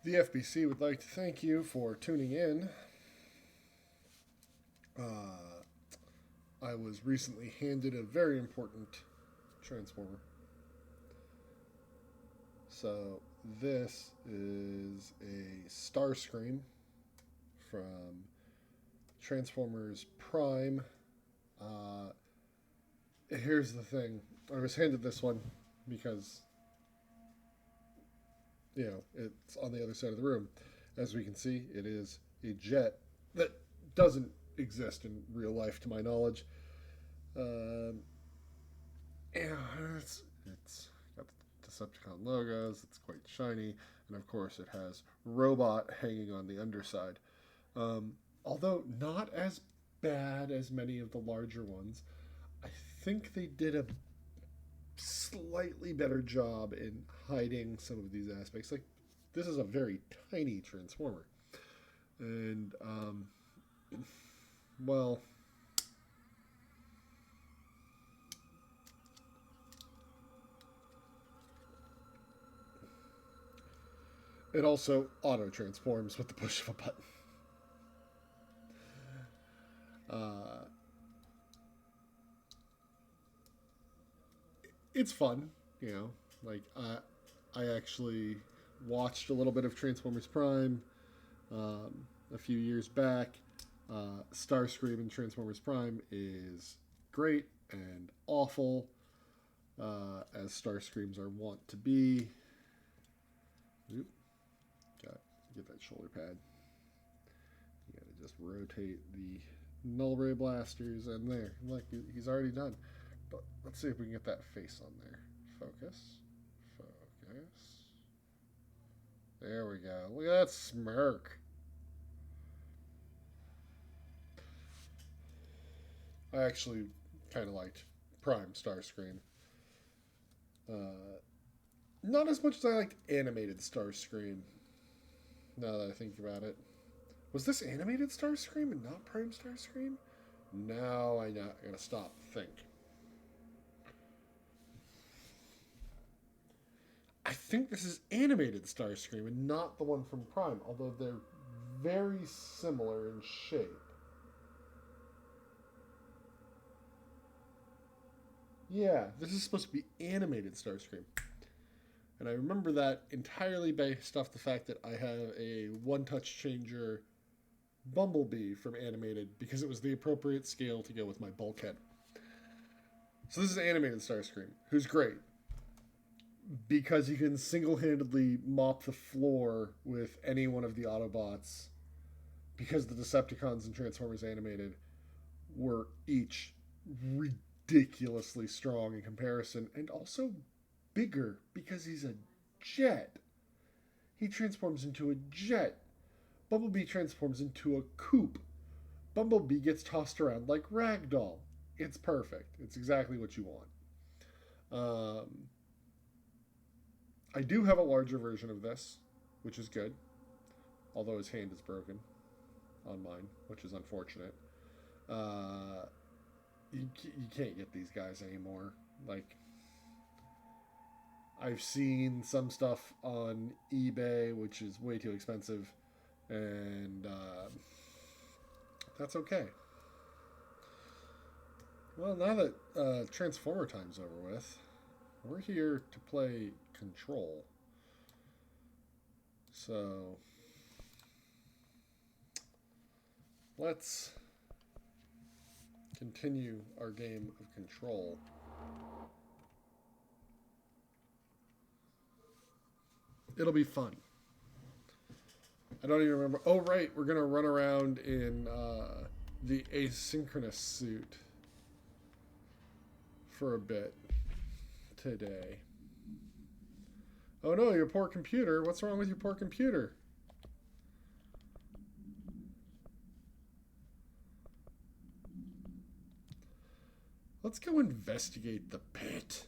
The FBC would like to thank you for tuning in. I was recently handed a very important transformer. So, this is a Starscream from Transformers Prime. Uh, Here's the thing, I was handed this one because, it's on the other side of the room. As we can see, it is a jet that doesn't exist in real life, to my knowledge. Um, yeah, it's got the Decepticon logos. It's quite shiny, and of course, it has robot hanging on the underside. Um, Although not as bad as many of the larger ones, I think they did a slightly better job in hiding some of these aspects. Like, this is a very tiny transformer, and well, it also auto transforms with the push of a button. Uh, it's fun, you know. Like I actually watched a little bit of Transformers Prime a few years back. Starscream in Transformers Prime is great and awful, as Starscreams are wont to be. Oop, got get that shoulder pad. You gotta just rotate the null ray blasters, and there, look, he's already done. But let's see if we can get that face on there. Focus, focus. There we go. Look at that smirk. I actually kind of liked Prime Starscream. Uh, Not as much as I liked animated Starscream. Now that I think about it, was this animated Starscream and not Prime Starscream? Now I gotta stop and think. I think this is animated Starscream and not the one from Prime, although they're very similar in shape. Yeah, this is supposed to be animated Starscream. And I remember that entirely based off the fact that I have a one touch changer Bumblebee from animated because it was the appropriate scale to go with my bulkhead. So this is animated Starscream, who's great because he can single handedly mop the floor with any one of the Autobots because the Decepticons and Transformers animated were each ridiculously strong in comparison and also bigger because he's a jet. He transforms into a jet. Bumblebee transforms into a coupe. Bumblebee gets tossed around like ragdoll. It's perfect. It's exactly what you want. I do have a larger version of this, which is good. Although his hand is broken on mine, which is unfortunate. Uh, you can't get these guys anymore. Like, I've seen some stuff on eBay, which is way too expensive, and that's okay. Well, now that Transformer time's over with, we're here to play Control. So let's continue our game of Control. It'll be fun. I don't even remember. Oh, right, we're gonna run around in the asynchronous suit for a bit today. Oh no, your poor computer. What's wrong with your poor computer? Let's go investigate the pit.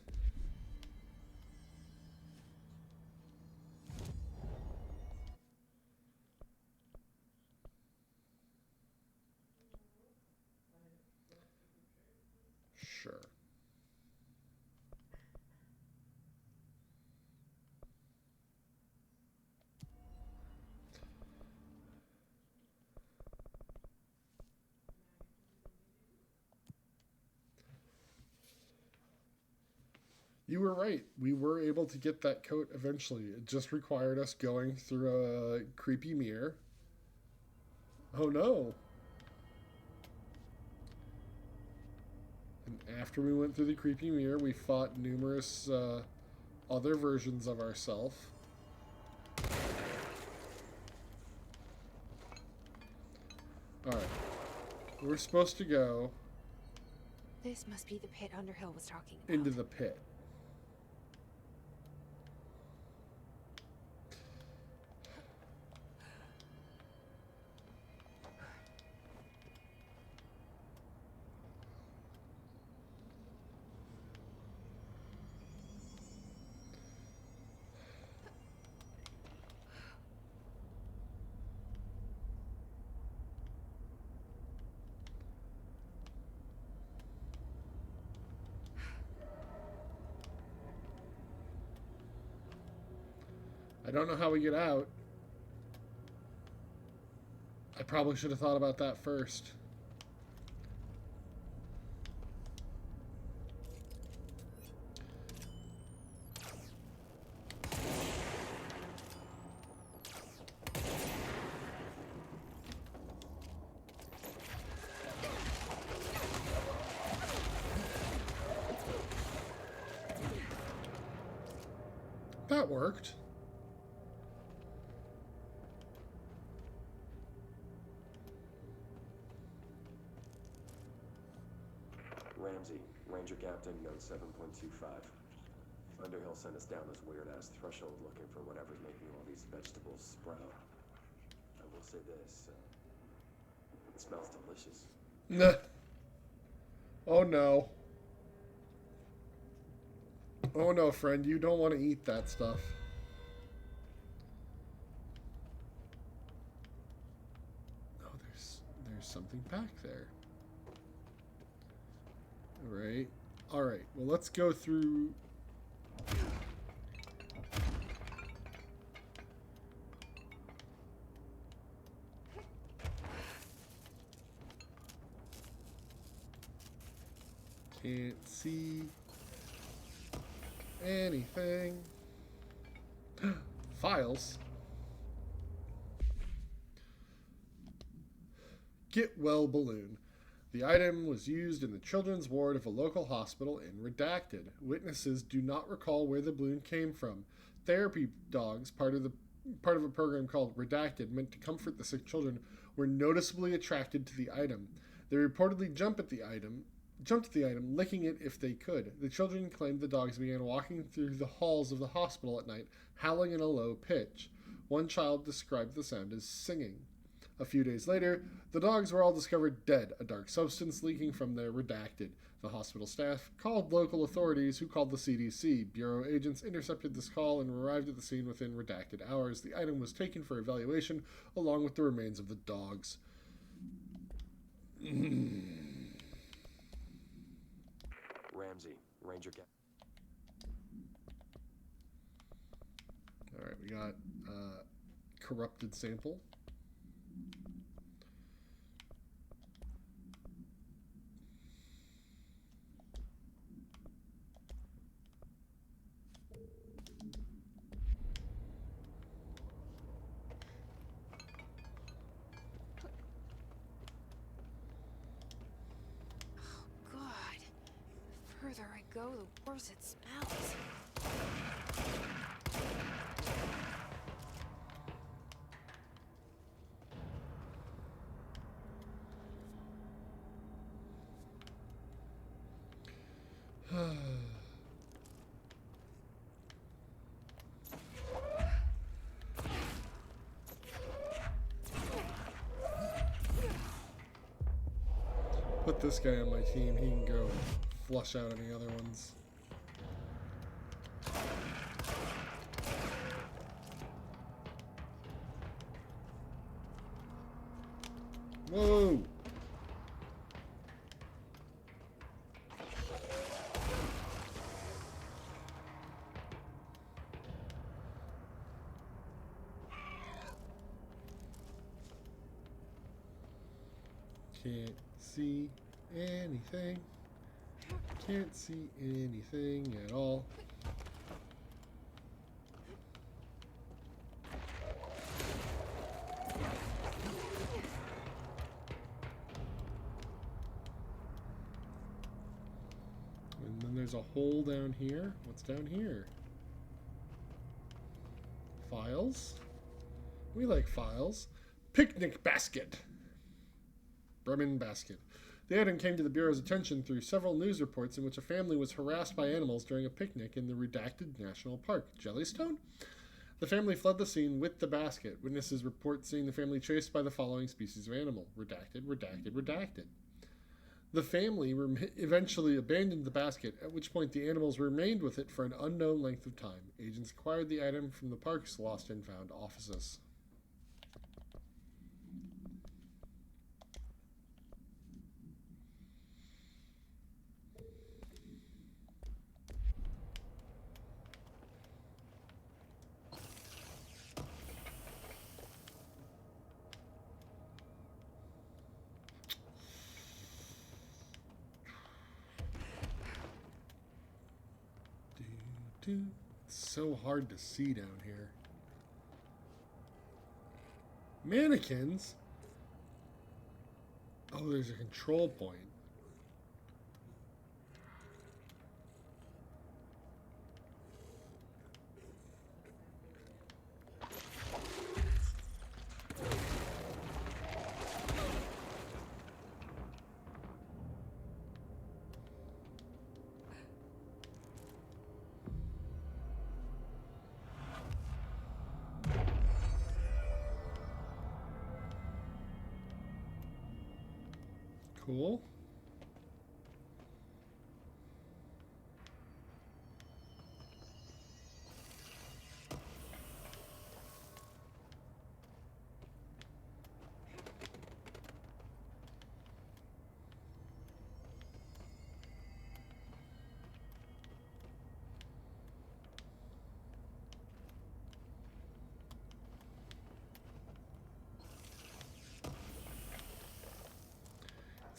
Sure. You were right. We were able to get that coat eventually. It just required us going through a creepy mirror. Oh no. And after we went through the creepy mirror, we fought numerous other versions of ourselves. Alright. We're supposed to go This must be the pit Underhill was talking about. into the pit. I don't know how we get out. I probably should have thought about that first. That worked. Ramsey, Ranger Captain, note 7.25. Underhill sent us down this weird-ass threshold looking for whatever's making all these vegetables sprout. I will say this, it smells delicious. Nah. Oh no. Oh no, friend, you don't want to eat that stuff. Oh, there's something back there. Alright. Alright, well let's go through. Can't see anything. Files. Get well balloon. The item was used in the children's ward of a local hospital and redacted. Witnesses do not recall where the balloon came from. Therapy dogs, part of a program called Redacted, meant to comfort the sick children, were noticeably attracted to the item. They reportedly jumped at the item, licking it if they could. The children claimed the dogs began walking through the halls of the hospital at night, howling in a low pitch. One child described the sound as singing. A few days later, the dogs were all discovered dead, a dark substance leaking from their redacted. The hospital staff called local authorities, who called the CDC. Bureau agents intercepted this call and arrived at the scene within redacted hours. The item was taken for evaluation, along with the remains of the dogs. Ramsey, Ranger Captain. Alright, we got corrupted sample. The further I go, the worse it smells. Put this guy on my team, he can go flush out any other ones. Whoa! Can't see anything. Can't see anything at all. And then there's a hole down here. What's down here? Files. We like files. Picnic basket. Bremen basket. The item came to the Bureau's attention through several news reports in which a family was harassed by animals during a picnic in the redacted national park. Jellystone? The family fled the scene with the basket. Witnesses report seeing the family chased by the following species of animal. Redacted, redacted, redacted. The family eventually abandoned the basket, at which point the animals remained with it for an unknown length of time. Agents acquired the item from the park's lost and found offices. It's so hard to see down here. Mannequins? Oh, there's a control point. Cool.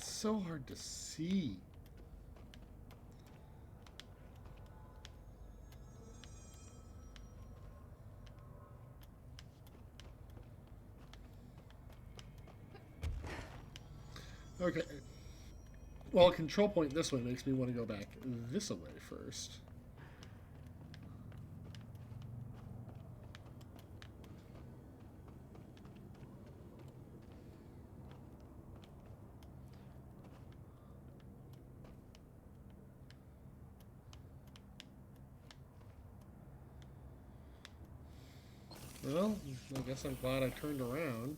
So hard to see. Okay. Well, a control point this way makes me want to go back this way first. Well, I guess I'm glad I turned around.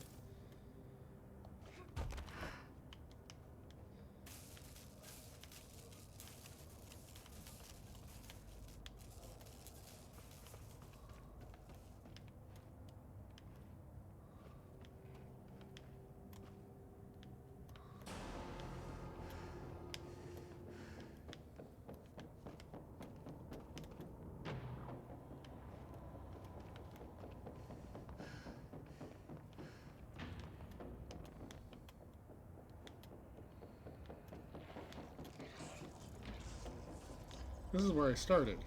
This is where I started.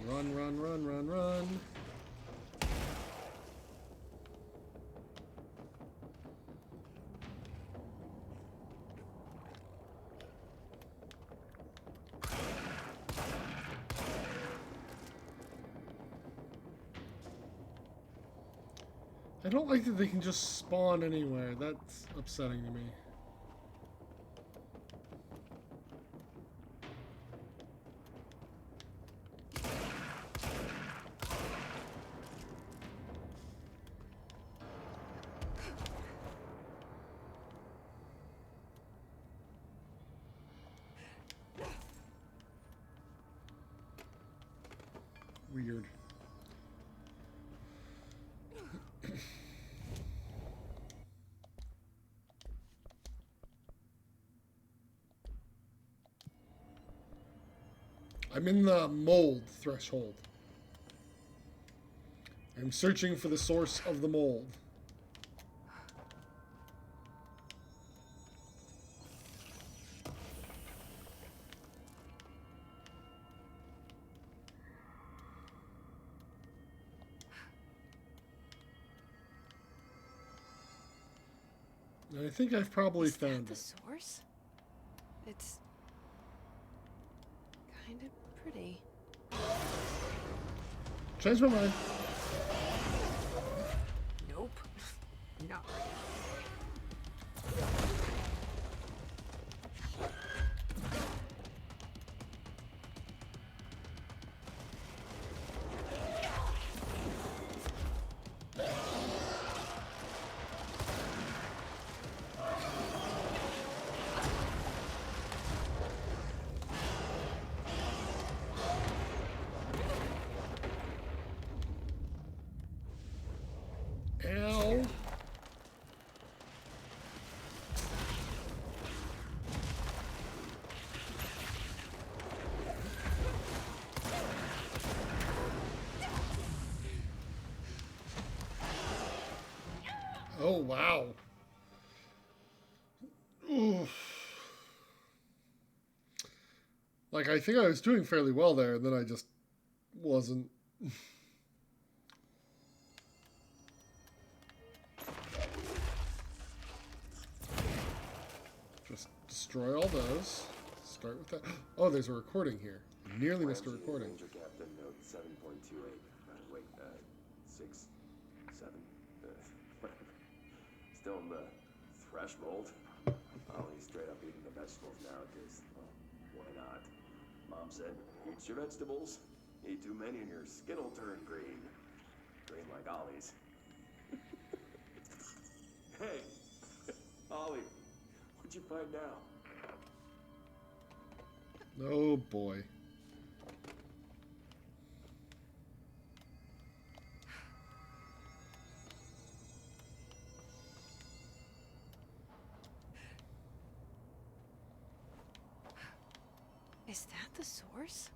Run, run, run, run, run. I don't like that they can just spawn anywhere. That's upsetting to me. Weird. I'm in the mold threshold. I'm searching for the source of the mold. I think I've probably Is that found the it. source? It's kind of pretty. Change my mind. Nope. Not really. Ow. Oh, wow. Oof. Like, I think I was doing fairly well there, and then I just wasn't. Just destroy all those. Start with that. Oh, there's a recording here. Nearly missed a Ramsey, recording. Ranger Captain, note 7.28. Wait, 6, 7, whatever. Still in the thresh mold. Oh, he's straight up eating the vegetables now, because, well, why not? Mom said, eat your vegetables. Eat too many and your skin will turn green. Green like Ollie's. Hey, Ollie, what'd you find now? Oh, boy. Is that the source?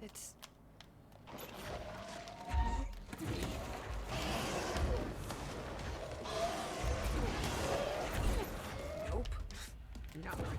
It's nope. Not really.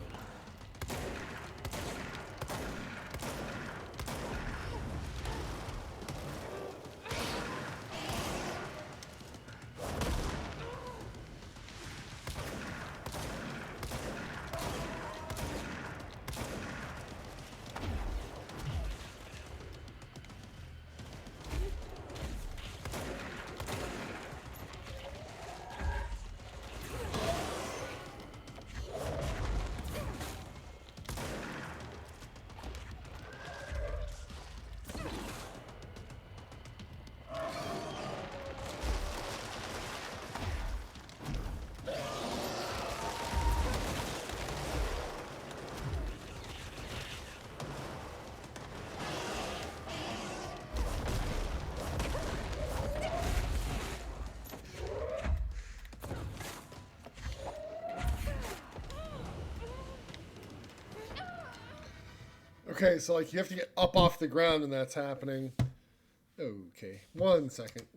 Okay, so like you have to get up off the ground and that's happening. Okay, 1 second.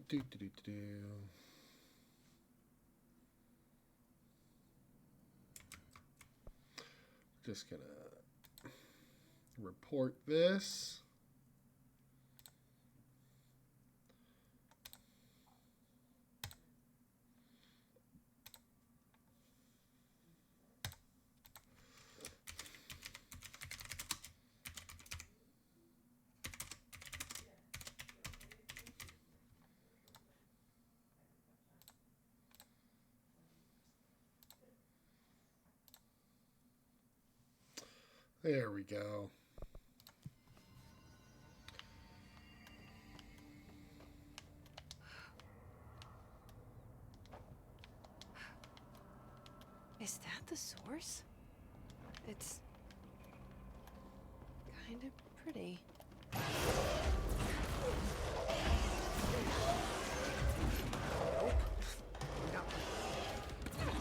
Just gonna report this. There we go. Is that the source? It's kind of pretty. Nope. Not really.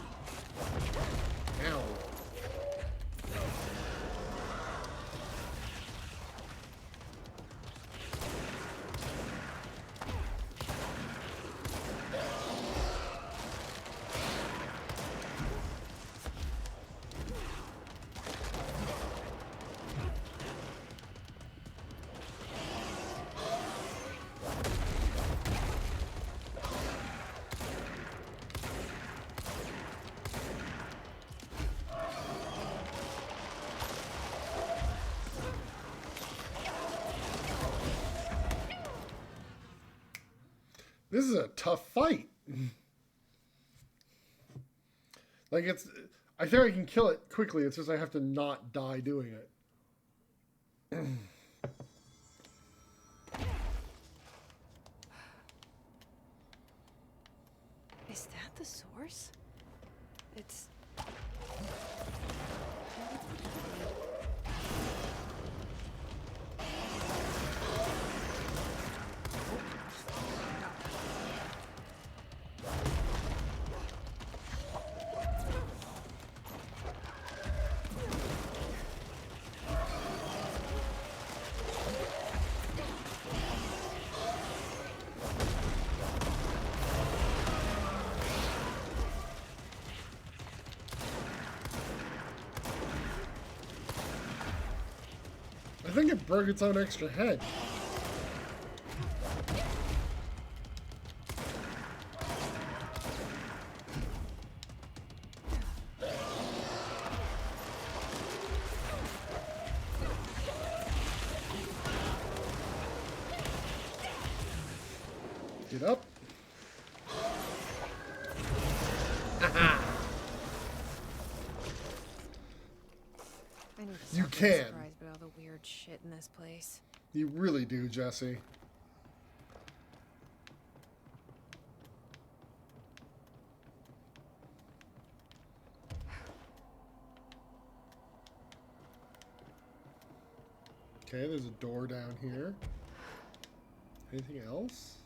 Ow. This is a tough fight. Like, it's... I think I can kill it quickly. It's just I have to not die doing it. Is that the source? It's... I think it broke its own extra head. Get up. I need to You stop being can. surprised by all the weird shit in this place. You really do, Jesse. Okay, there's a door down here. Anything else?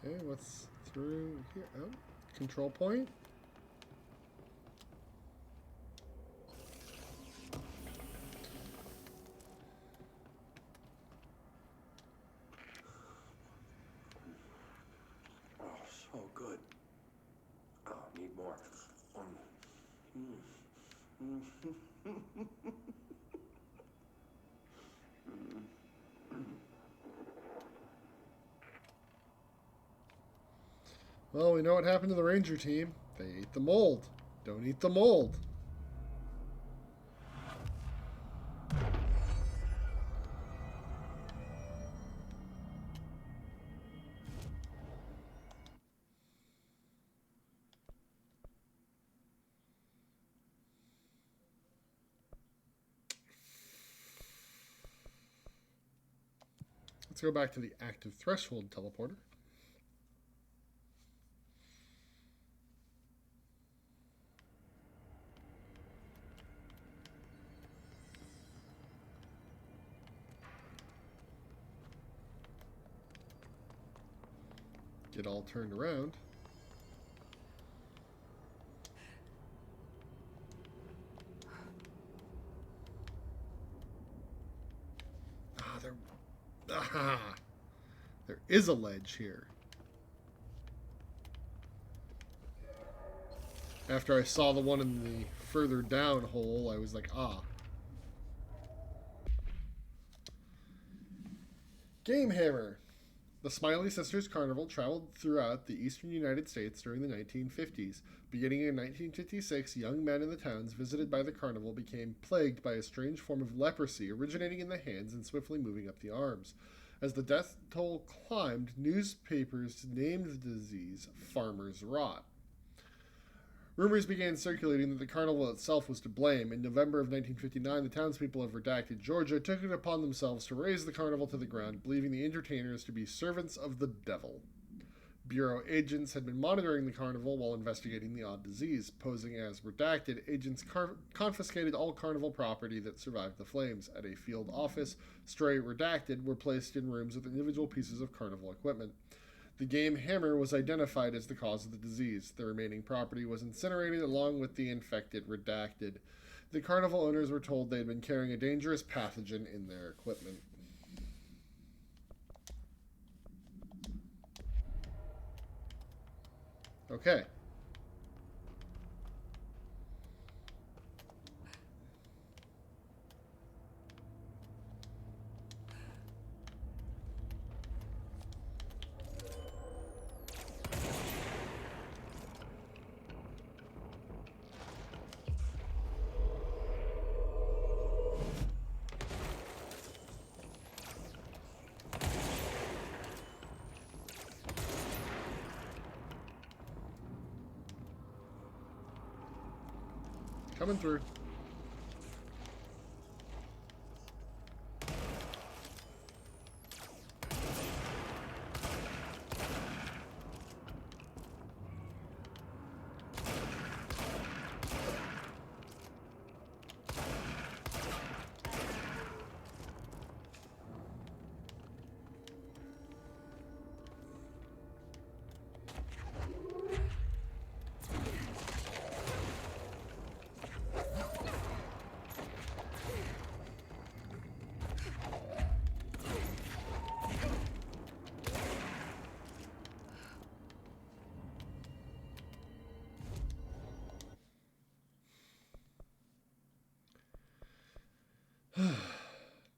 Okay, what's through here? Oh, control point. Oh, so good. Oh, need more. Well, we know what happened to the Ranger team. They ate the mold. Don't eat the mold. Let's go back to the active threshold teleporter. Get all turned around. There is a ledge here. After I saw the one in the further down hole, I was like, ah. Game Hammer. The Smiley Sisters Carnival traveled throughout the eastern United States during the 1950s. Beginning in 1956, young men in the towns visited by the carnival became plagued by a strange form of leprosy originating in the hands and swiftly moving up the arms. As the death toll climbed, newspapers named the disease Farmer's Rot. Rumors began circulating that the carnival itself was to blame. In November of 1959, the townspeople of Redacted, Georgia, took it upon themselves to raze the carnival to the ground, believing the entertainers to be servants of the devil. Bureau agents had been monitoring the carnival while investigating the odd disease. Posing as Redacted, agents confiscated all carnival property that survived the flames. At a field office, stray Redacted were placed in rooms with individual pieces of carnival equipment. The game Hammer was identified as the cause of the disease. The remaining property was incinerated along with the infected Redacted. The carnival owners were told they had been carrying a dangerous pathogen in their equipment. Okay. Coming through.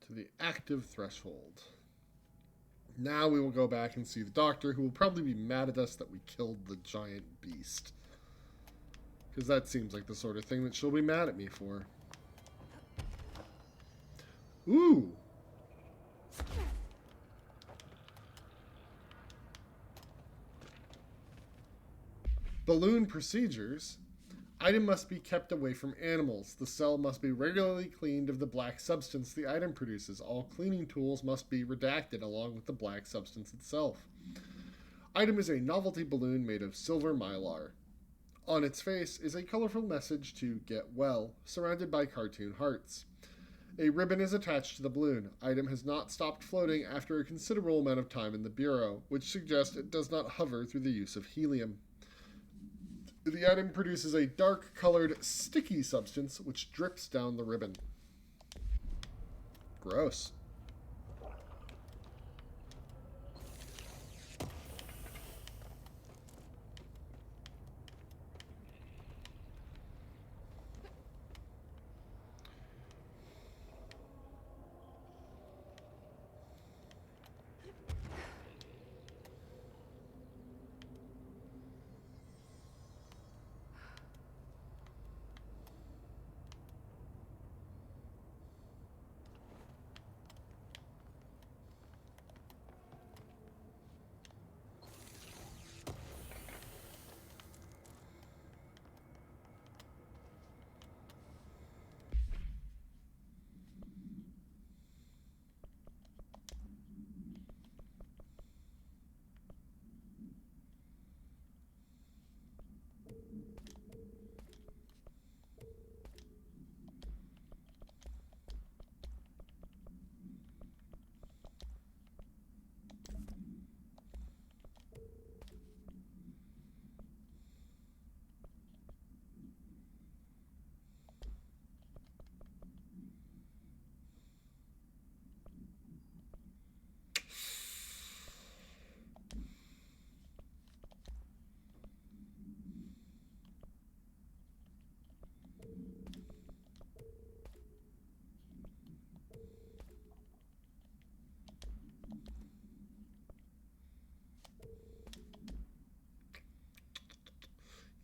To the active threshold. Now we will go back and see the doctor, who will probably be mad at us that we killed the giant beast. Because that seems like the sort of thing that she'll be mad at me for. Ooh! Balloon procedures. Item must be kept away from animals. The cell must be regularly cleaned of the black substance the item produces. All cleaning tools must be redacted along with the black substance itself. Item is a novelty balloon made of silver mylar. On its face is a colorful message to get well, surrounded by cartoon hearts. A ribbon is attached to the balloon. Item has not stopped floating after a considerable amount of time in the bureau, which suggests it does not hover through the use of helium. The item produces a dark-colored, sticky substance which drips down the ribbon. Gross.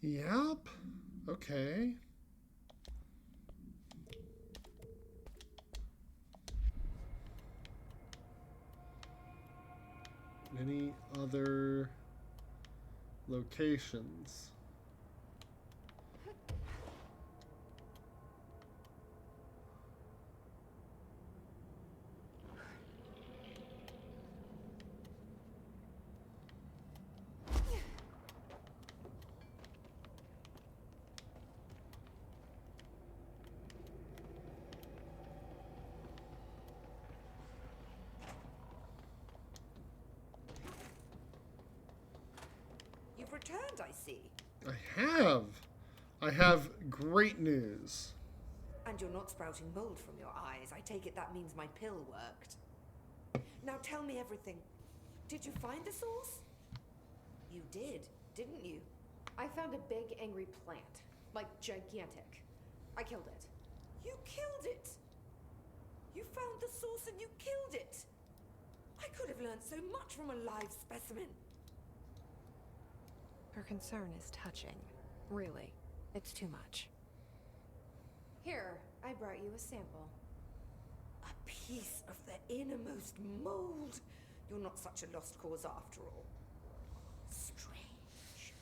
Yep. Okay. Any other locations? You've returned, I see. I have great news. And you're not sprouting mold from your eyes. I take it that means my pill worked. Now tell me everything. Did you find the source? You did, didn't you? I found a big angry plant. Like, gigantic. I killed it. You killed it! You found the source and you killed it! I could have learned so much from a live specimen. Her concern is touching. Really. It's too much. Here, I brought you a sample. A piece of the innermost mold. You're not such a lost cause after all. Strange.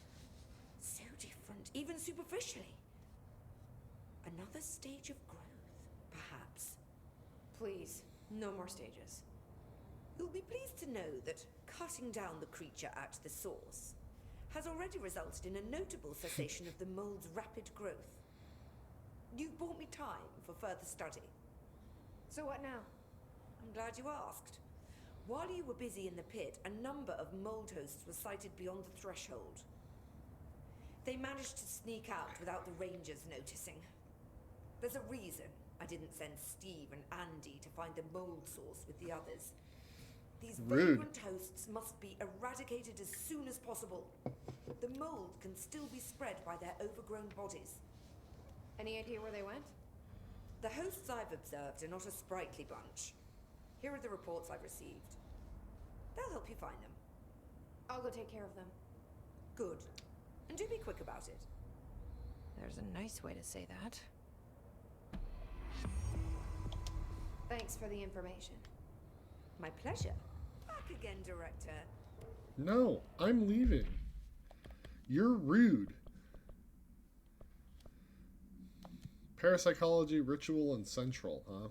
So different, even superficially. Another stage of growth, perhaps. Please, no more stages. You'll be pleased to know that cutting down the creature at the source has already resulted in a notable cessation of the mold's rapid growth. You've bought me time for further study. So what now? I'm glad you asked. While you were busy in the pit, a number of mold hosts were sighted beyond the threshold. They managed to sneak out without the rangers noticing. There's a reason I didn't send Steve and Andy to find the mold source with the others. These Rude. vagrant hosts must be eradicated as soon as possible. The mold can still be spread by their overgrown bodies. Any idea where they went? The hosts I've observed are not a sprightly bunch. Here are the reports I've received. They'll help you find them. I'll go take care of them. Good. And do be quick about it. There's a nice way to say that. Thanks for the information. My pleasure. Back again, Director. No, I'm leaving. You're rude. Parapsychology, ritual, and central, huh?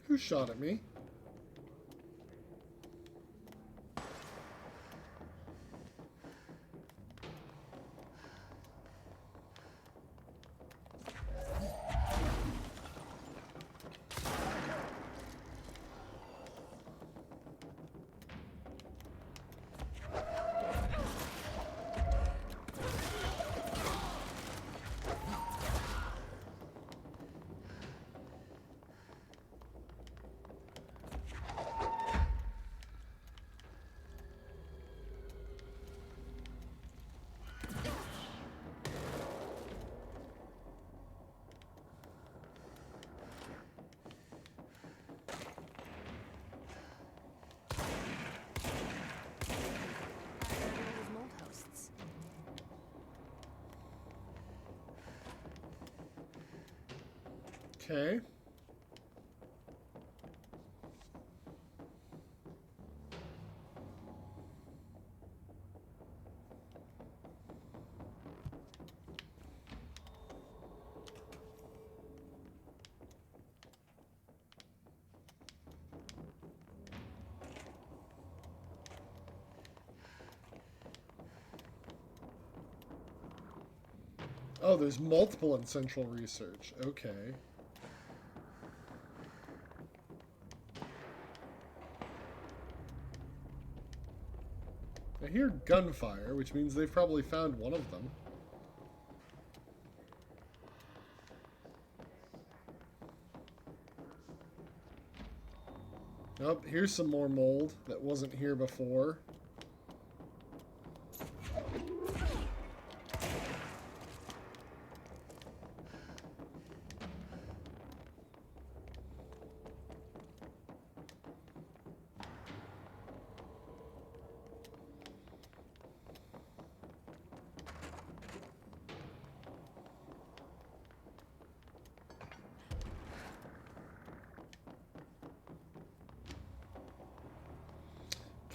Who shot at me? Those mold hosts. Okay. Oh, there's multiple in Central Research. Okay. I hear gunfire, which means they've probably found one of them. Oh, here's some more mold that wasn't here before.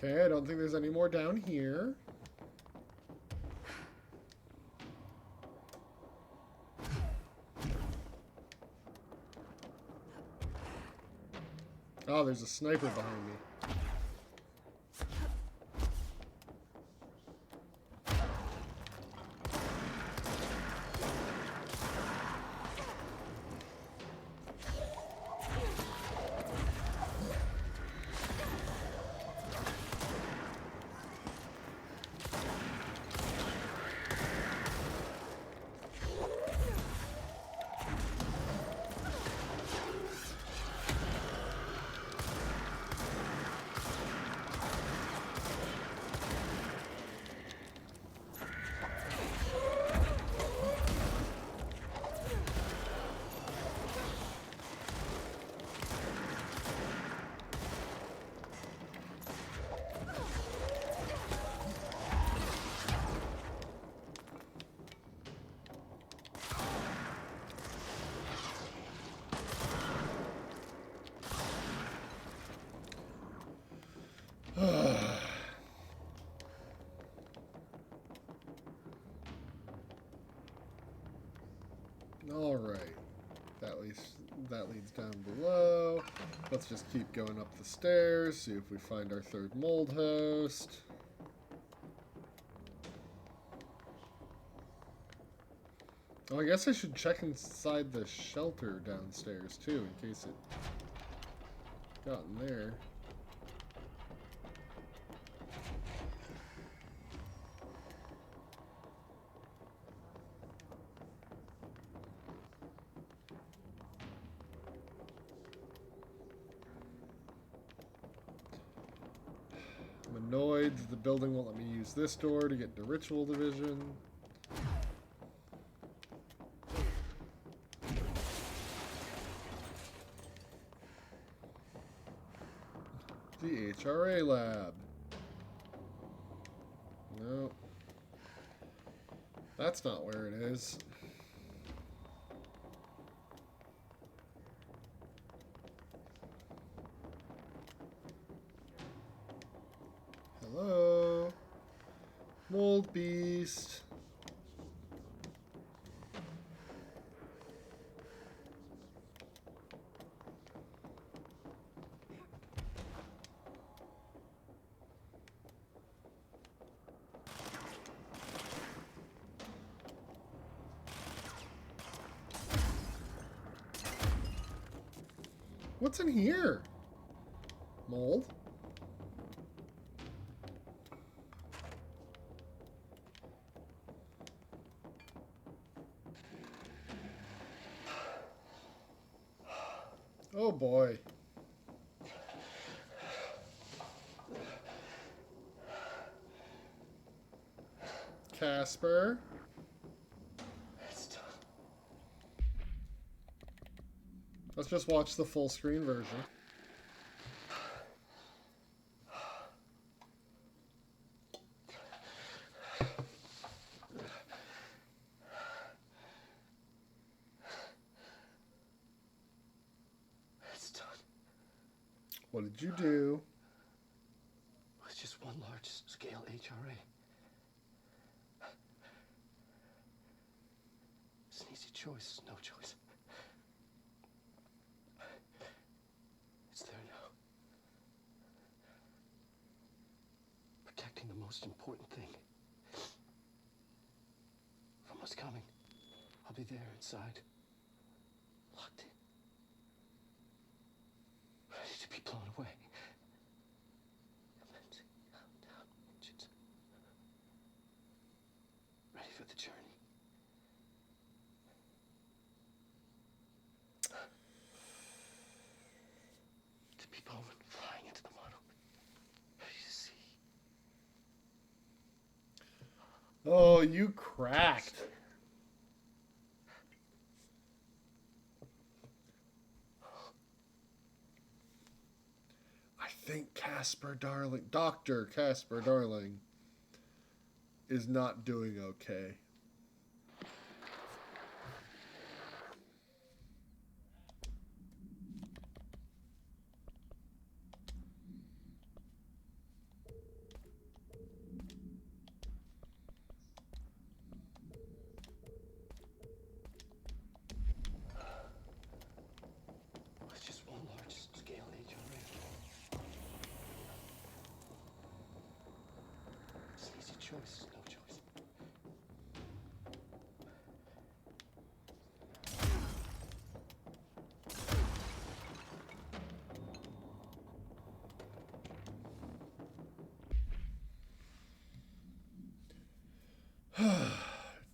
Okay, I don't think there's any more down here. Oh, there's a sniper behind me. All right. That leads down below. Let's just keep going up the stairs, see if we find our third mold host. Oh, I guess I should check inside the shelter downstairs too, in case it got in there. I'm annoyed that the building won't let me use this door to get to Ritual Division. The HRA lab. No. That's not where it is. Hello? Mold Beast. What's in here? Mold? Oh boy. Casper. Let's just watch the full screen version. It's done. What did you do? It was just one large-scale HRA. It's an easy choice, no choice. It's there now. Protecting the most important thing from what's coming. I'll be there inside, locked in, ready to be blown away. Commencing countdown engines. Ready for the journey. To be Bowman flying into the model. Ready to see. Oh, you cracked. I think Casper Darling, Dr. Casper Darling, is not doing okay. It's just one large-scale HRA. It's an easy choice, no choice.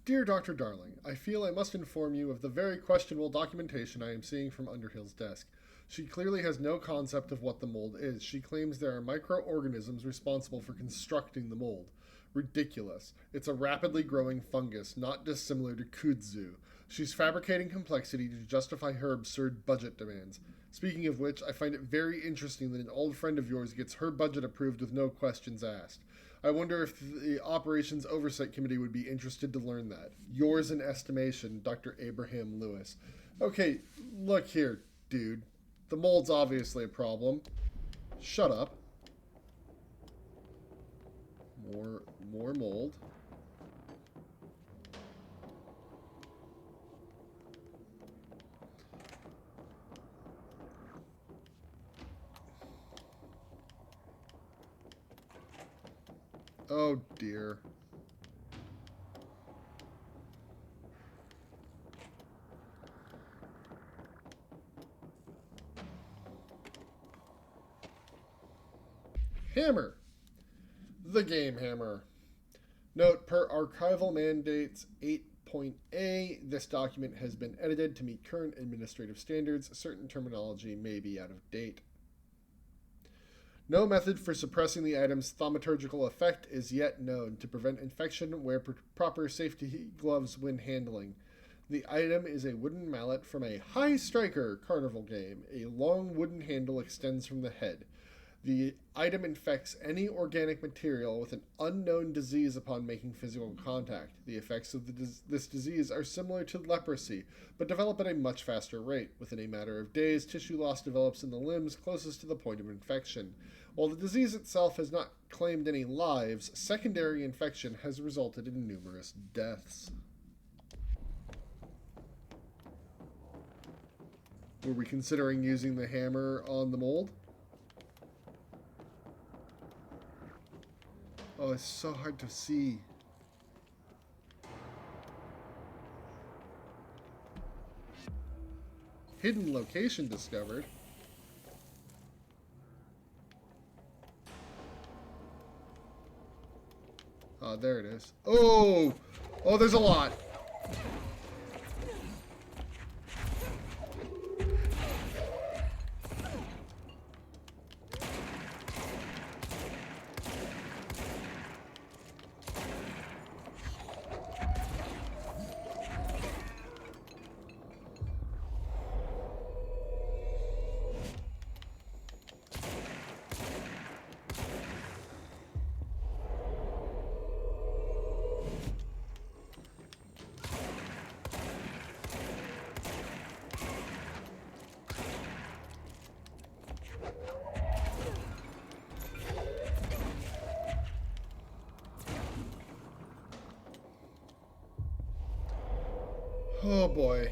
Dear Dr. Darling, I feel I must inform you of the very questionable documentation I am seeing from Underhill's desk. She clearly has no concept of what the mold is. She claims there are microorganisms responsible for constructing the mold. Ridiculous. It's a rapidly growing fungus, not dissimilar to kudzu. She's fabricating complexity to justify her absurd budget demands. Speaking of which, I find it very interesting that an old friend of yours gets her budget approved with no questions asked. I wonder if the Operations Oversight Committee would be interested to learn that. Yours in estimation, Dr. Abraham Lewis. Okay, look here, dude. The mold's obviously a problem. Shut up. More mold. Oh dear. Hammer. The game hammer. Note, per archival mandates 8.A, this document has been edited to meet current administrative standards. Certain terminology may be out of date. No method for suppressing the item's thaumaturgical effect is yet known to prevent infection. Wear proper safety gloves when handling. The item is a wooden mallet from a High Striker carnival game. A long wooden handle extends from the head. The item infects any organic material with an unknown disease upon making physical contact. The effects of this disease are similar to leprosy, but develop at a much faster rate. Within a matter of days, tissue loss develops in the limbs closest to the point of infection. While the disease itself has not claimed any lives, secondary infection has resulted in numerous deaths. Were we considering using the hammer on the mold? Oh, it's so hard to see. Hidden location discovered. There it is. Oh! Oh, there's a lot. Oh boy.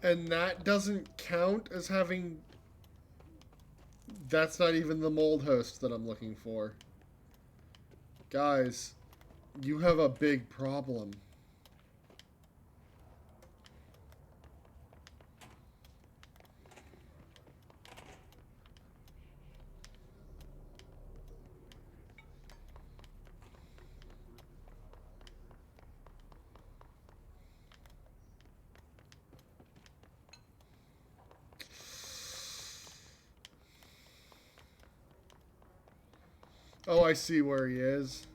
And that doesn't count as having... That's not even the mold host that I'm looking for. Guys, you have a big problem. Oh, I see where he is.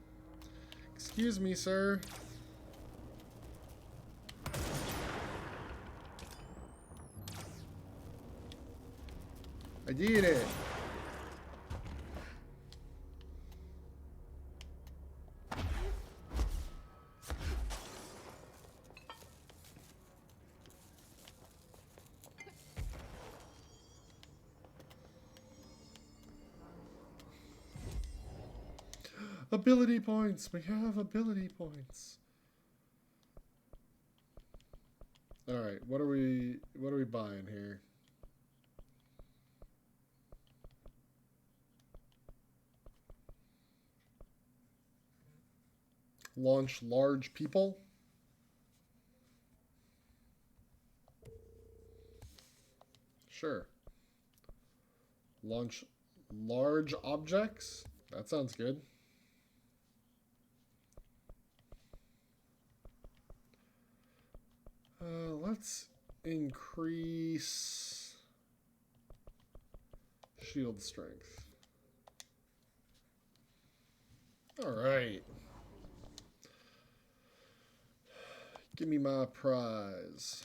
Excuse me, sir. I did it. Ability points. We have ability points. All right, what are we buying here? Launch large people. Sure. Launch large objects. That sounds good. Let's increase shield strength. All right. Give me my prize.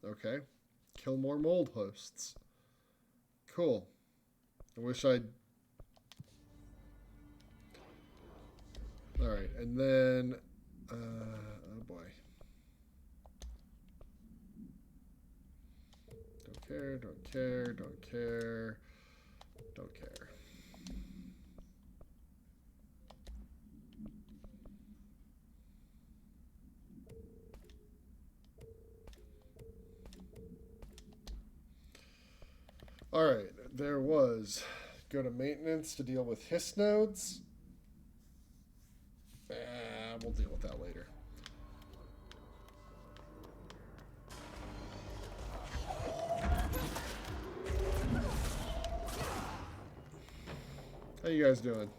Okay. Kill more mold hosts. Cool. I wish I'd... Alright, and then... oh boy. care, don't care, don't care, don't care. Alright, there was go to maintenance to deal with hiss nodes. We'll deal with that later. How you guys doing?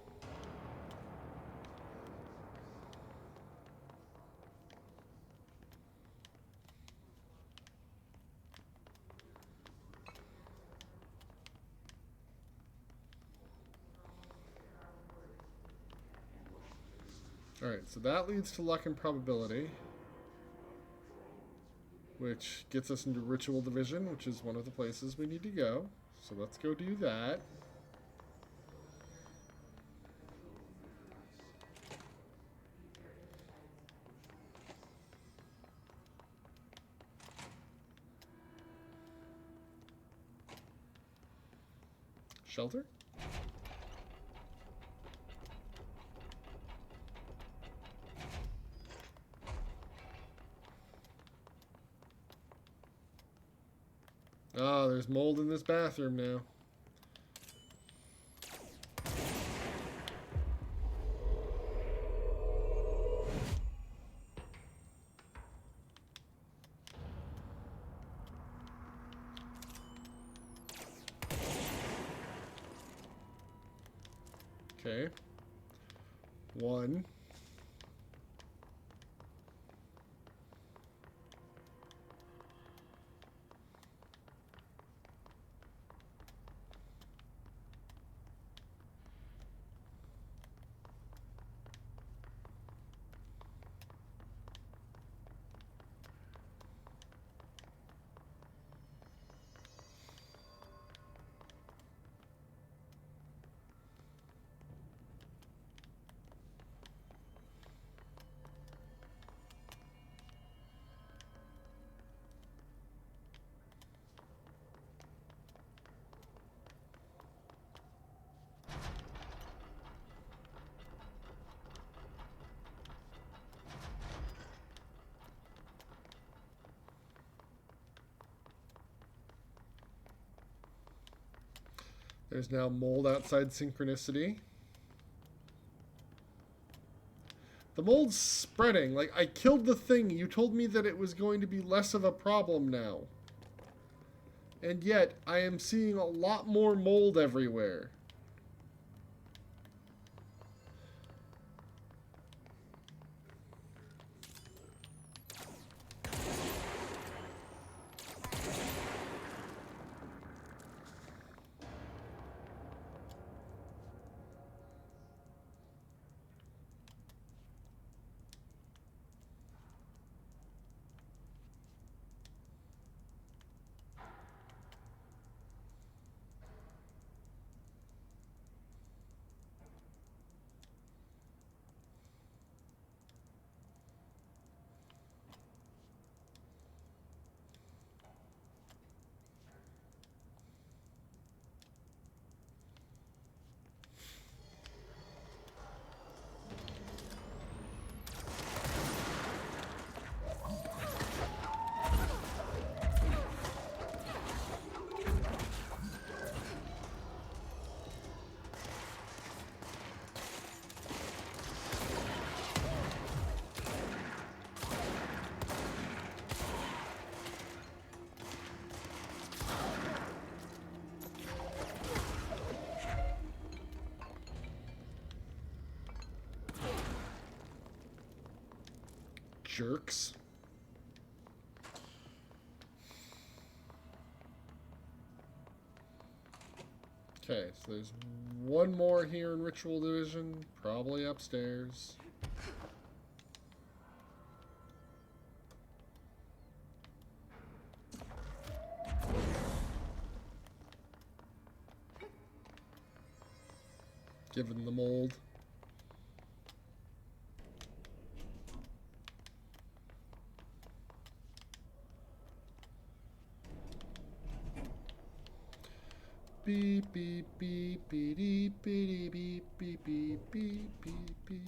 Alright, so that leads to luck and probability, which gets us into Ritual Division, which is one of the places we need to go. So let's go do that. Shelter? Oh, there's mold in this bathroom now. Okay. One. There's now mold outside Synchronicity. The mold's spreading. Like, I killed the thing. You told me that it was going to be less of a problem now. And yet, I am seeing a lot more mold everywhere. Jerks. Okay, so there's one more here in Ritual Division, probably upstairs. Given the mold. beep beep beep beep beep beep beep beep beep beep beep beep.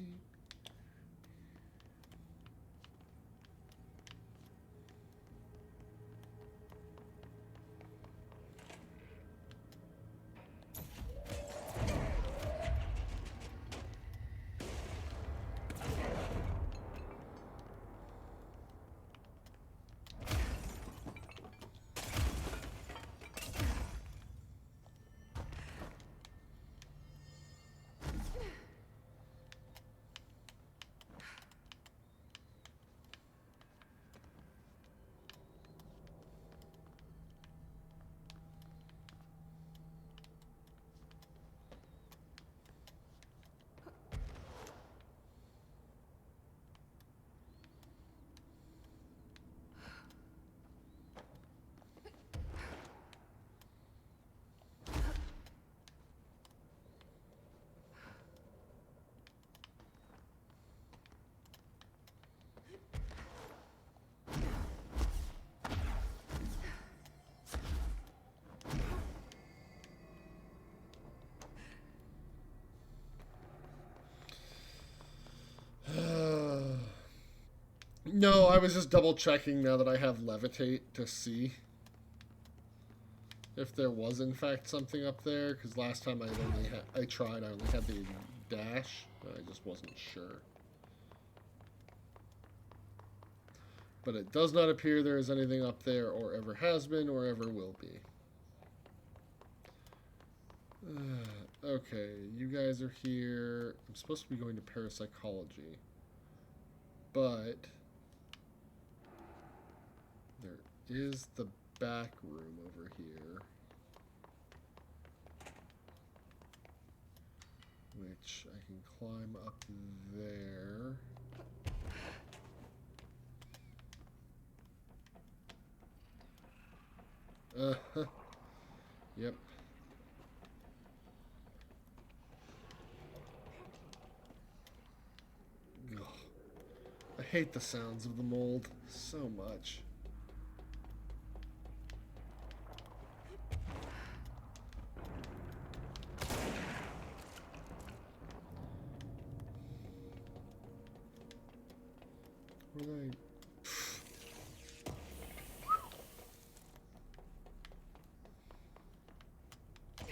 No, I was just double checking now that I have levitate to see if there was in fact something up there. Because last time I only I only had the dash. I just wasn't sure. But it does not appear there is anything up there, or ever has been, or ever will be. Okay, you guys are here. I'm supposed to be going to parapsychology. But there is the back room over here, which I can climb up there. Yep. Ugh. I hate the sounds of the mold so much. Where are they?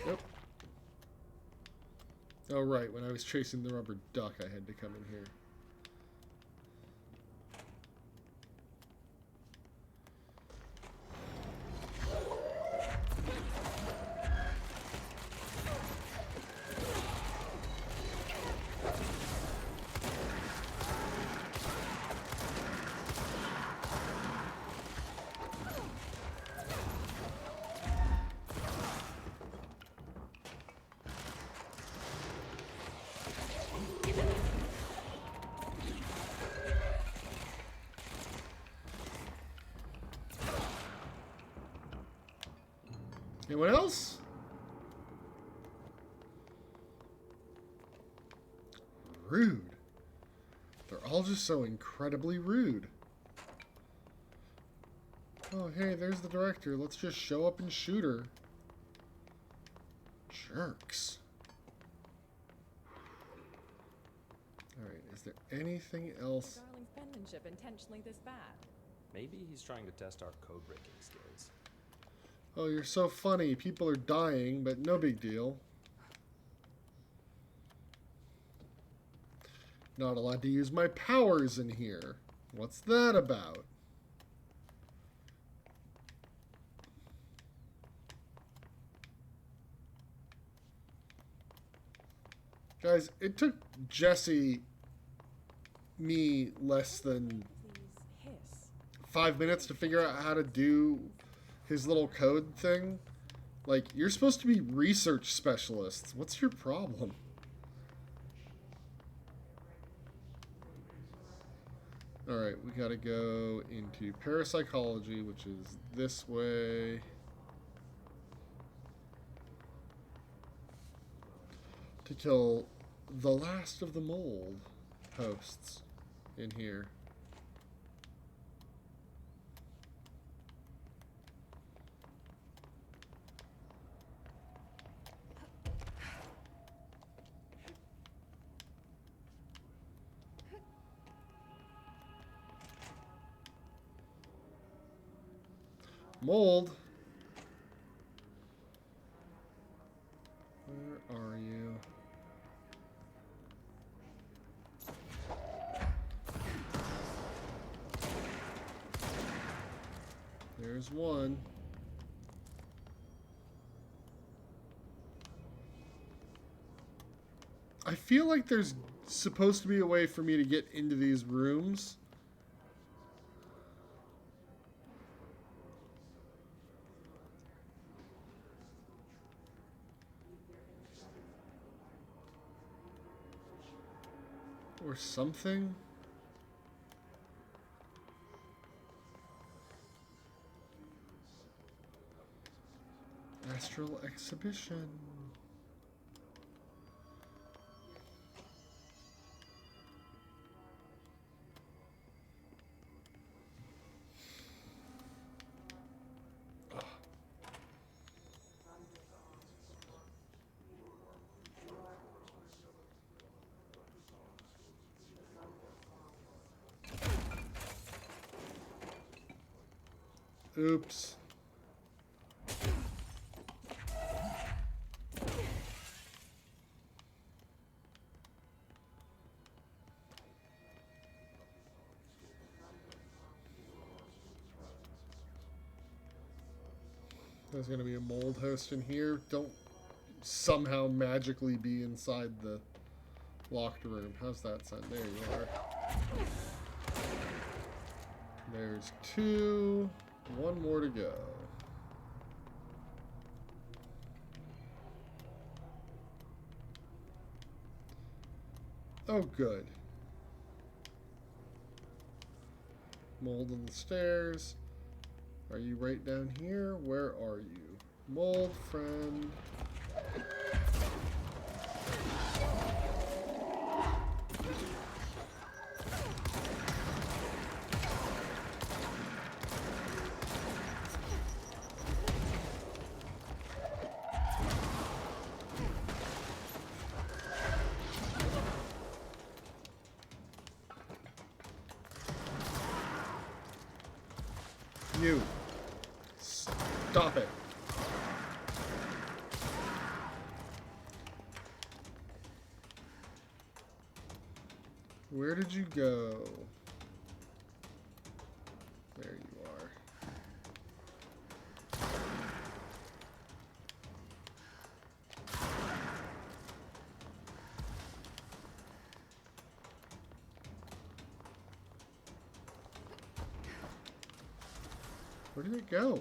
Yep. Oh, right. When I was chasing the rubber duck, I had to come in here. Anyone else? Rude. They're all just so incredibly rude. Oh, hey, there's the director. Let's just show up and shoot her. Jerks. Alright, is there anything else? Darling's penmanship intentionally this bad. Maybe he's trying to test our code breaking skills. Oh, you're so funny. People are dying, but no big deal. Not allowed to use my powers in here. What's that about? Guys, it took Jesse me less than Please hiss. 5 minutes to figure out how to do his little code thing. Like, you're supposed to be research specialists. What's your problem? Alright, we gotta go into parapsychology, which is this way. To kill the last of the mold hosts in here. Mold. Where are you? There's one. I feel like there's supposed to be a way for me to get into these rooms. Or something. Astral exhibition. Oops. There's gonna be a mold host in here. Don't somehow magically be inside the locked room. How's that sound? There you are. There's two. One more to go. Oh, good. Mold on the stairs. Are you right down here? Where are you? Mold friend. You. Stop it. Where did you go? There you are. Where did it go?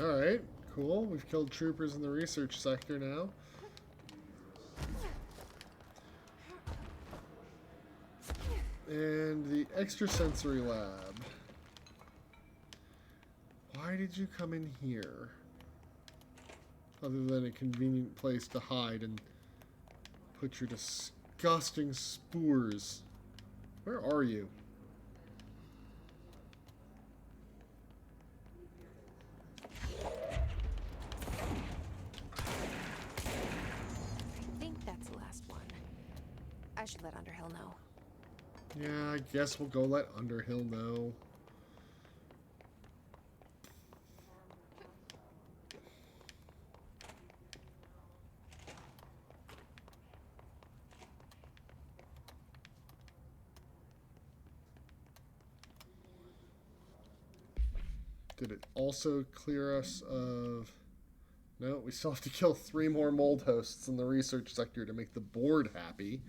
Alright, cool. We've killed troopers in the research sector now. And the extrasensory lab. Why did you come in here? Other than a convenient place to hide and put your disgusting spores. Where are you? I think that's the last one. I should let Underhill know. Yeah, I guess we'll go let Underhill know. Did it also clear us of No, we still have to kill 3 more mold hosts in the research sector to make the board happy.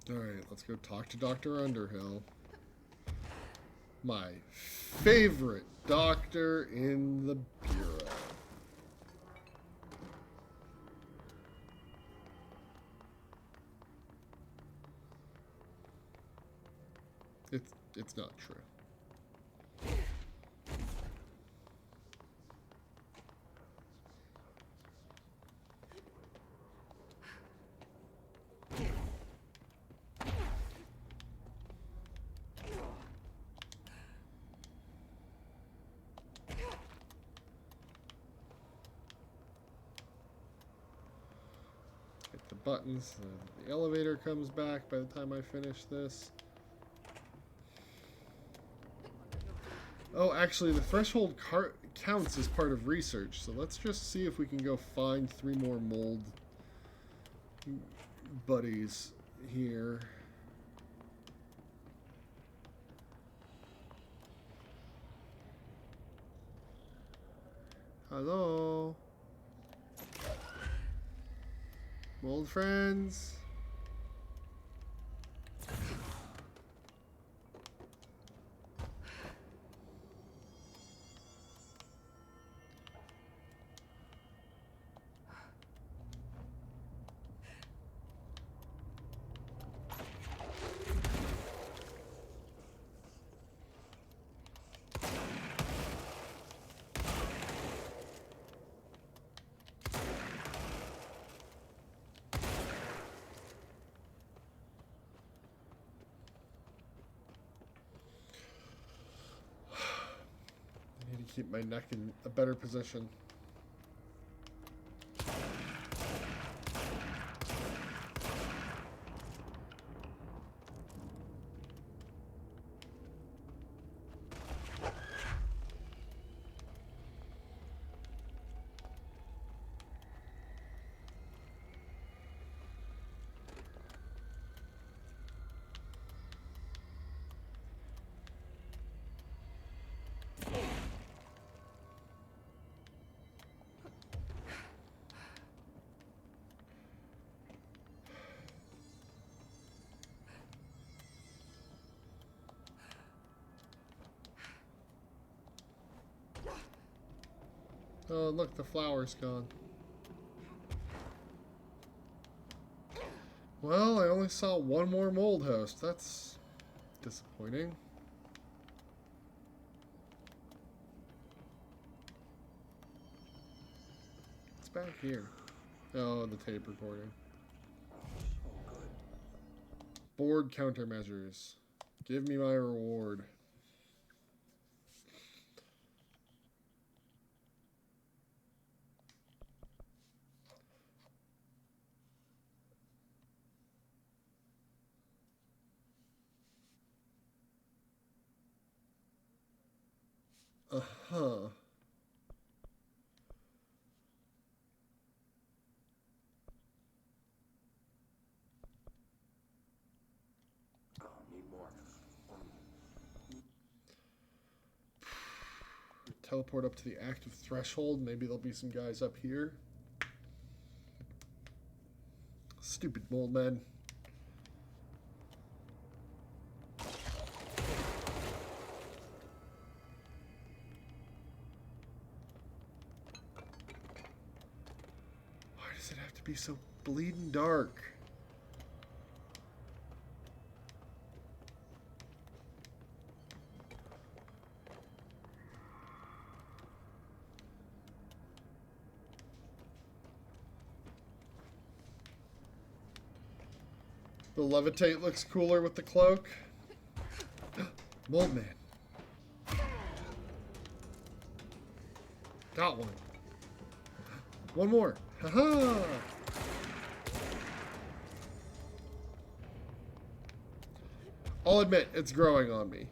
Alright, let's go talk to Dr. Underhill. My favorite doctor in the Bureau. It's not true. Hit the buttons. The elevator comes back by the time I finish this. Oh, actually, the threshold counts as part of research, so let's just see if we can go find 3 more mold buddies here. Hello? Mold friends? Keep my neck in a better position. Oh, look, the flower's gone. Well, I only saw 1 more mold host. That's disappointing. It's back here. Oh, the tape recording. Board countermeasures. Give me my reward. Uh-huh. Need more. Teleport up to the active threshold. Maybe there'll be some guys up here. Stupid mold men. Why does it have to be so bleeding dark? The levitate looks cooler with the cloak. Mold man. Got one. One more. Haha! I'll admit, it's growing on me.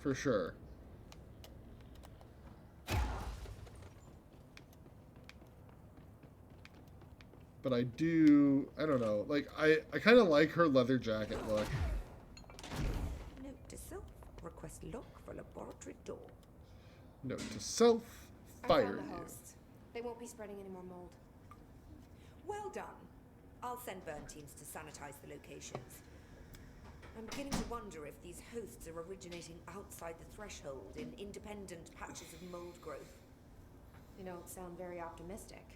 For sure. But I don't know, like, I kind of like her leather jacket look. No Quest lock for laboratory door. Note to self, I fire found the you. hosts. They won't be spreading any more mold. Well done. I'll send burn teams to sanitize the locations. I'm beginning to wonder if these hosts are originating outside the threshold in independent patches of mold growth. You don't sound very optimistic.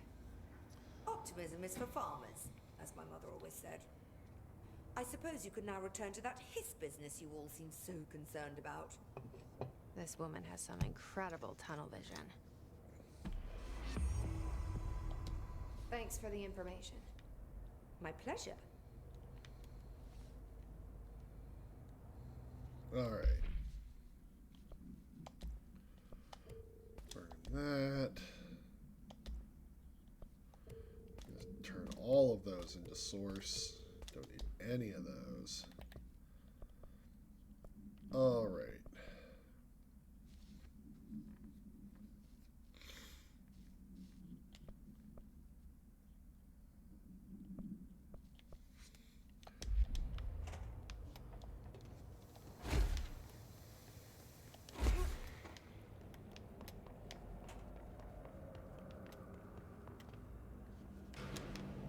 Optimism is for farmers, as my mother always said. I suppose you could now return to that hiss business you all seem so concerned about. This woman has some incredible tunnel vision. Thanks for the information. My pleasure. Alright. Burn that. Just turn all of those into source. Don't need any of those. Alright.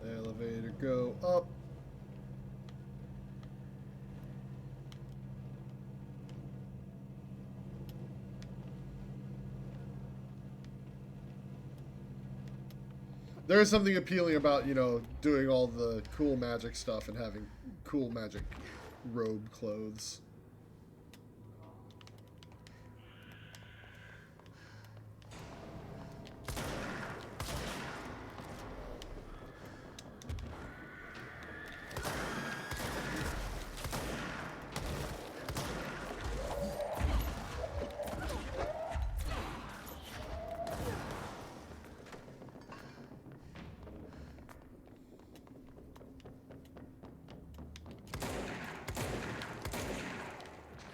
Elevator go up. There is something appealing about, you know, doing all the cool magic stuff and having cool magic robe clothes.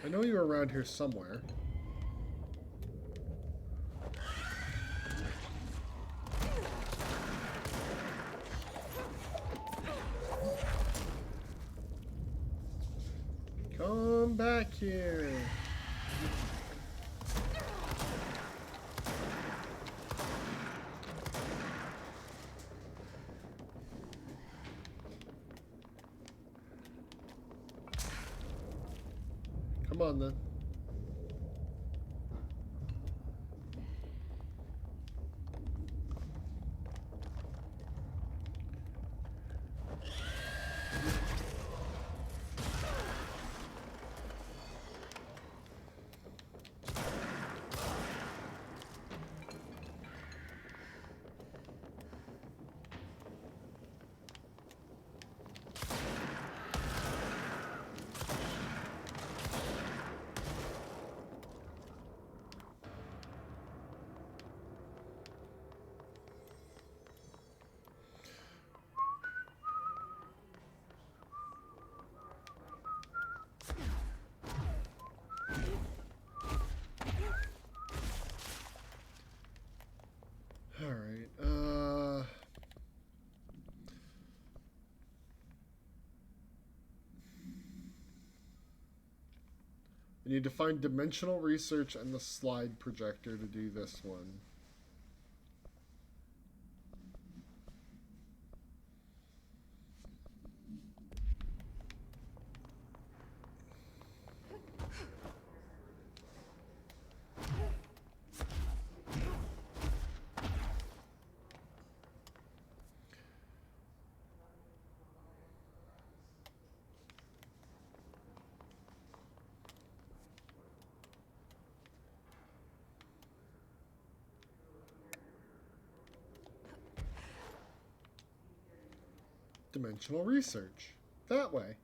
I know you're around here somewhere. Come back here. Come on then. Alright, we need to find dimensional research and the slide projector to do this one. Dimensional research. That way.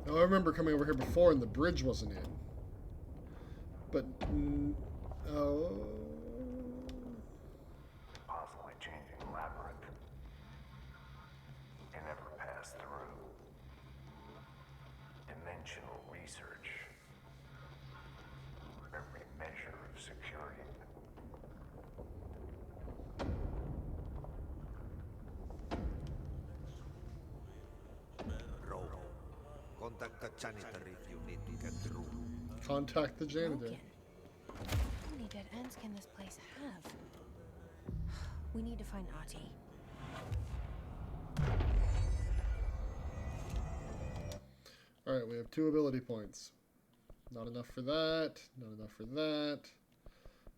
Oh, I remember coming over here before and the bridge wasn't in. But, oh... Constantly changing labyrinth. It never passed through. It janitor if you need to get through. Contact the janitor. Broken. How many dead ends can this place have? We need to find Ahti. Alright, we have 2 ability points. Not enough for that. Not enough for that.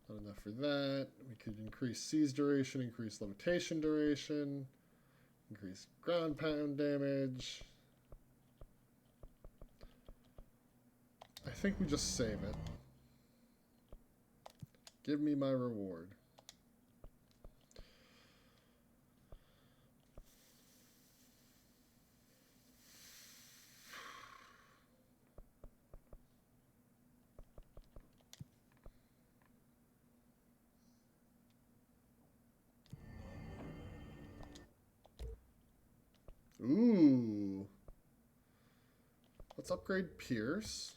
Not enough for that. We could increase siege duration, increase levitation duration, increase ground pound damage. I think we just save it. Give me my reward. Ooh. Let's upgrade Pierce.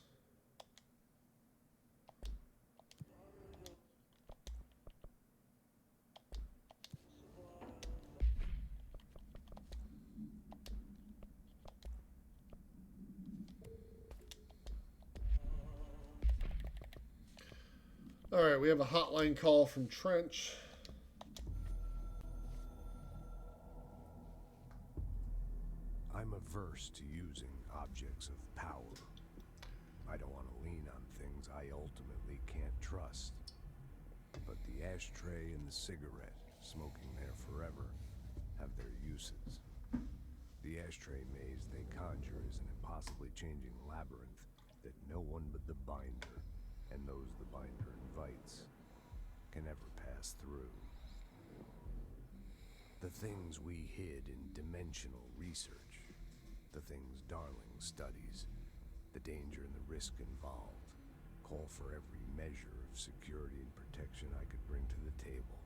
All right, we have a hotline call from Trench. I'm averse to using objects of power. I don't want to lean on things I ultimately can't trust. But the ashtray and the cigarette, smoking there forever, have their uses. The ashtray maze they conjure is an impossibly changing labyrinth that no one but the binder, and those the binder invites, can ever pass through. The things we hid in dimensional research, the things Darling studies, the danger and the risk involved, call for every measure of security and protection I could bring to the table.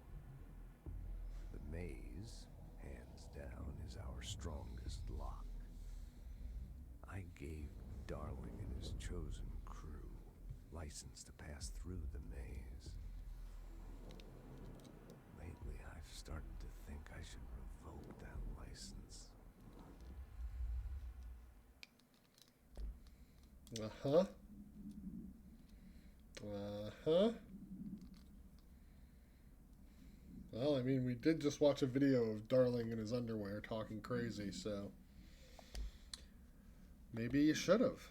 The maze, hands down, is our strongest lock. I gave Darling and his chosen crew license to pass through the maze. Lately, I've started to think I should revoke that license. Uh-huh. Uh-huh. Well, I mean, we did just watch a video of Darling in his underwear talking crazy, so maybe you should have.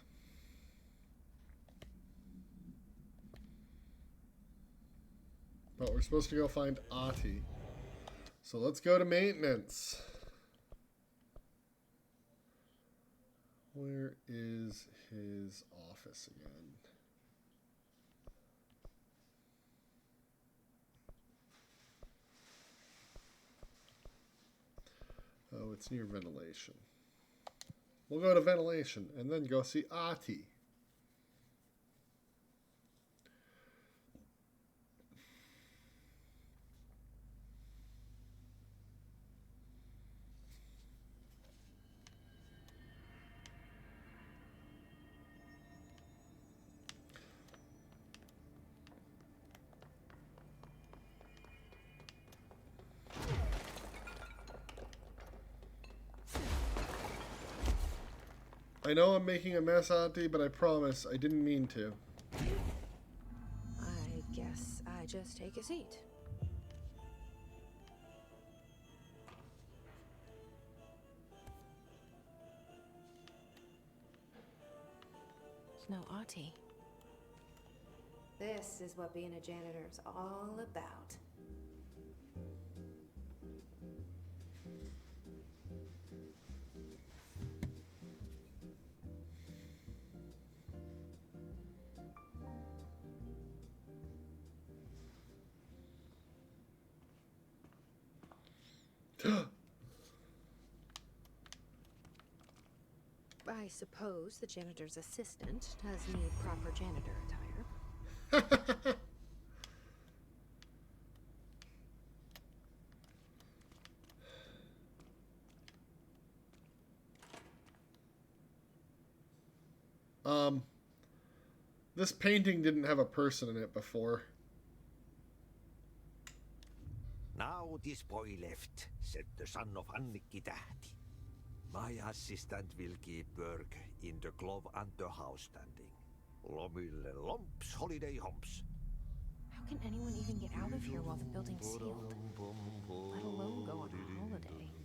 But we're supposed to go find Ahti. So let's go to maintenance. Where is his office again? Oh, it's near ventilation. We'll go to ventilation and then go see Ahti. I know I'm making a mess, Ahti, but I promise I didn't mean to. I guess I just take a seat. It's no Ahti. This is what being a janitor is all about. I suppose the janitor's assistant does need proper janitor attire. This painting didn't have a person in it before. Now this boy left, said the son of Annikki Tähti. My assistant will keep work in the glove and the house standing. Lomille lumps, holiday humps. How can anyone even get out of here while the building's sealed? Let alone go on a holiday.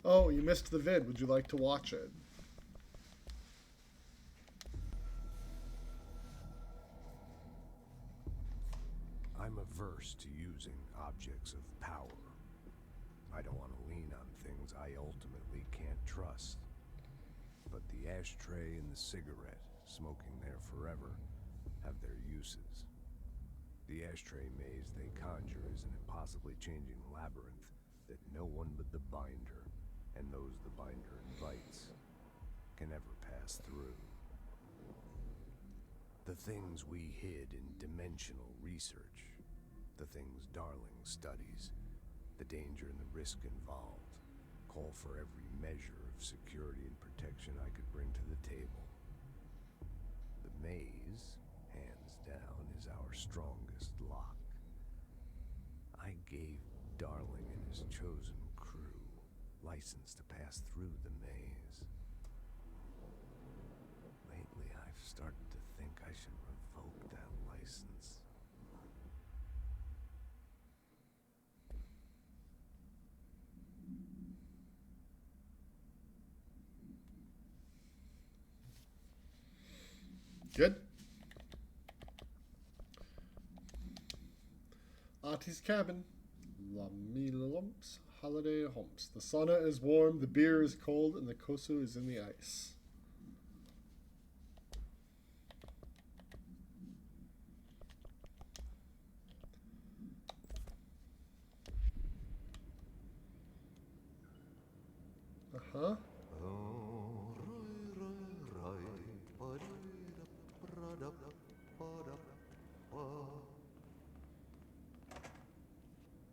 Oh, you missed the vid. Would you like to watch it? I'm averse to using objects of power. I don't want to lean on things I ultimately can't trust. But the ashtray and the cigarette, smoking there forever, have their uses. The ashtray maze they conjure is an impossibly changing labyrinth that no one but the binder, and those the binder invites, can ever pass through. The things we hid in dimensional research, the things Darling studies, the danger and the risk involved, call for every measure of security and protection I could bring to the table. The maze, hands down, is our strongest lock. I gave Darling and his chosen crew license to pass through the maze. Lately, I've started to think I should revoke that license. Good. Artie's cabin. Lamilumps holiday humps. The sauna is warm, the beer is cold, and the kosu is in the ice. Uh-huh.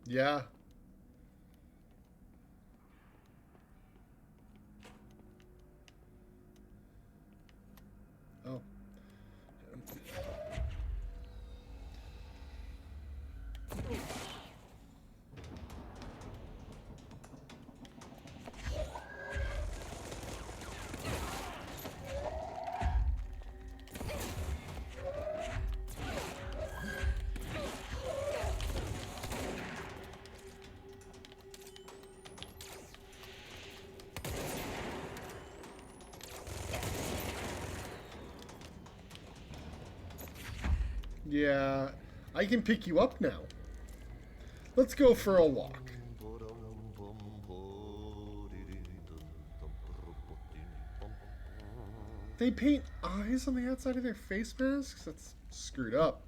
Yeah. Oh. Yeah, I can pick you up now. Let's go for a walk. They paint eyes on the outside of their face masks? That's screwed up.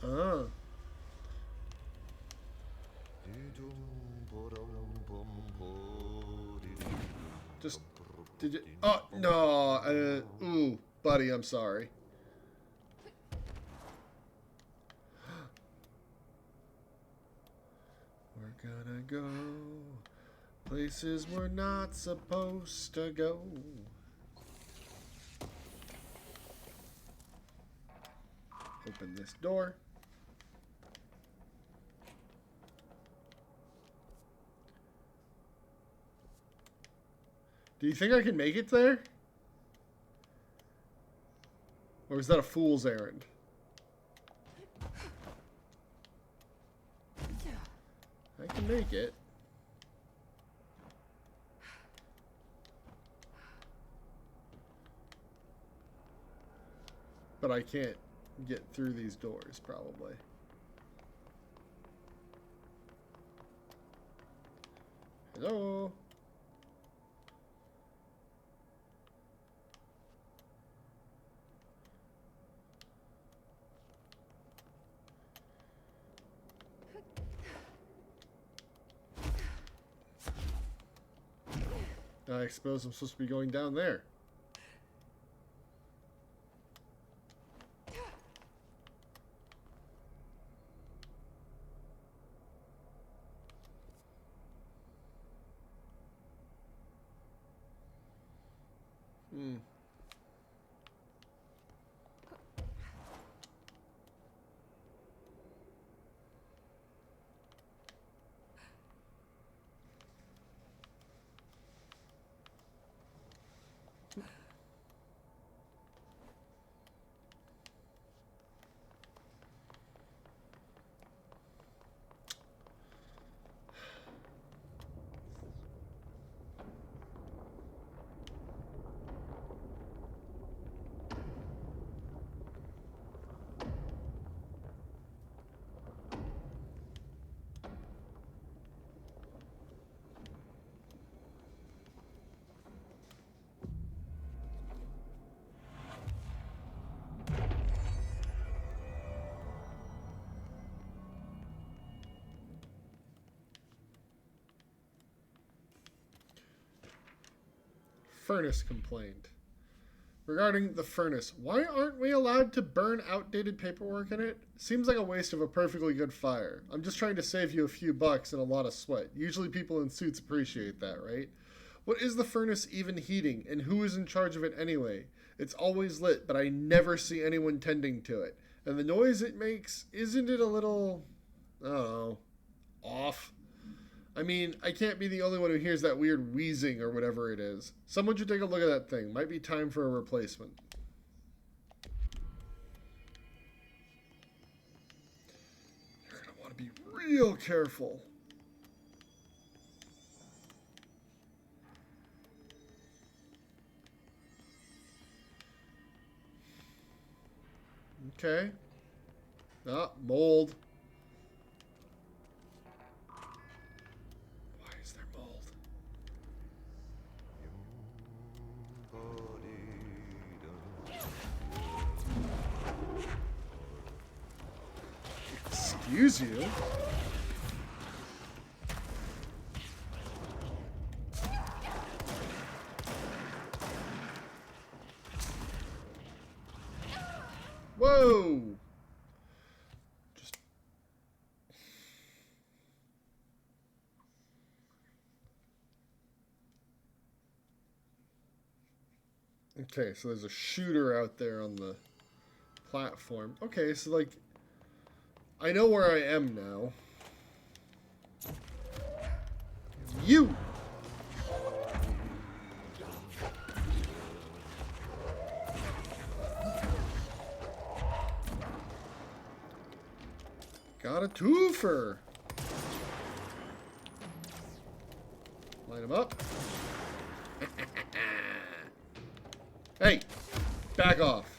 Ah. Just did you? Oh no! Ooh, buddy, I'm sorry. We're gonna go places we're not supposed to go. Open this door. Do you think I can make it there? Or is that a fool's errand? I can make it. But I can't get through these doors, probably. Hello? I suppose I'm supposed to be going down there. Hmm. Furnace complaint. Regarding the furnace, why aren't we allowed to burn outdated paperwork in it? Seems like a waste of a perfectly good fire. I'm just trying to save you a few bucks and a lot of sweat. Usually people in suits appreciate that, right? What is the furnace even heating, and who is in charge of it anyway? It's always lit, but I never see anyone tending to it. And the noise it makes, isn't it a little, I don't know, off? I mean, I can't be the only one who hears that weird wheezing or whatever it is. Someone should take a look at that thing. Might be time for a replacement. You're gonna want to be real careful. Okay. Ah, mold. Why is there mold? Excuse you? Whoa! Just... Okay, so there's a shooter out there on the platform. Okay, so like, I know where I am now. You! Got a twofer! Line him up. Hey! Back off.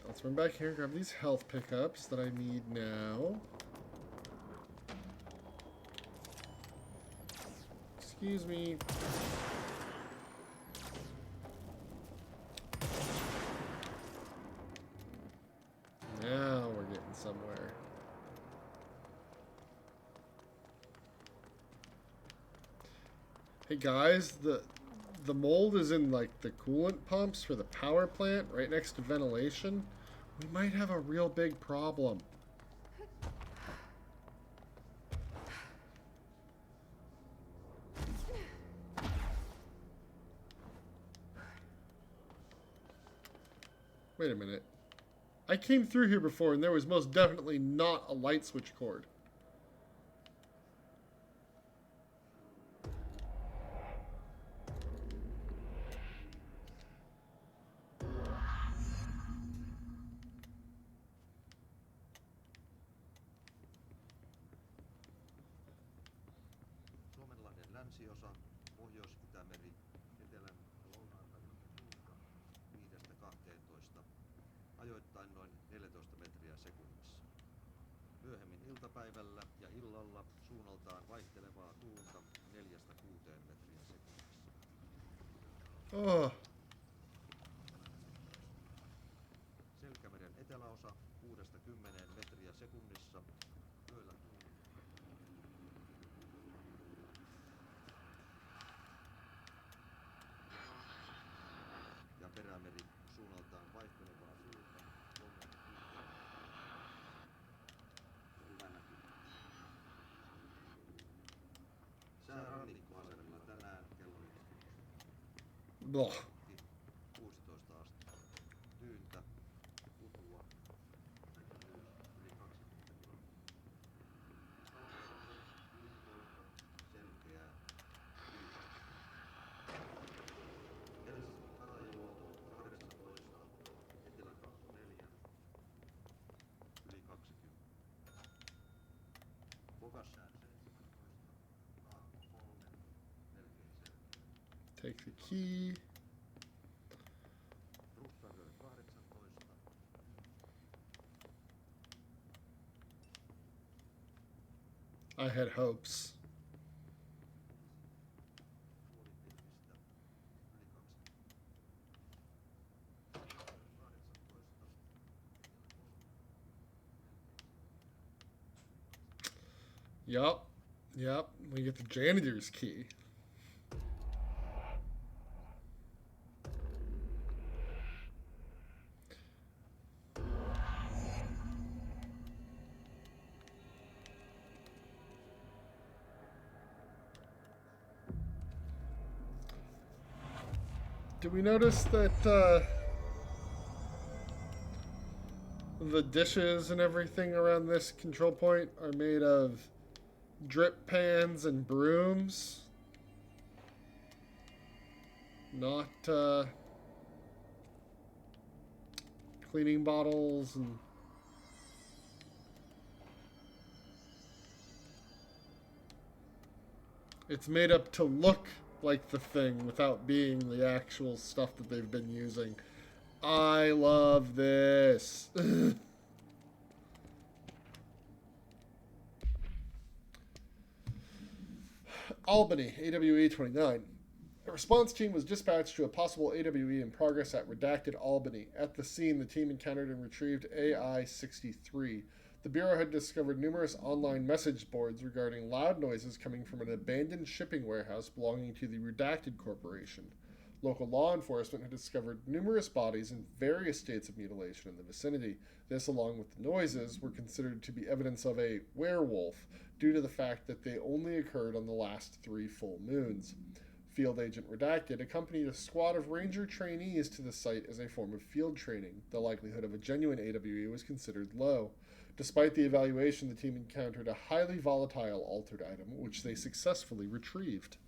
Let's run back here and grab these health pickups that I need now. Excuse me. Now we're getting somewhere. Hey guys, the mold is in like the coolant pumps for the power plant right next to ventilation. We might have a real big problem. Wait a minute. I came through here before and there was most definitely not a light switch cord. Suomenlahden länsiosa, Pohjois-Itämeri, etelän ja lounaan välinen suunta 5–12, ajoittain noin 14 metriä sekunnissa. Myöhemmin iltapäivällä ja illalla suunnaltaan vaihtelevaa tuulta 4–6 metriä sekunnissa. Oh. Selkämeren eteläosa 6–10 metriä sekunnissa. Yöllä ja Perämeri suunnaltaan vaihtelevaa suunta 3–10. Hyvä näky. Sää rannikkoasemilla tänään kello 11. Blah. 16 astetta. Tyyntä, kutua, yli 20 kilometriä. Selkeää, Helsinki Karajouluoto 18, Eteläkakku 4, yli 20. Pokassään 17, Kaakko 3, melkein selkeä. Take the key. Russarö 18. I had hopes. Suonipilvistä yli 20. 18. Yup. Yep. We get the janitor's key. Do we notice that the dishes and everything around this control point are made of drip pans and brooms? Not cleaning bottles and... It's made up to look like the thing without being the actual stuff that they've been using. I love this. Albany, AWE 29. A response team was dispatched to a possible AWE in progress at Redacted Albany. At the scene, the team encountered and retrieved AI-63. The Bureau had discovered numerous online message boards regarding loud noises coming from an abandoned shipping warehouse belonging to the Redacted Corporation. Local law enforcement had discovered numerous bodies in various states of mutilation in the vicinity. This, along with the noises, were considered to be evidence of a werewolf due to the fact that they only occurred on the last 3 full moons. Field Agent Redacted accompanied a squad of Ranger trainees to the site as a form of field training. The likelihood of a genuine AWE was considered low. Despite the evaluation, the team encountered a highly volatile altered item, which they successfully retrieved.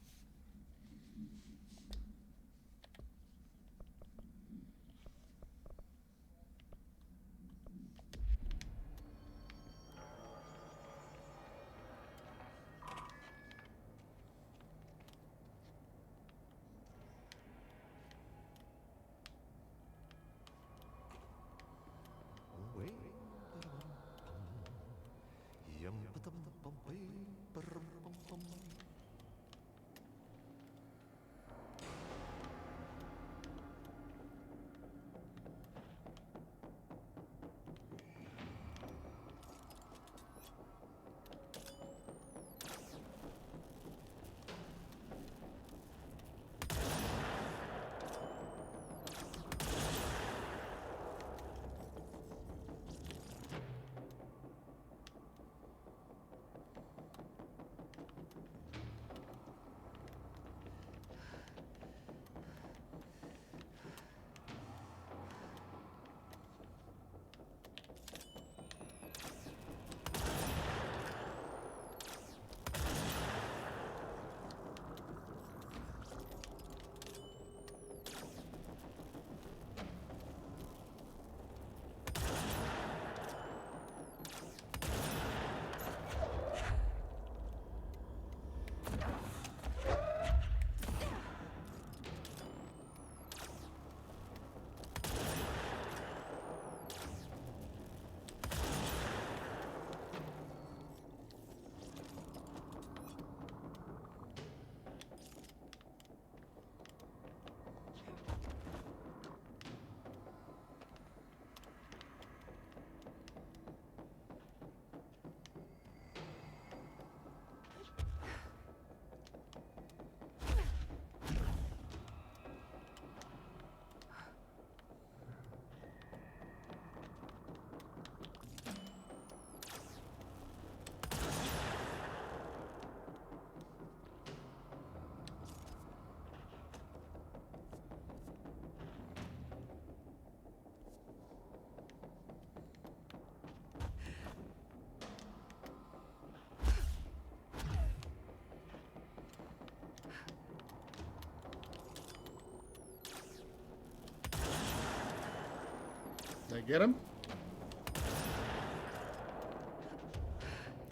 Did I get him?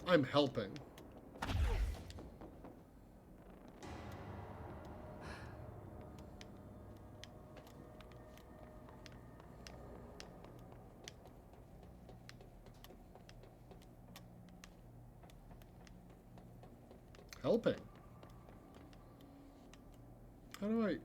I'm helping. Helping? How do I...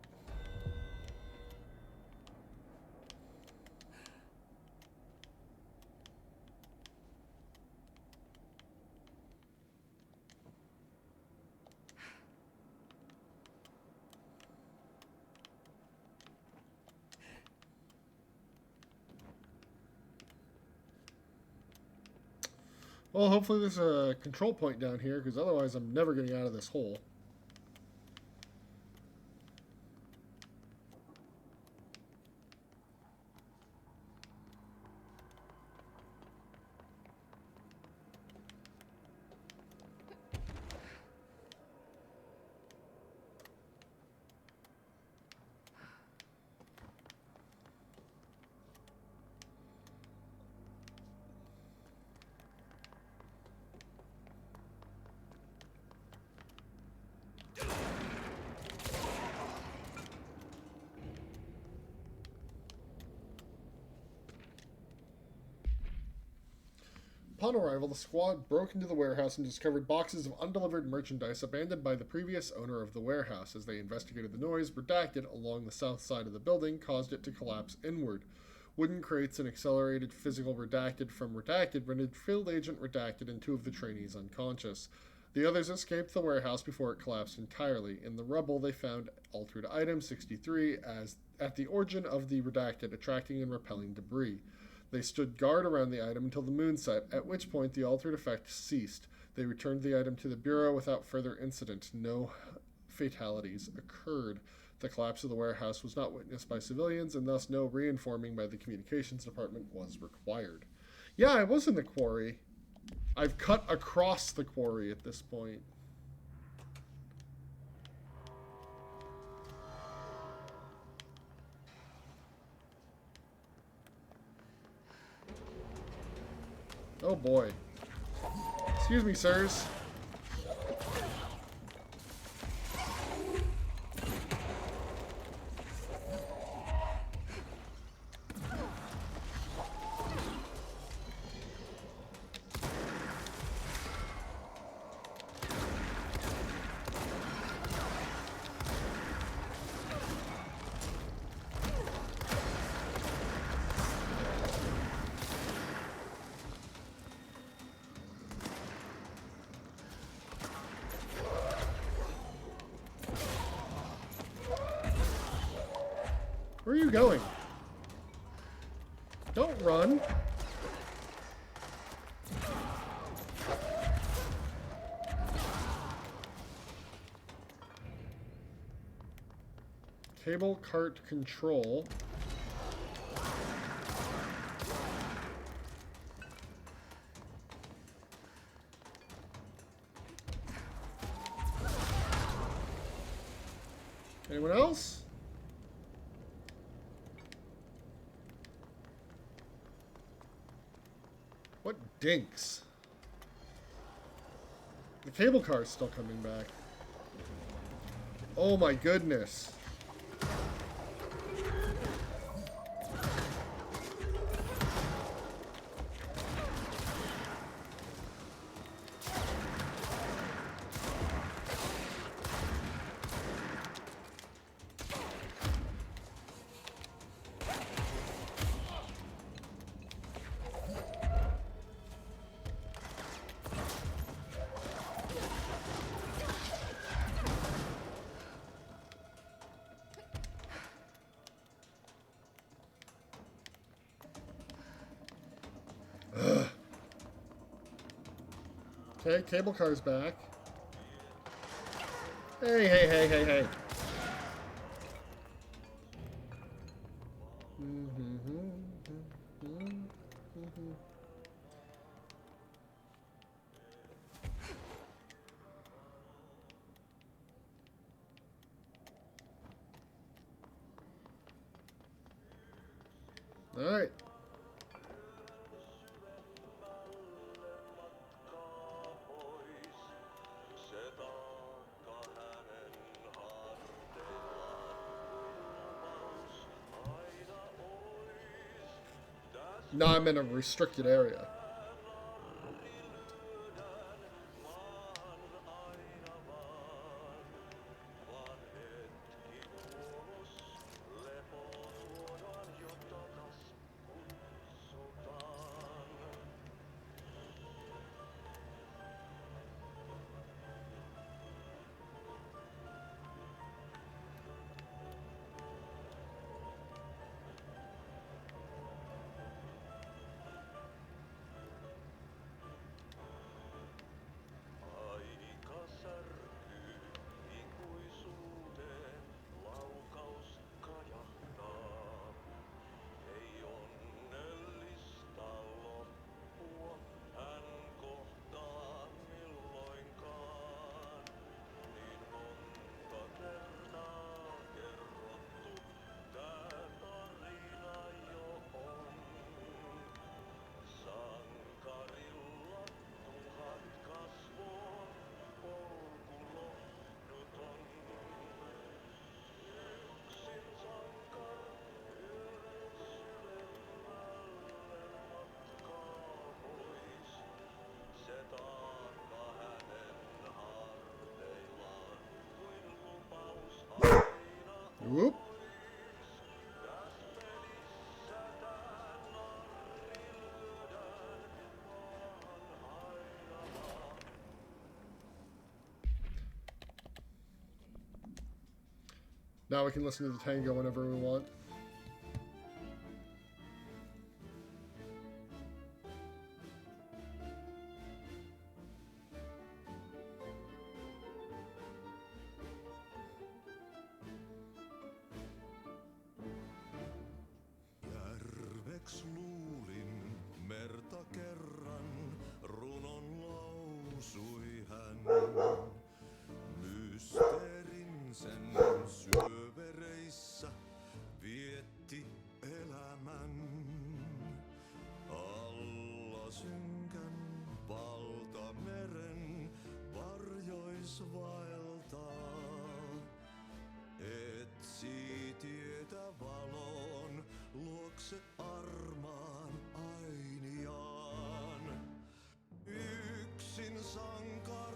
Well, hopefully there's a control point down here, because otherwise I'm never getting out of this hole. Upon arrival, the squad broke into the warehouse and discovered boxes of undelivered merchandise abandoned by the previous owner of the warehouse. As they investigated the noise, redacted along the south side of the building caused it to collapse inward. Wooden crates and accelerated physical redacted from redacted rendered field agent redacted and 2 of the trainees unconscious. The others escaped the warehouse before it collapsed entirely. In the rubble, they found altered item 63 as at the origin of the redacted, attracting and repelling debris. They stood guard around the item until the moon set, at which point the altered effect ceased. They returned the item to the Bureau without further incident. No fatalities occurred. The collapse of the warehouse was not witnessed by civilians, and thus no reinforming by the communications department was required. Yeah, I was in the quarry. I've cut across the quarry at this point. Oh boy. Excuse me, sirs. Where are you going? Don't run. Cable cart control. Anyone else? What dinks? The cable car's still coming back. Oh my goodness. Okay, cable car's back. Hey. All right. No, I'm in a restricted area. Whoop. Now we can listen to the tango whenever we want. Järveks luulin merta kerran, runon lausui hän. Mysteerin sen syövereissä vietti elämän. Alla synkän valtameren varjois vaeltaa. Etsi tietä valon luokse armaan ainiaan. Yksin sankar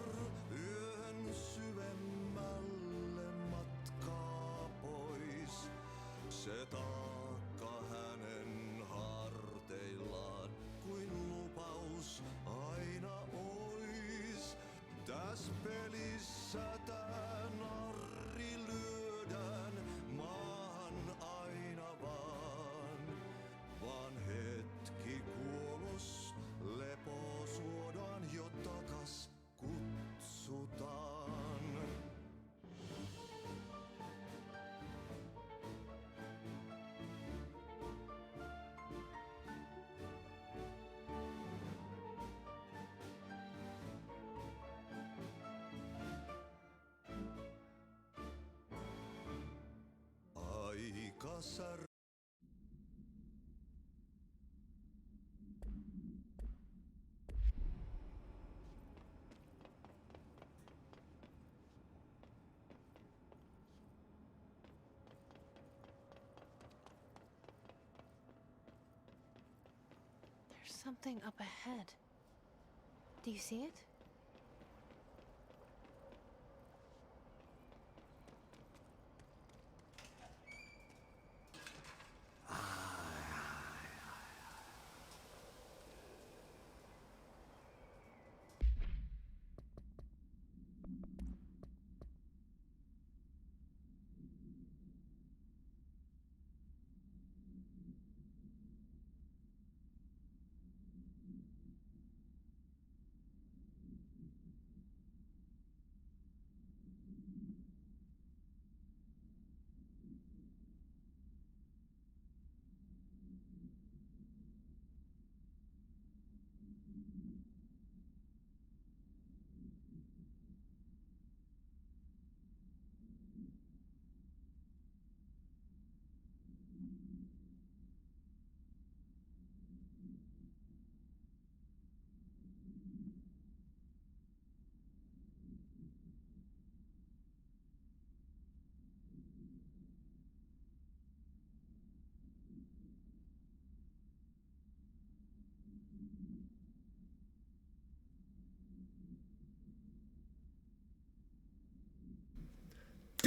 yön syvemmälle matkaa pois. Se taakka hänen harteillaan kuin lupaus aina ois. Täs pelissä tää narri lyödään maahan aina vaan hetki kuolos lepo suodaan jo takas kutsutaan. Aika There's something up ahead. Do you see it?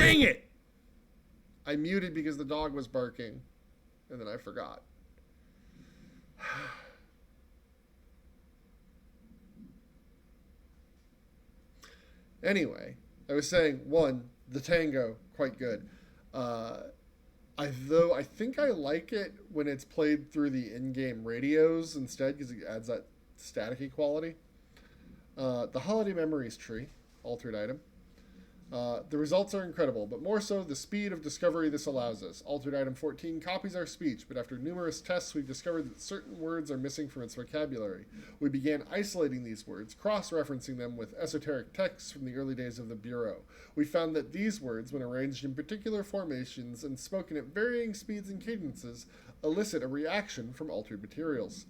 Dang it! I muted because the dog was barking, and then I forgot. Anyway, I was saying, one, the tango, quite good. I think I like it when it's played through the in-game radios instead, because it adds that staticky quality. The Holiday Memories tree, altered item. The results are incredible, but more so the speed of discovery this allows us. Altered item 14 copies our speech, but after numerous tests, we've discovered that certain words are missing from its vocabulary. We began isolating these words, cross-referencing them with esoteric texts from the early days of the Bureau. We found that these words, when arranged in particular formations and spoken at varying speeds and cadences, elicit a reaction from altered materials.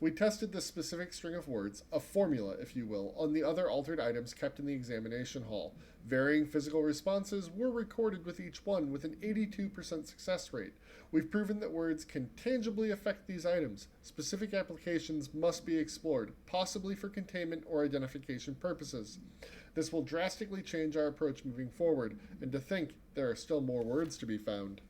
We tested this specific string of words, a formula, if you will, on the other altered items kept in the examination hall. Varying physical responses were recorded with each one with an 82% success rate. We've proven that words can tangibly affect these items. Specific applications must be explored, possibly for containment or identification purposes. This will drastically change our approach moving forward, and to think there are still more words to be found.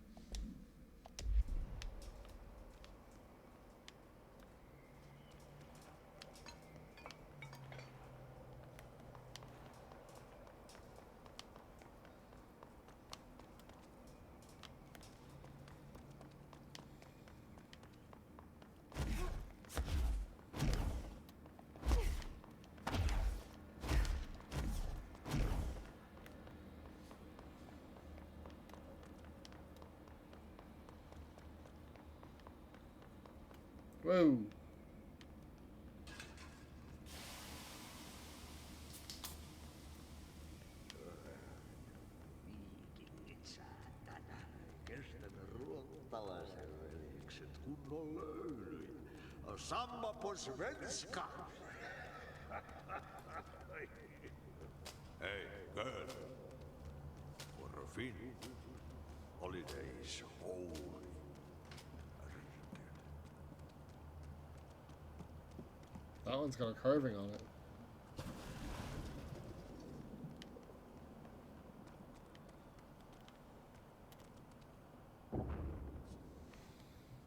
Whoa. Viikingit saatana. Kestävä ruottalaisen velikset kunnolla öylyin. Samma på svenska! Hey, girl. For a Finn, holidays holy. That one's got a carving on it.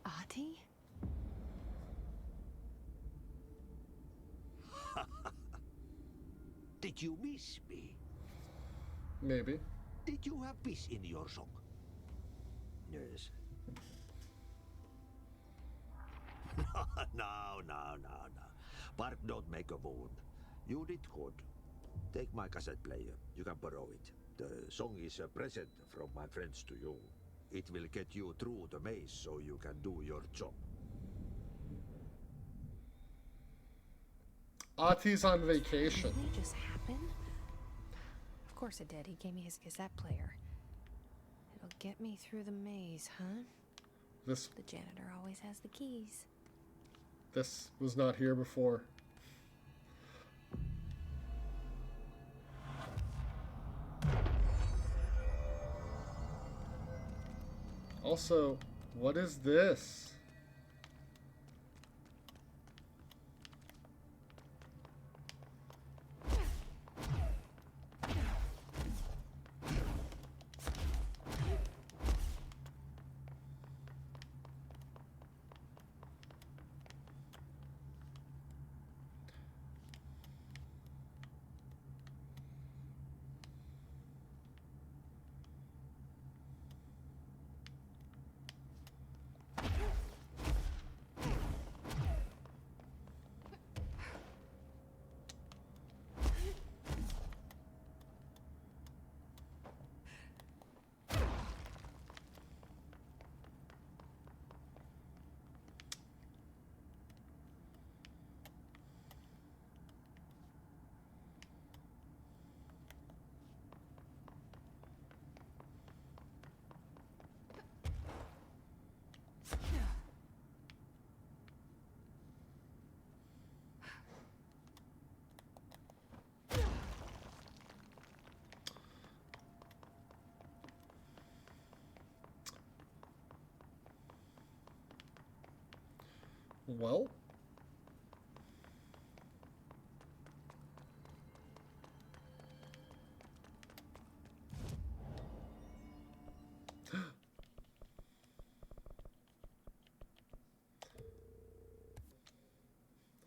Ahti? Did you miss me? Maybe. Did you have peace in your song? Yes. No. Bark don't make a wound. You did good. Take my cassette player. You can borrow it. The song is a present from my friends to you. It will get you through the maze so you can do your job. Ahti's on vacation. Did it just happen? Of course it did. He gave me his cassette player. It'll get me through the maze, huh? This The janitor always has the keys. was not here before. Also, what is this? Well,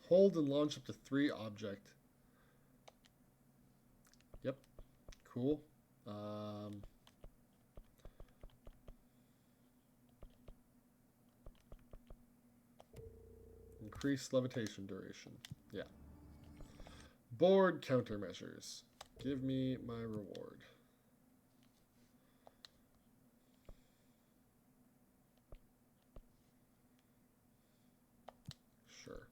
Hold and launch up to 3 object. Yep. Cool. Increase levitation duration. Yeah. Board countermeasures. Give me my reward. Sure.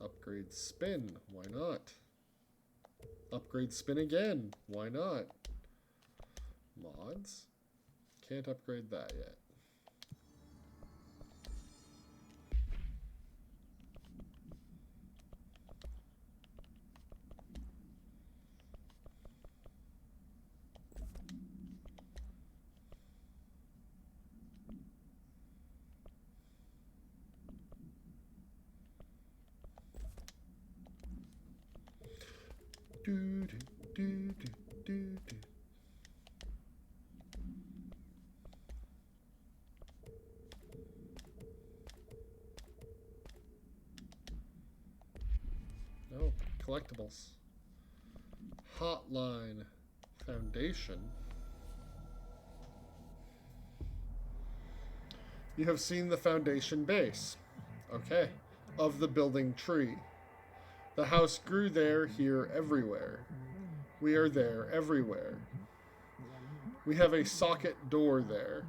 Upgrade spin. Why not? Upgrade spin again. Why not? Mods? Can't upgrade that yet. Do, do, do, do, do, do. Oh, collectibles. Hotline Foundation. You have seen the foundation base. Okay. Of the building tree. The house grew there, here, everywhere. We are there, everywhere. We have a socket door there.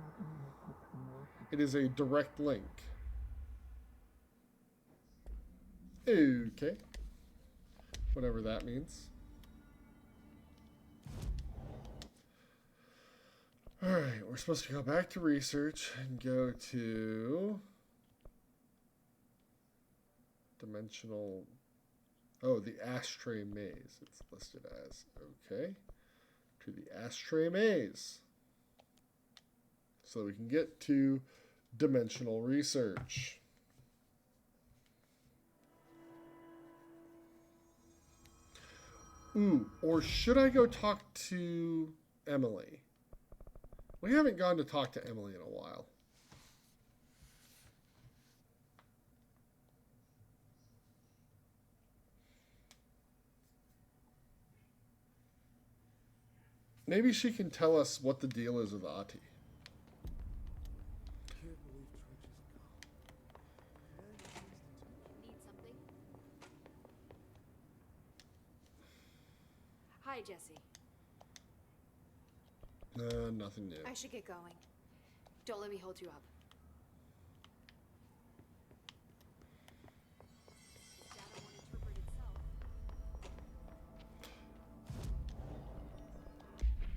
It is a direct link. Okay. Whatever that means. Alright, we're supposed to go back to research and go to dimensional... Oh, the ashtray maze. It's listed as. Okay. To the ashtray maze. So we can get to dimensional research. Ooh, or should I go talk to Emily? We haven't gone to talk to Emily in a while. Maybe she can tell us what the deal is with Ahti. Need something? Hi, Jesse. Nothing new. I should get going. Don't let me hold you up. Data won't interpret itself.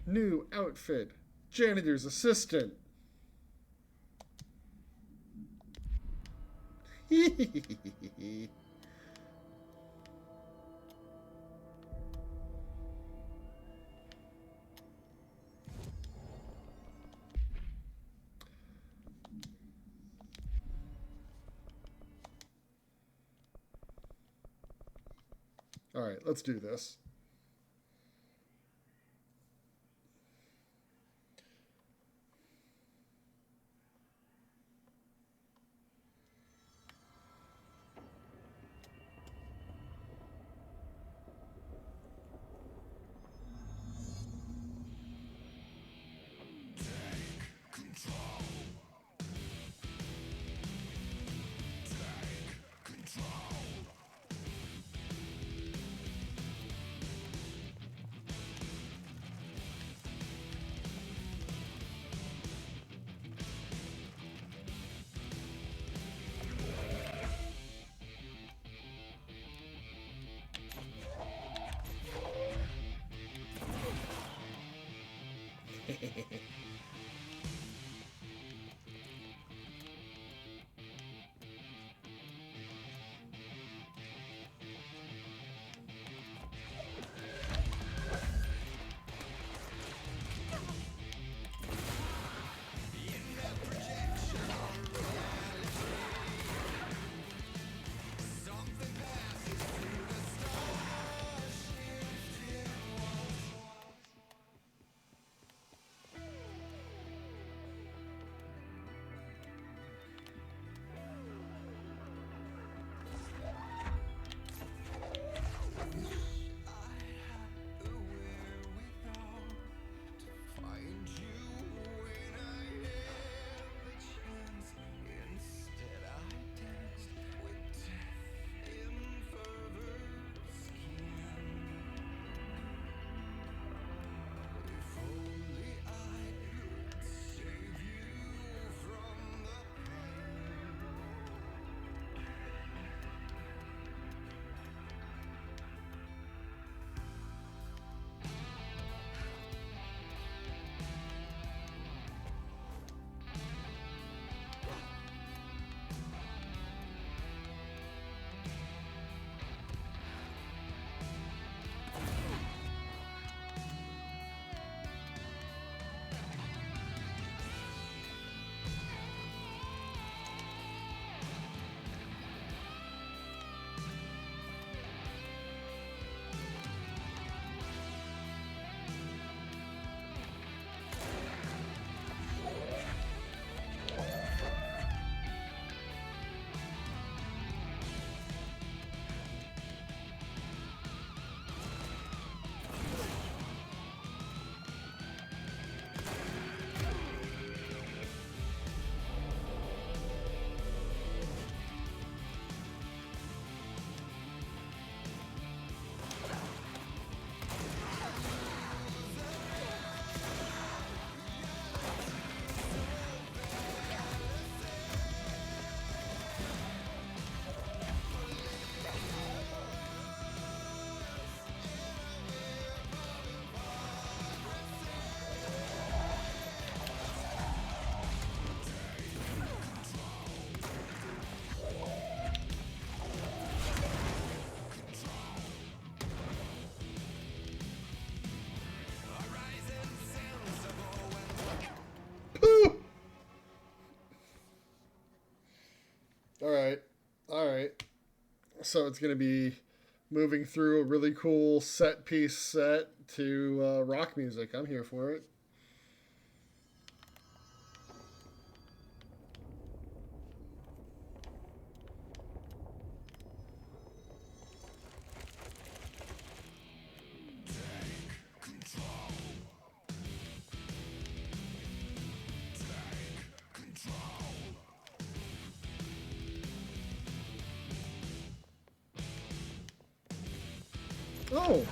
New outfit. Janitor's assistant. All right, let's do this. All right. All right. So it's going to be moving through a really cool set piece set to rock music. I'm here for it. Oh!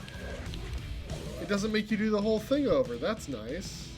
It doesn't make you do the whole thing over. That's nice.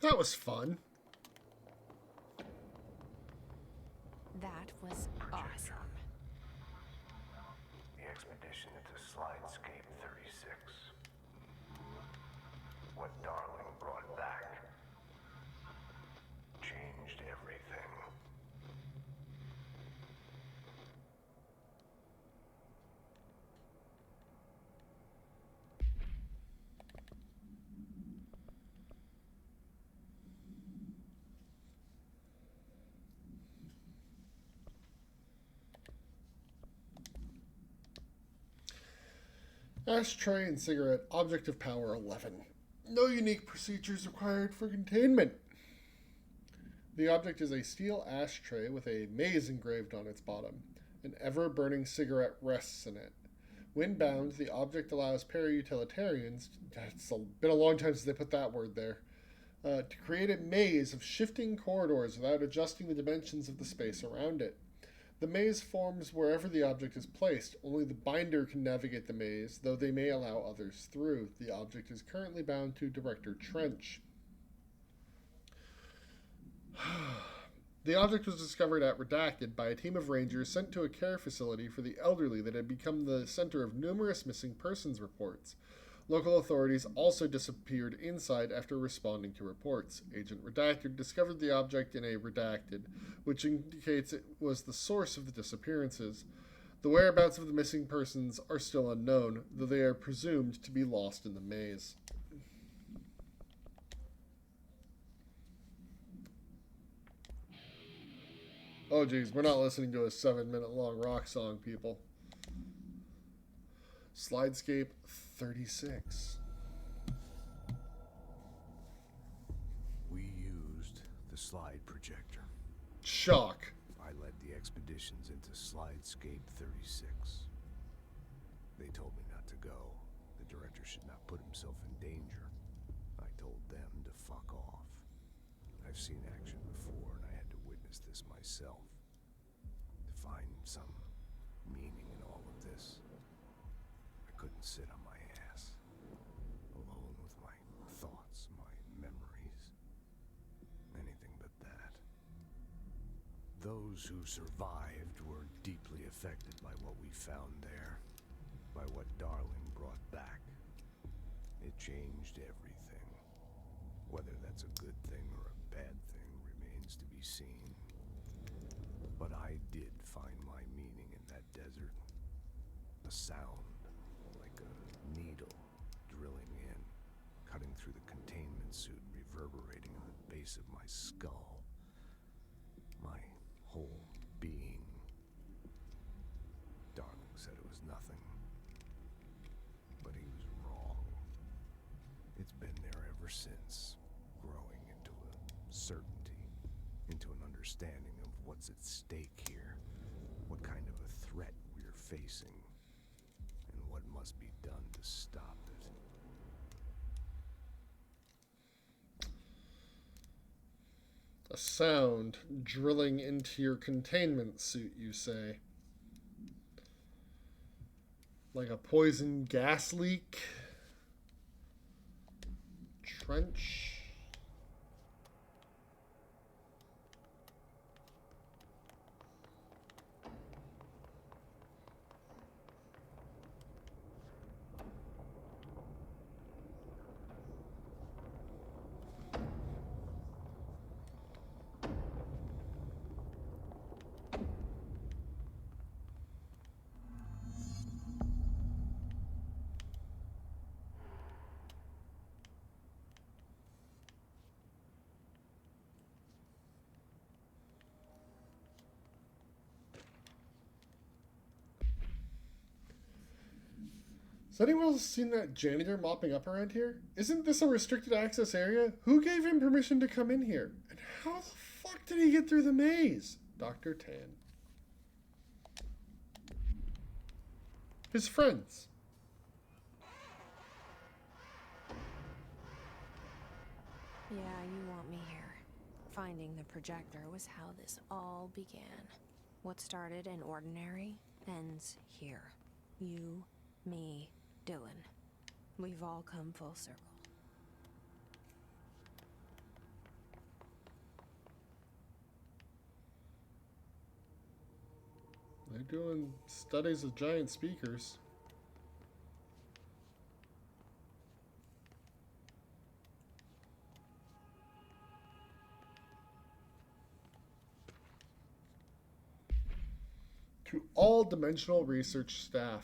That was fun. That was awesome. The expedition into Slidescape 36. What Darling brought back changed everything. Ashtray and cigarette, object of power 11. No unique procedures required for containment. The object is a steel ashtray with a maze engraved on its bottom. An ever-burning cigarette rests in it. When bound, the object allows para-utilitarians, it's been a long time since they put that word there, to create a maze of shifting corridors without adjusting the dimensions of the space around it. The maze forms wherever the object is placed. Only the binder can navigate the maze, though they may allow others through. The object is currently bound to Director Trench. The object was discovered at Redacted by a team of rangers sent to a care facility for the elderly that had become the center of numerous missing persons reports. Local authorities also disappeared inside after responding to reports. Agent Redacted discovered the object in a Redacted, which indicates it was the source of the disappearances. The whereabouts of the missing persons are still unknown, though they are presumed to be lost in the maze. Oh geez, we're not listening to a 7-minute long rock song, people. Slidescape 36. We used the slide projector. Shock. I led the expeditions into Slidescape 36. They told me not to go. The director should not put himself in danger. I told them to fuck off. I've seen action before, and I had to witness this myself. To find some meaning in all of this, I couldn't sit on my ass, alone with my thoughts, my memories. Anything but that. Those who survived were deeply affected by what we found there, by what Darling brought back. It changed everything. Whether that's a good thing or a bad thing remains to be seen. But I did find my meaning in that desert. A sound, like a needle drilling in, cutting through the containment suit, reverberating in the base of my skull. My whole being. Darling said it was nothing. But he was wrong. It's been there ever since, growing into a certainty, into an understanding of what's at stake here, what kind of a threat we're facing, and what must be done to stop it. A sound drilling into your containment suit, you say? Like a poison gas leak? Trench? Has anyone else seen that janitor mopping up around here? Isn't this a restricted access area? Who gave him permission to come in here? And how the fuck did he get through the maze? Dr. Tan. His friends. Yeah, you want me here. Finding the projector was how this all began. What started in ordinary ends here. You, me, Dylan. We've all come full circle. They're doing studies of giant speakers. To all Dimensional research staff,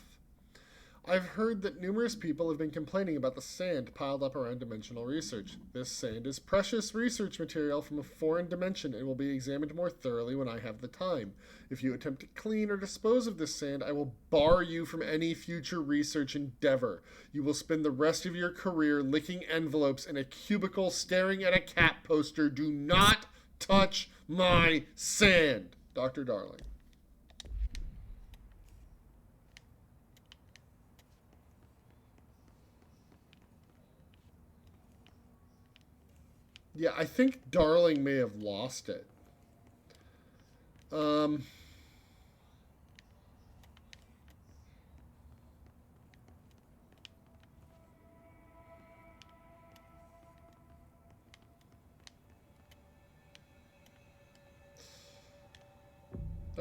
I've heard that numerous people have been complaining about the sand piled up around dimensional research. This sand is precious research material from a foreign dimension and will be examined more thoroughly when I have the time. If you attempt to clean or dispose of this sand, I will bar you from any future research endeavor. You will spend the rest of your career licking envelopes in a cubicle staring at a cat poster. Do not touch my sand. Dr. Darling. Yeah, I think Darling may have lost it. Are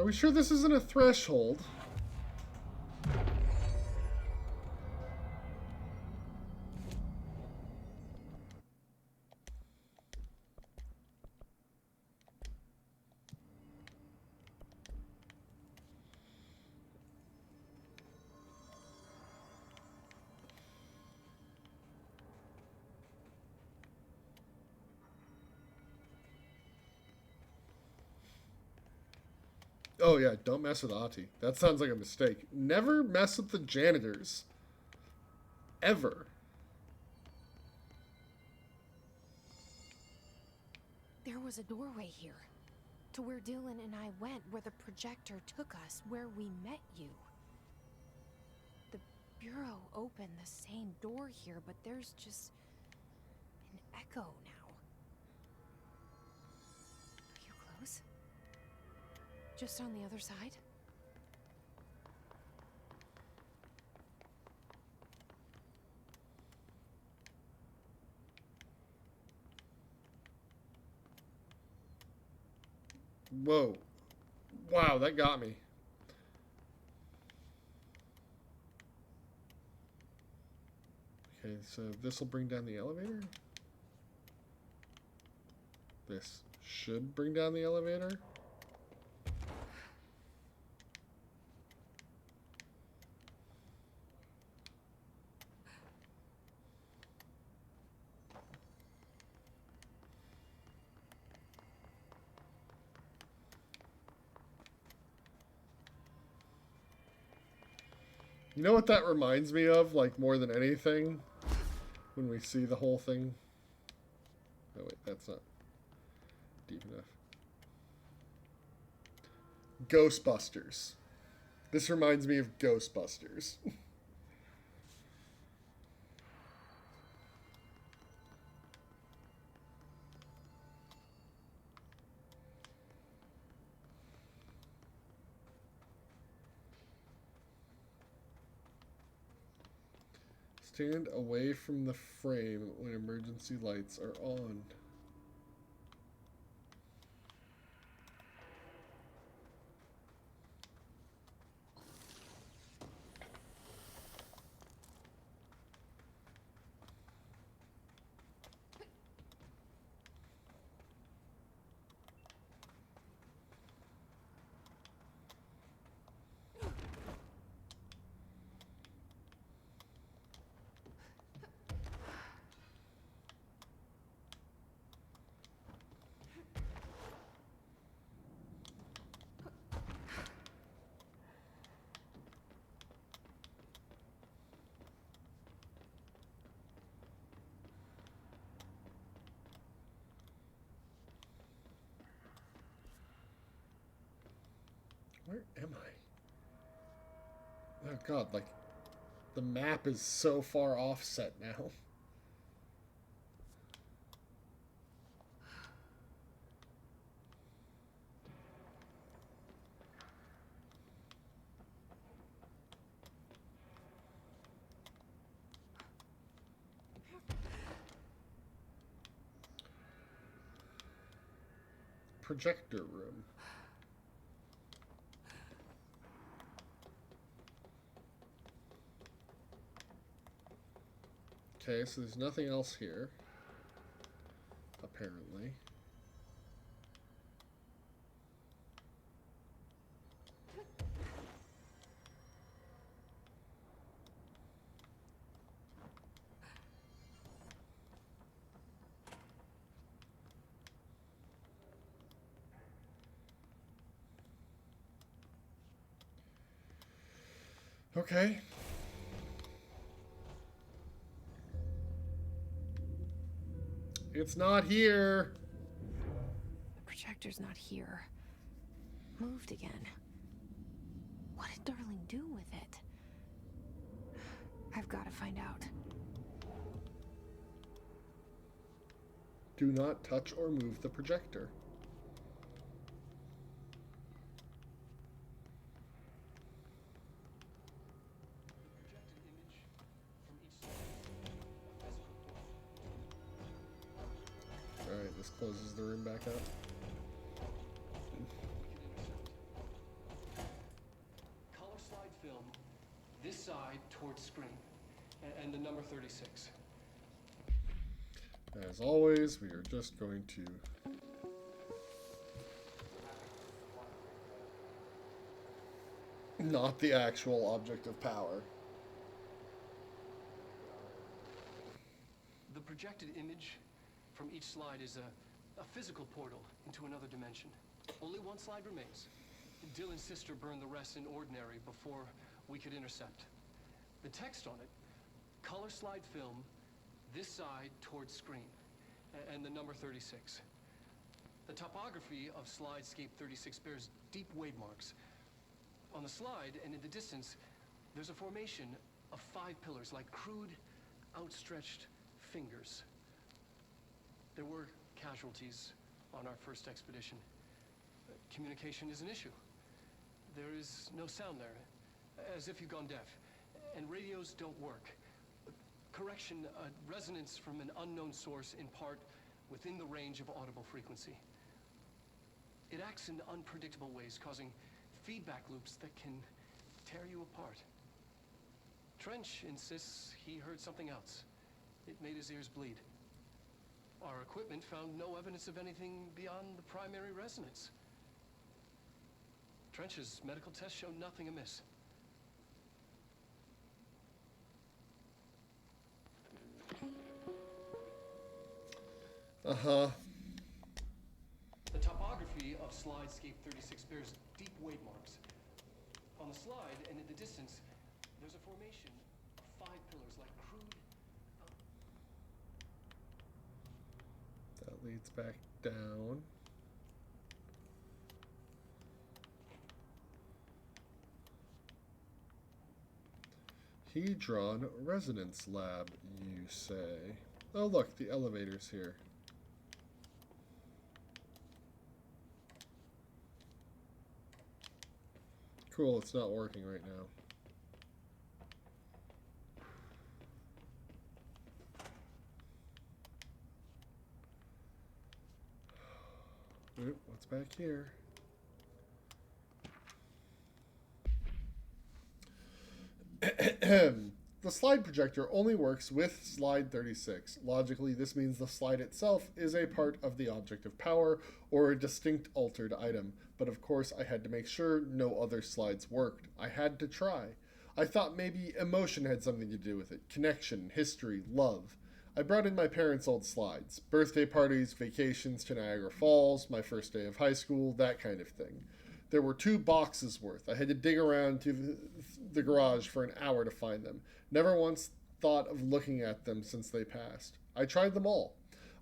we sure this isn't a threshold? Oh yeah, don't mess with Ahti. That sounds like a mistake. Never mess with the janitors. Ever. There was a doorway here. To where Dylan and I went, where the projector took us, where we met you. The Bureau opened the same door here, but there's just an echo now. Are you close? Just on the other side? Whoa. Wow, that got me. Okay, so this will bring down the elevator? This should bring down the elevator? You know what that reminds me of, like, more than anything? When we see the whole thing. Oh, wait, that's not deep enough. Ghostbusters. This reminds me of Ghostbusters. Stand away from the frame when emergency lights are on. Where am I? Oh god, like, the map is so far offset now. Projector room. Okay, so there's nothing else here. Apparently. Okay. It's not here. The projector's not here. Moved again. What did Darling do with it? I've got to find out. Do not touch or move the projector. Alright, this closes the room back up. Color slide film, this side towards screen, and the number 36. As always, we are just going to not the actual object of power. The projected image from each slide is a physical portal into another dimension. Only one slide remains. Dylan's sister burned the rest in ordinary before we could intercept. The text on it, color slide film, this side towards screen, and the number 36. The topography of slidescape 36 bears deep wave marks. On the slide and in the distance, there's a formation of 5 pillars like crude, outstretched fingers. There were casualties on our first expedition. Communication is an issue. There is no sound there, as if you've gone deaf, and radios don't work. Correction, resonance from an unknown source in part within the range of audible frequency. It acts in unpredictable ways, causing feedback loops that can tear you apart. Trench insists he heard something else. It made his ears bleed. Our equipment found no evidence of anything beyond the primary resonance. Trench's medical tests showed nothing amiss. Uh-huh. The topography of slidescape 36 bears deep wave marks. On the slide and in the distance, there's a formation of 5 pillars like crude. That leads back down. Hedron Resonance Lab, you say? Oh look, the elevator's here. Cool, it's not working right now. Oop, what's back here? The slide projector only works with slide 36. Logically, this means the slide itself is a part of the object of power or a distinct altered item. But of course, I had to make sure no other slides worked. I had to try. I thought maybe emotion had something to do with it. Connection, history, love. I brought in my parents' old slides. Birthday parties, vacations to Niagara Falls, my first day of high school, that kind of thing. There were 2 boxes worth. I had to dig around to the garage for an hour to find them. Never once thought of looking at them since they passed. I tried them all.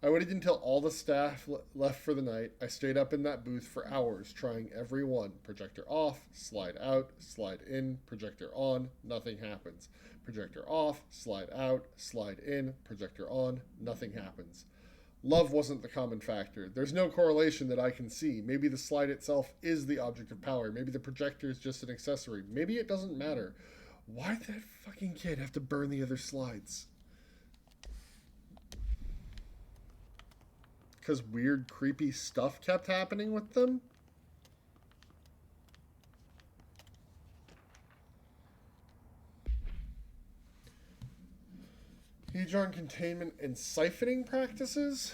I waited until all the staff left for the night. I stayed up in that booth for hours, trying every one. Projector off, slide out, slide in, projector on, nothing happens. Projector off, slide out, slide in, projector on, nothing happens. Love wasn't the common factor. There's no correlation that I can see. Maybe the slide itself is the object of power. Maybe the projector is just an accessory. Maybe it doesn't matter. Why did that fucking kid have to burn the other slides? Because weird, creepy stuff kept happening with them? Hedron containment and siphoning practices?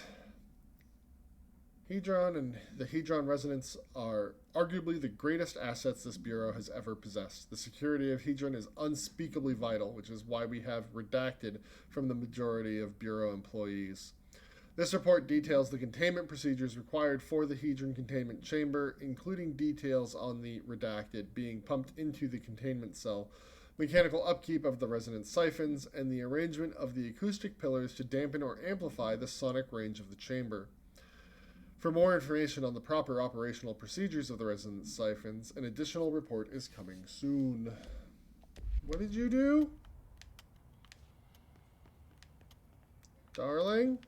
Hedron and the Hedron Resonance are arguably the greatest assets this Bureau has ever possessed. The security of Hedron is unspeakably vital, which is why we have redacted from the majority of Bureau employees. This report details the containment procedures required for the Hedron containment chamber, including details on the redacted being pumped into the containment cell mechanical upkeep of the resonance siphons, and the arrangement of the acoustic pillars to dampen or amplify the sonic range of the chamber. For more information on the proper operational procedures of the resonance siphons, an additional report is coming soon. What did you do? Darling?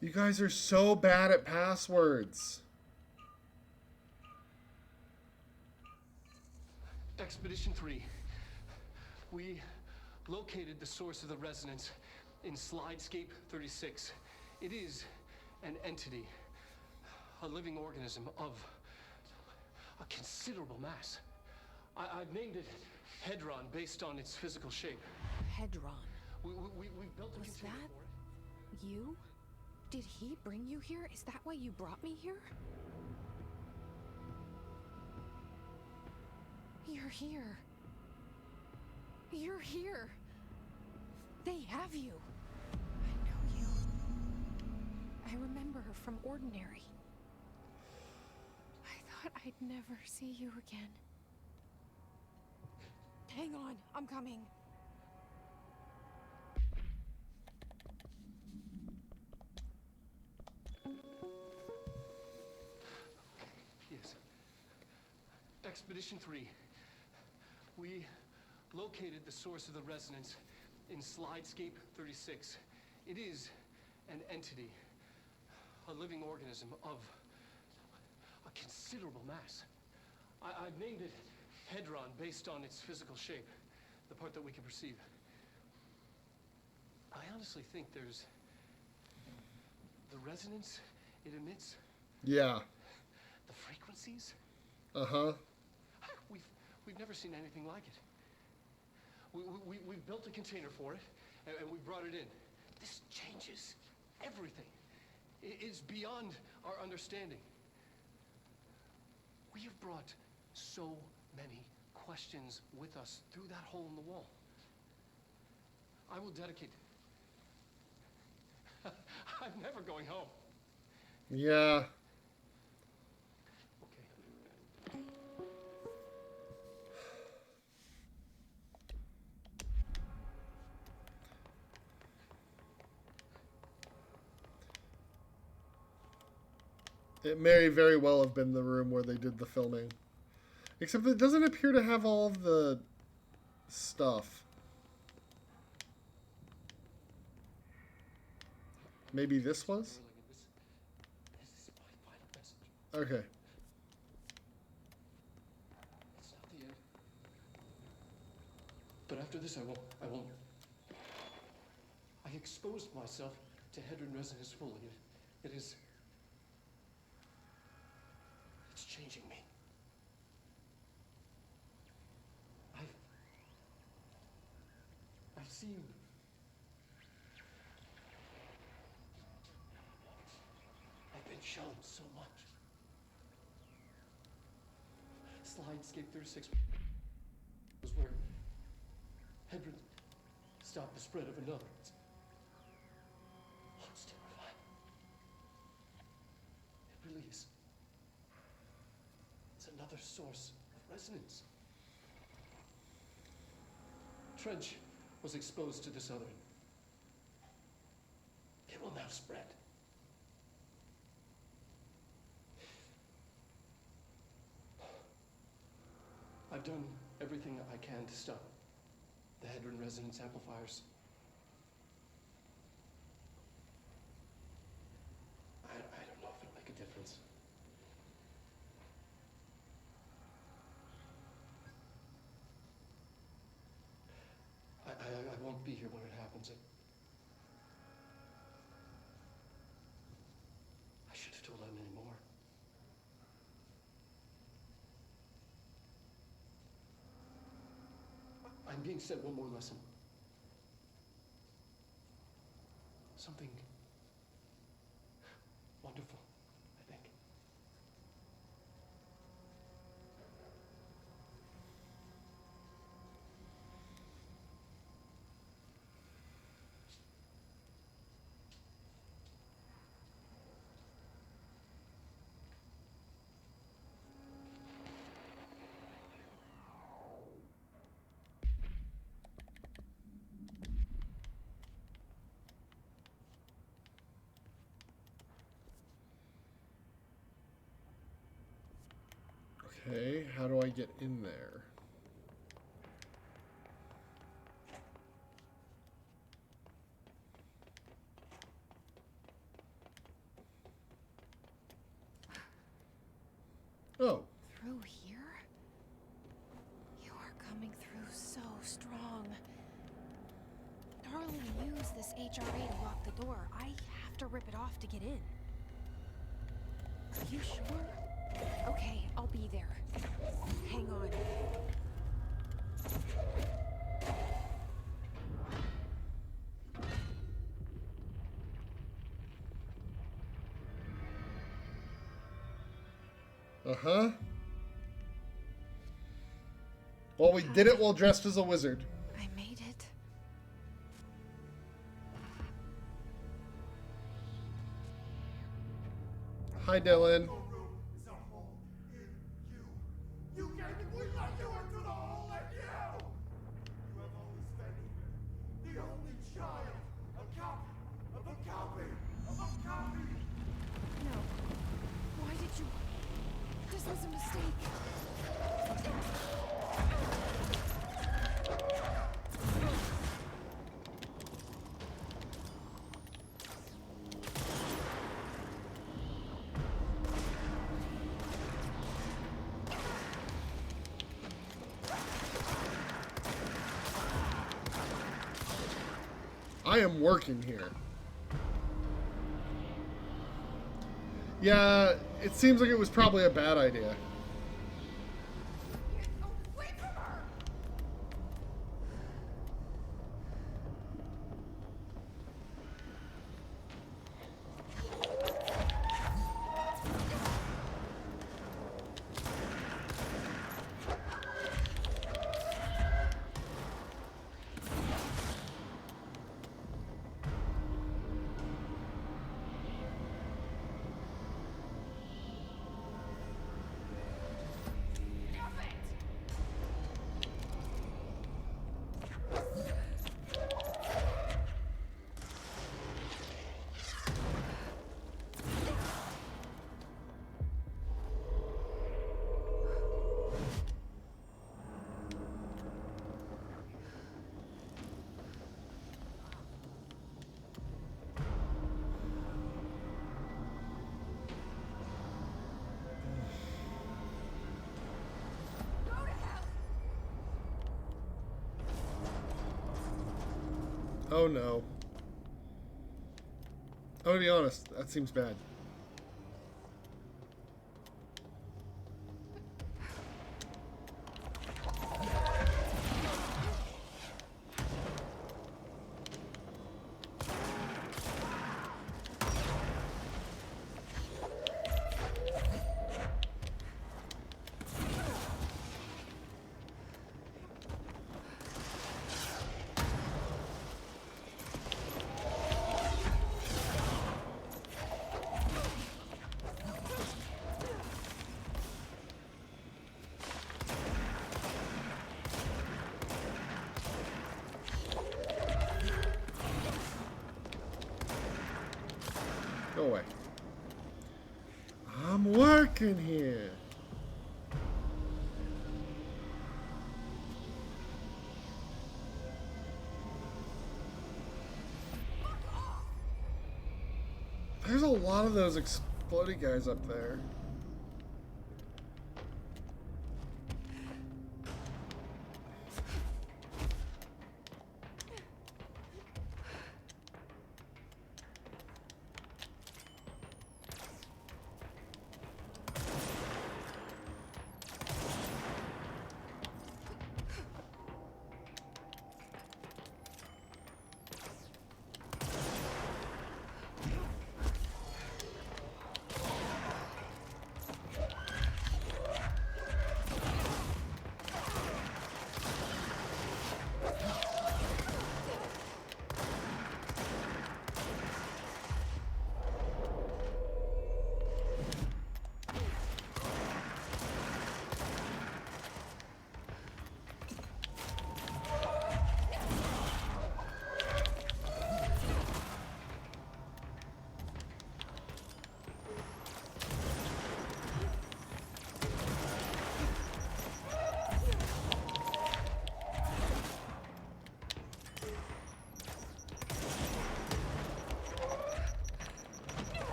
You guys are so bad at passwords. Expedition 3. We located the source of the resonance in Slidescape 36. It is an entity, a living organism of a considerable mass. I've named it Hedron based on its physical shape. Hedron. We built a Was container that for it. you? Did he bring you here? Is that why you brought me here? You're here. You're here. They have you. I know you. I remember her from Ordinary. I thought I'd never see you again. Hang on, I'm coming. Yes. Expedition 3. We located the source of the resonance in Slidescape 36. It is an entity, a living organism of a considerable mass. I've named it Hedron based on its physical shape, the part that we can perceive. I honestly think there's the resonance it emits, Yeah. the frequencies. Uh-huh. We've never seen anything like it. We've built a container for it, and we brought it in. This changes everything. It is beyond our understanding. We have brought so many questions with us through that hole in the wall. I will dedicate... I'm never going home. Yeah. Okay. It may very well have been the room where they did the filming. Except it doesn't appear to have all of the stuff. Maybe this was? This is my final message. Okay. It's not the end. But after this, I won't. I exposed myself to Hedron resonance fully. It is... It's changing me. I've seen... I've been shown so much. Slidescape 36 was where Hedron stopped the spread of another. It's terrifying. It really is. It's another source of resonance. Trench was exposed to this other. It will now spread. I've done everything I can to stop the Hedron resonance amplifiers. I don't know if it'll make a difference. I won't be here when it happens. I should have told Emily more. I'm being sent one more lesson. Something wonderful, I think. Okay, how do I get in there? Oh. Through here? You are coming through so strong. Darling used this HRA to lock the door. I have to rip it off to get in. Are you sure? Okay, I'll be there. Hang on. Uh-huh. Well, we did it while dressed as a wizard. I made it. Hi, Dylan. No. Why did you... This was a mistake. I am working here. Yeah, it seems like it was probably a bad idea. Oh no. I'm gonna be honest, that seems bad. Go away. I'm working here. There's a lot of those exploding guys up there.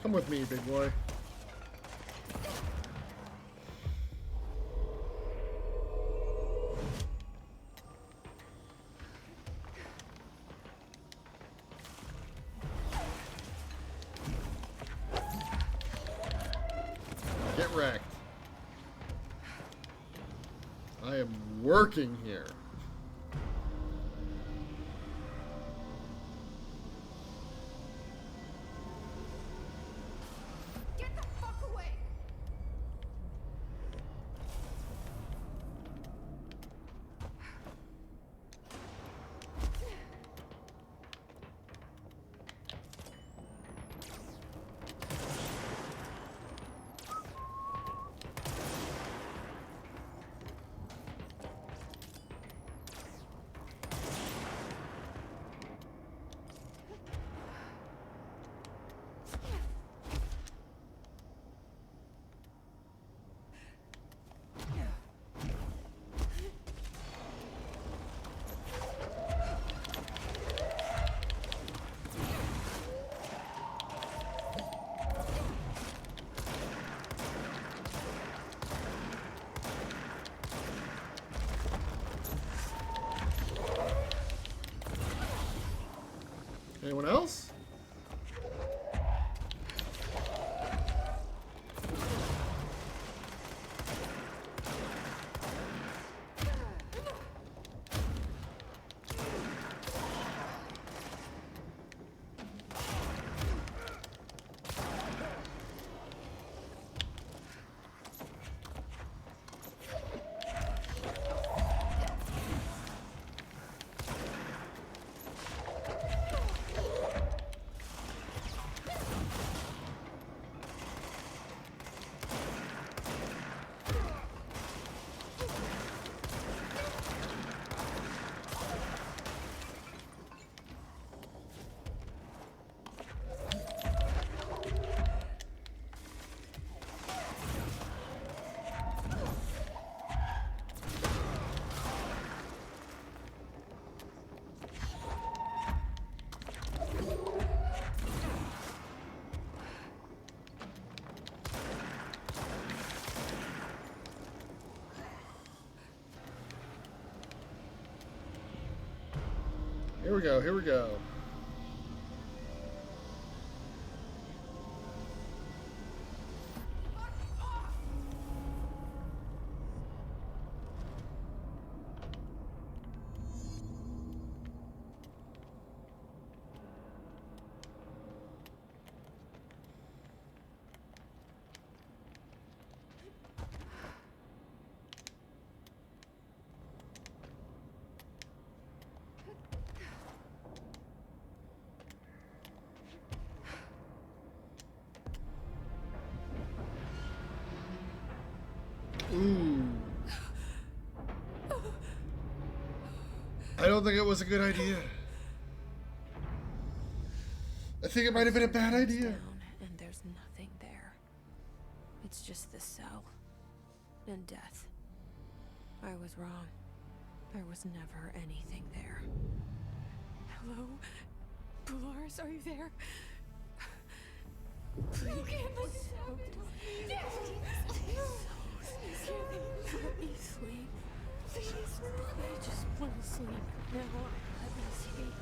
Come with me, big boy. Get wrecked. I am working here. Get the fuck away! Anyone else? Here we go, here we go. Ooh. I don't think it was a good idea. I think it might have been a bad idea. Down and there's nothing there. It's just the cell and death. I was wrong. There was never anything there. Hello? Polaris, are you there? Please. You can't let this happen. Let me sleep. Please. I just want to sleep. Now, let me sleep.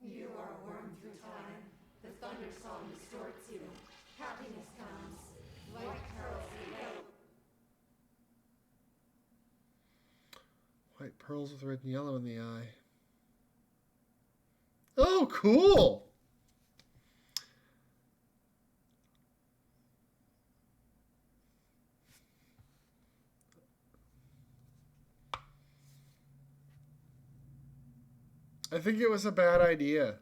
You are a worm through time. The thunder song distorts you. Happiness comes. White pearls reveal. White pearls with red and yellow in the eye. Oh, cool! I think it was a bad idea.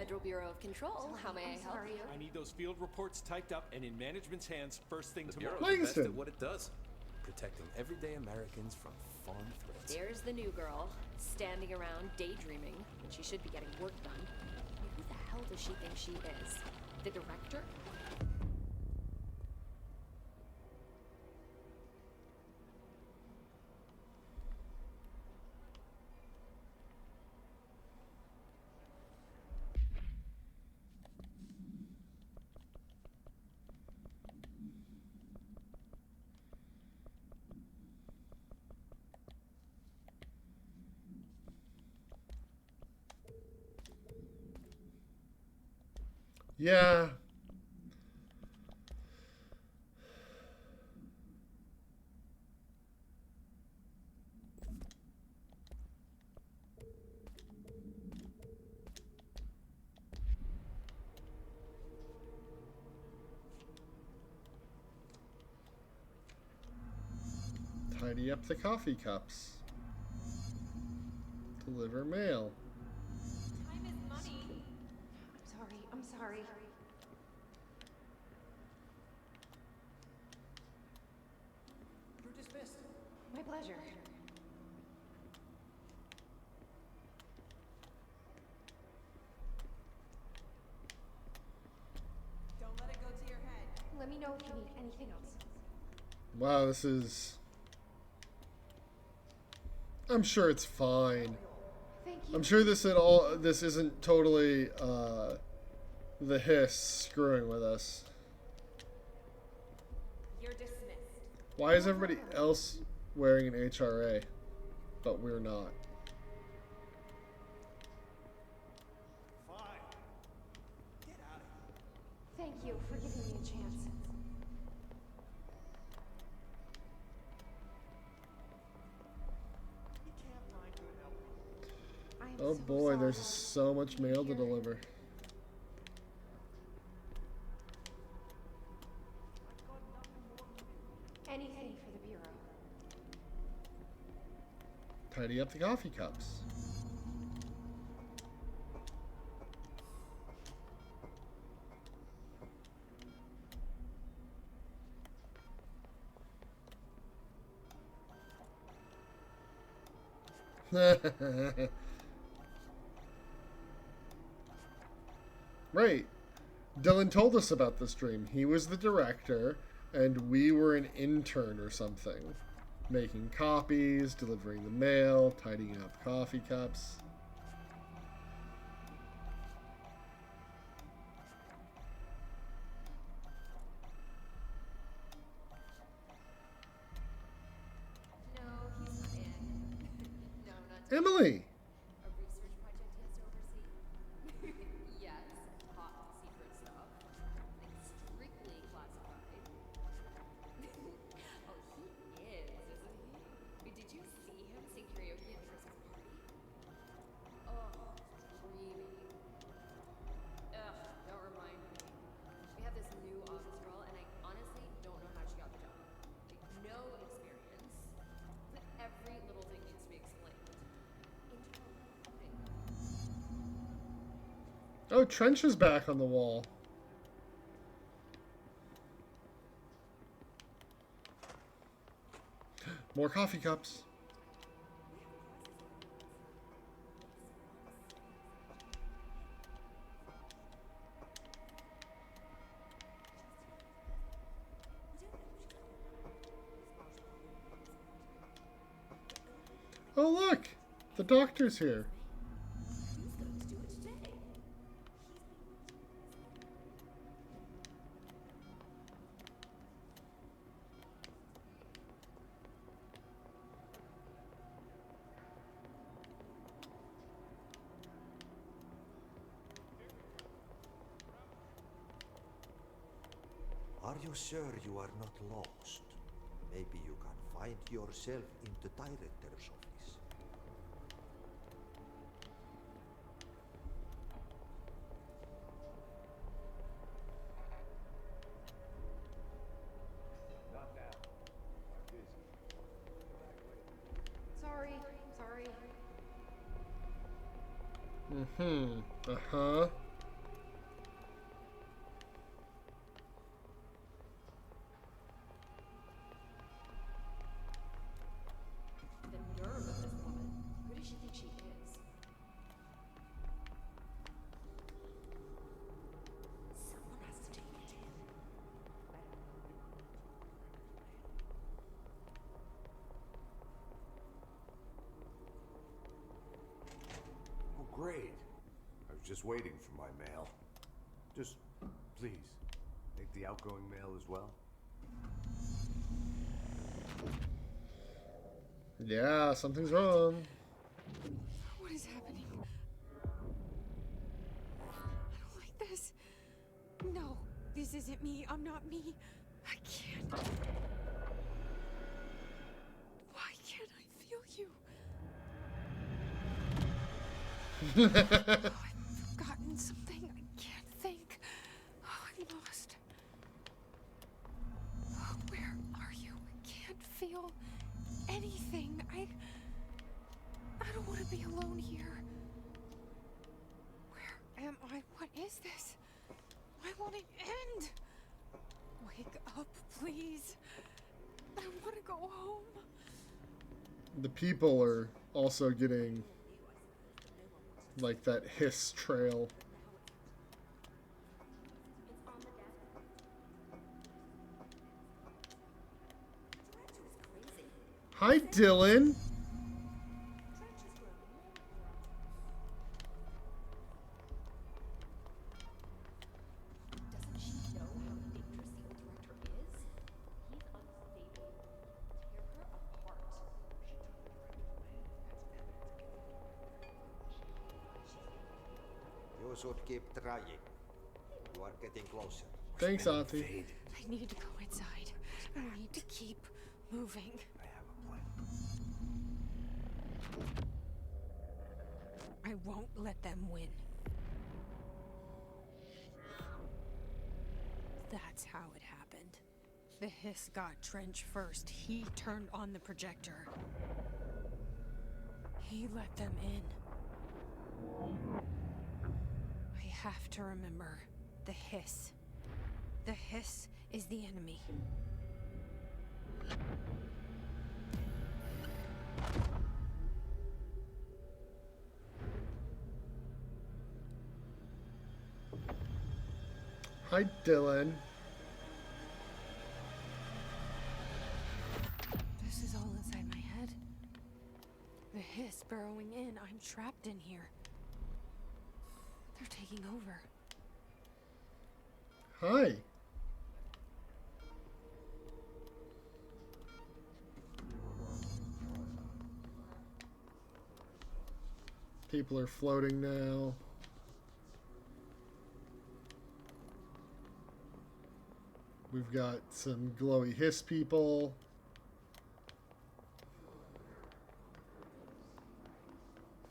Federal Bureau of Control. How may I help you? I need those field reports typed up and in management's hands first thing tomorrow. Bureau's the best at what it does. Protecting everyday Americans from foreign threats. There's the new girl, standing around daydreaming when she should be getting work done. Who the hell does she think she is? The director? Yeah. Tidy up the coffee cups. Deliver mail. Time is money. I'm sorry. You're dismissed. My pleasure. Don't let it go to your head. Let me know if you need anything else. Wow, this is... I'm sure it's fine. Thank you. I'm sure this isn't totally the Hiss screwing with us. You're dismissed. Why is everybody else wearing an HRA, but we're not? Thank you for giving me a chance. Oh boy, there's so much mail to deliver. Anything for the Bureau. Tidy up the coffee cups. Right. Dylan told us about this dream. He was the director, and we were an intern or something. Making copies, delivering the mail, tidying up coffee cups. No, he's not in. No, not Emily! a research project he has to oversee. Yes, top secret stuff. Like strictly classified. Oh, he is, isn't he? Did you see him sing karaoke at Tristan's party? Oh, dreamy. Ugh, don't remind me. We have this new office girl, and I honestly don't know how she got the job. Like, no experience. But every little thing needs to be explained. Oh, Trench is back on the wall. More coffee cups. Oh, look! The doctor's here. Who's going to do it today? Are you sure you are not lost? Maybe you can find yourself in the director's office. Not now. I'm busy. Sorry. Mm-hmm. Uh-huh. great. I was just waiting for my mail. Just, please, take the outgoing mail as well. Yeah, something's wrong. What is happening? I don't like this. No, this isn't me. I'm not me. I can't. Why can't I feel you? Oh, I've forgotten something. I can't think. Oh, I'm lost. Oh, where are you? I can't feel anything. I don't want to be alone here. Where am I? What is this? Why won't it end? Wake up, please. I want to go home. The people are also getting like that hiss trail. Hi, Dylan. Doesn't she know how dangerous the director is? He's unstable. Tear her apart. You should keep trying. You are getting closer. Thanks, Auntie. I need to go inside. I need to keep moving. I have a plan. I won't let them win. That's how it happened. The hiss got Trench first. He turned on the projector. He let them in. I have to remember the hiss. The hiss is the enemy. Hi, Dylan. This is all inside my head. The hiss burrowing in. I'm trapped in here. They're taking over. Hi. People are floating now. We've got some glowy hiss people.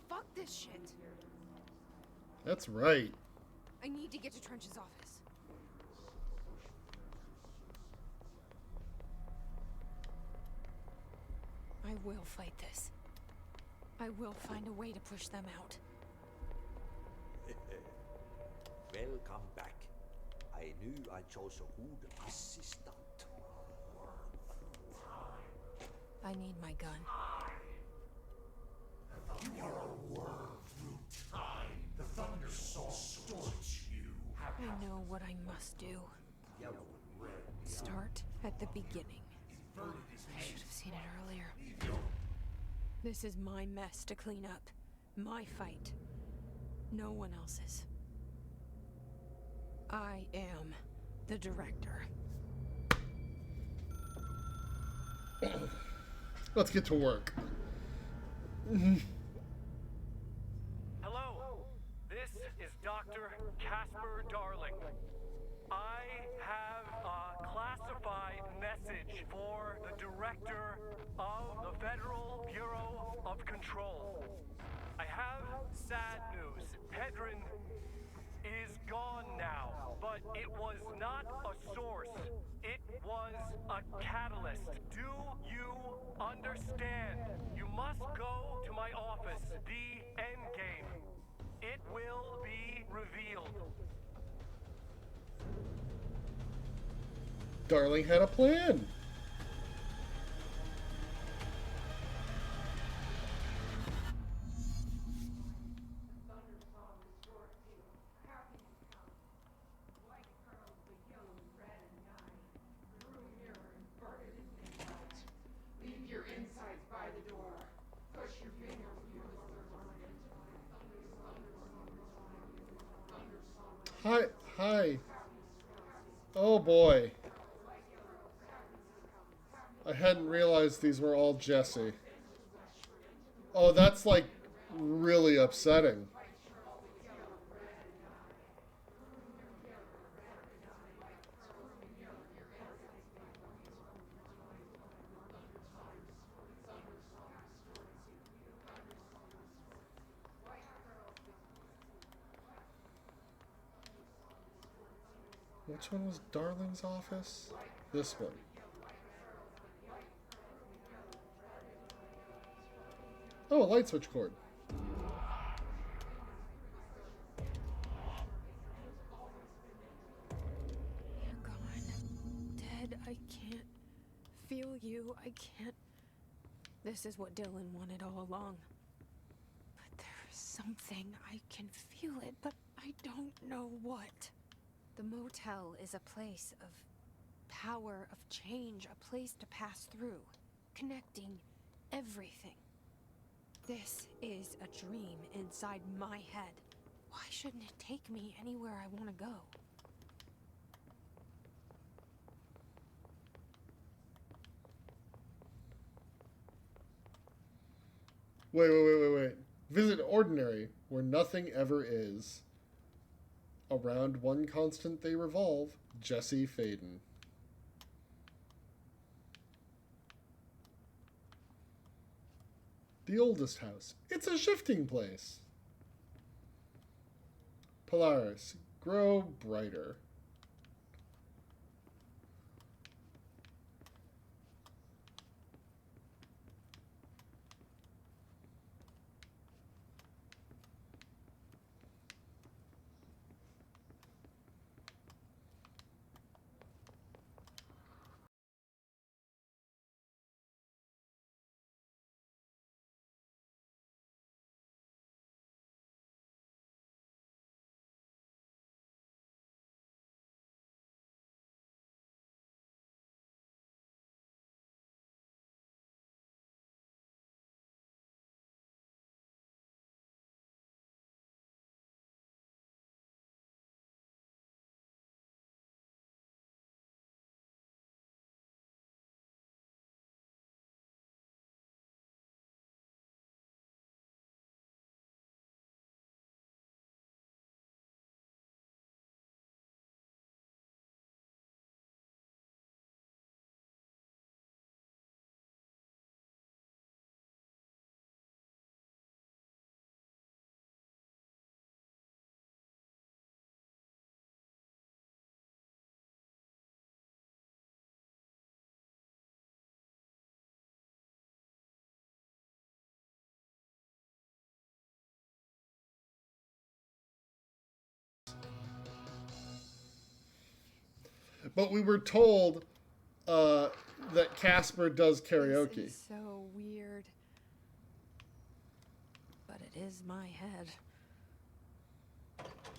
Fuck this shit. That's right. I need to get to Trench's office. I will fight this. I will find a way to push them out. Welcome back. I knew I chose a good assistant. I need my gun. You are a worm through time. The Thunder Soul storts you. I know what I must do. Start at the beginning. I should have seen it earlier. This is my mess to clean up. My fight. No one else's. I am the director. Let's get to work. Hello, this is Dr. Casper Darling. I have a classified message for the director of the Federal Bureau of Control. I have sad news. Pedrin is gone now, but it was not a source. It was a catalyst. Do you understand? You must go to my office, the Endgame. It will be revealed. Darling had a plan. Leave your insides by the door. Push your finger through the Hi, hi. Oh boy. I hadn't realized these were all Jesse. Oh, that's like really upsetting. Which one was Darling's office? This one. Oh, a light switch cord. You're gone. Dead. I can't feel you. I can't. This is what Dylan wanted all along. But there is something. I can feel it, but I don't know what. The motel is a place of power, of change, a place to pass through, connecting everything. This is a dream inside my head. Why shouldn't it take me anywhere I want to go? Wait. Visit Ordinary, where nothing ever is. Around one constant they revolve, Jesse Faden. The oldest house. It's a shifting place. Polaris. Grow brighter. But we were told that Casper does karaoke. This is so weird. But it is my head.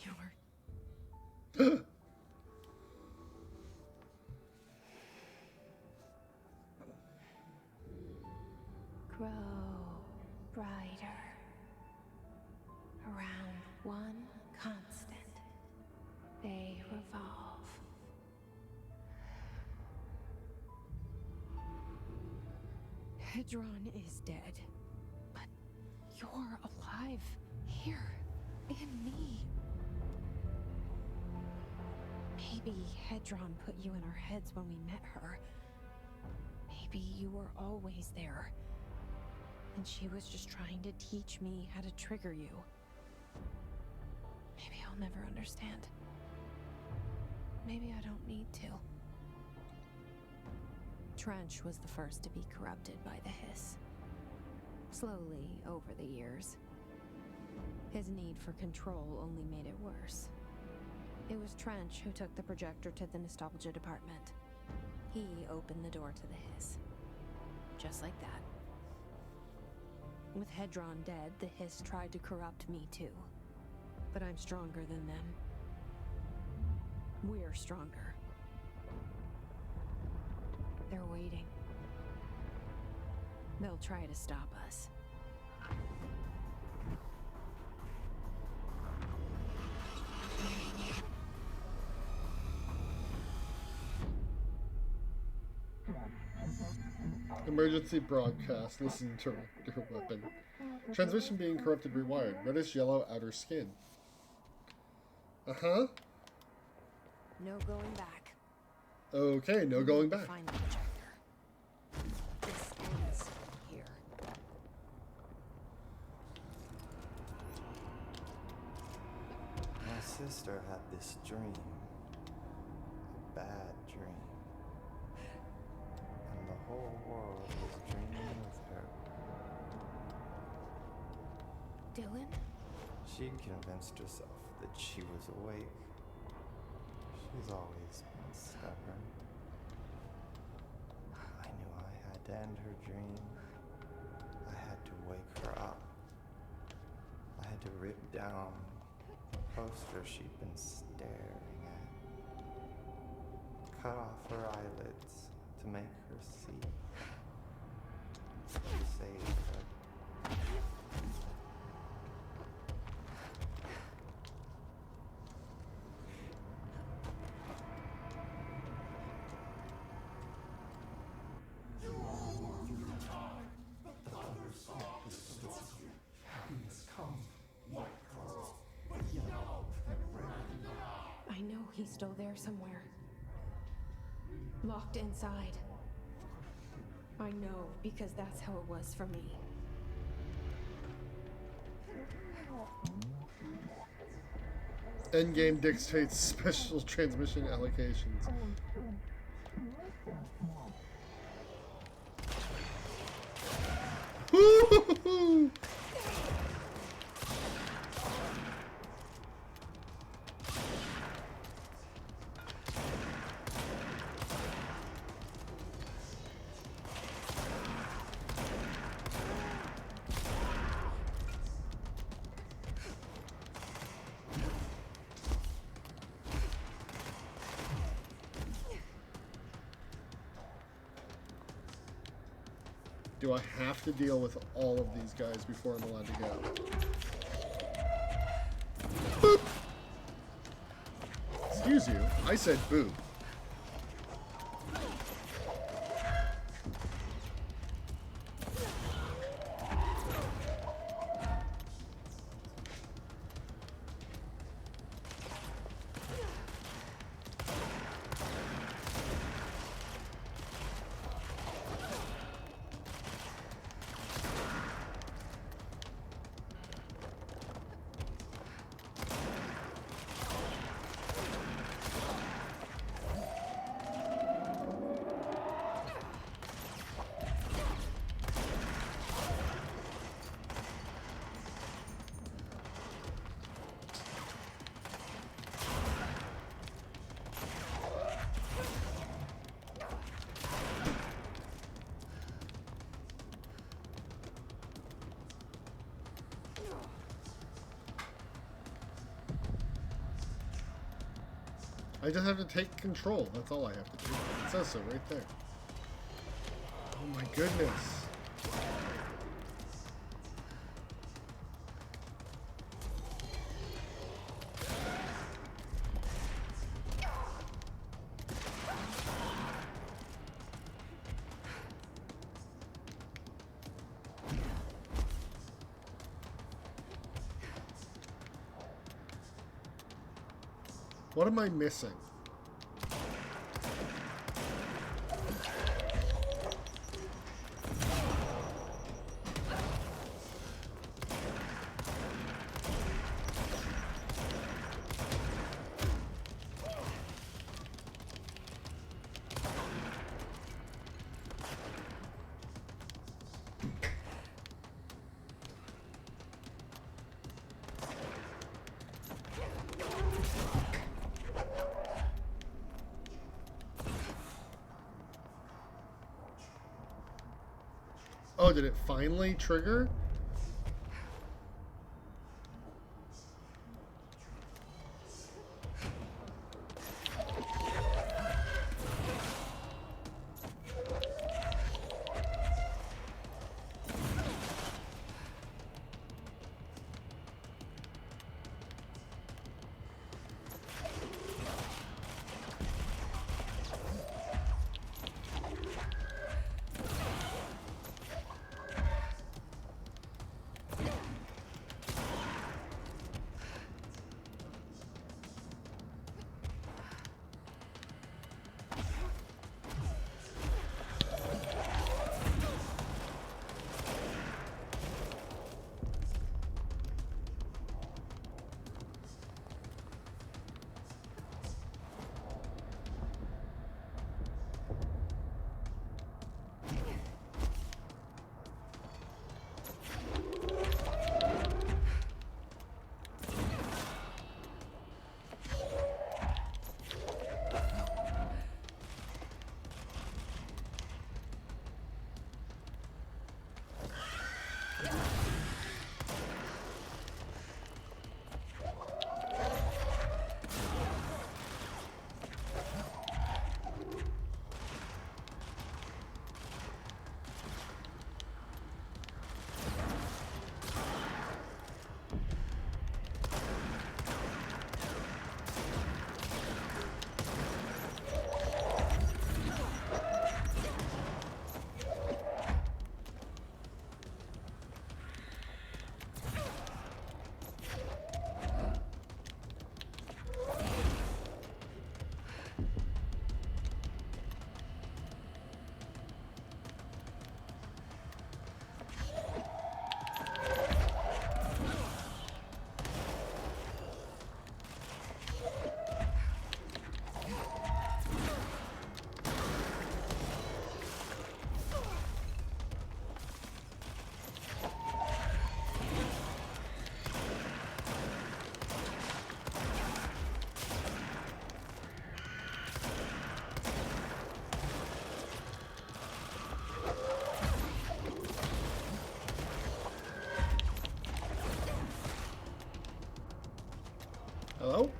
You're... Grow brighter. Around one constant, they revolve. Hedron is dead, but you're alive here in me. Maybe Hedron put you in our heads when we met her. Maybe you were always there, and she was just trying to teach me how to trigger you. Maybe I'll never understand. Maybe I don't need to. Trench was the first to be corrupted by the hiss. Slowly, over the years. His need for control only made it worse. It was Trench who took the projector to the nostalgia department. He opened the door to the hiss. Just like that. With Hedron dead, the hiss tried to corrupt me too. But I'm stronger than them. We're stronger. They're waiting. They'll try to stop us. Emergency broadcast. Listen to your weapon. Transmission being corrupted. Rewired. Reddish yellow outer skin. Uh-huh. No going back. Okay, no going back. Find the projector. This ends here. My sister had this dream. A bad dream. And the whole world was dreaming with her. Dylan? She convinced herself that she was awake. She's always been stubborn. I knew I had to end her dream. I had to wake her up. I had to rip down the poster she'd been staring at. Cut off her eyelids to make her see. Save her. I know he's still there somewhere. Locked inside. I know, because that's how it was for me. Endgame dictates special transmission allocations. Woo-hoo-hoo-hoo! Do I have to deal with all of these guys before I'm allowed to go? Boop! Excuse you, I said boop. I just have to take control. That's all I have to do. It says so right there. Oh my goodness. What am I missing? Oh, did it finally trigger? Hello?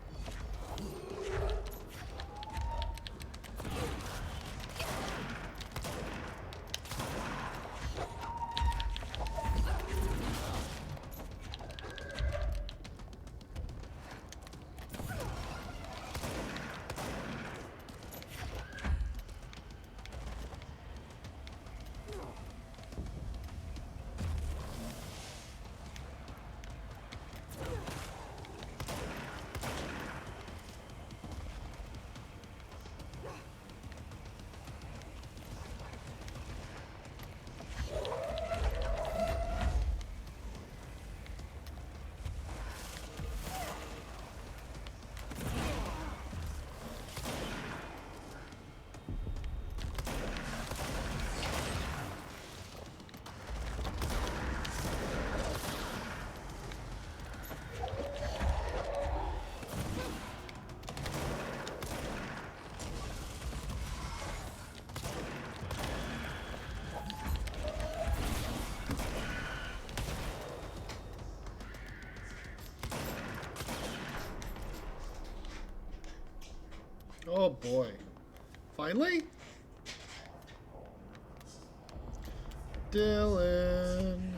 Oh boy. Finally? Dylan.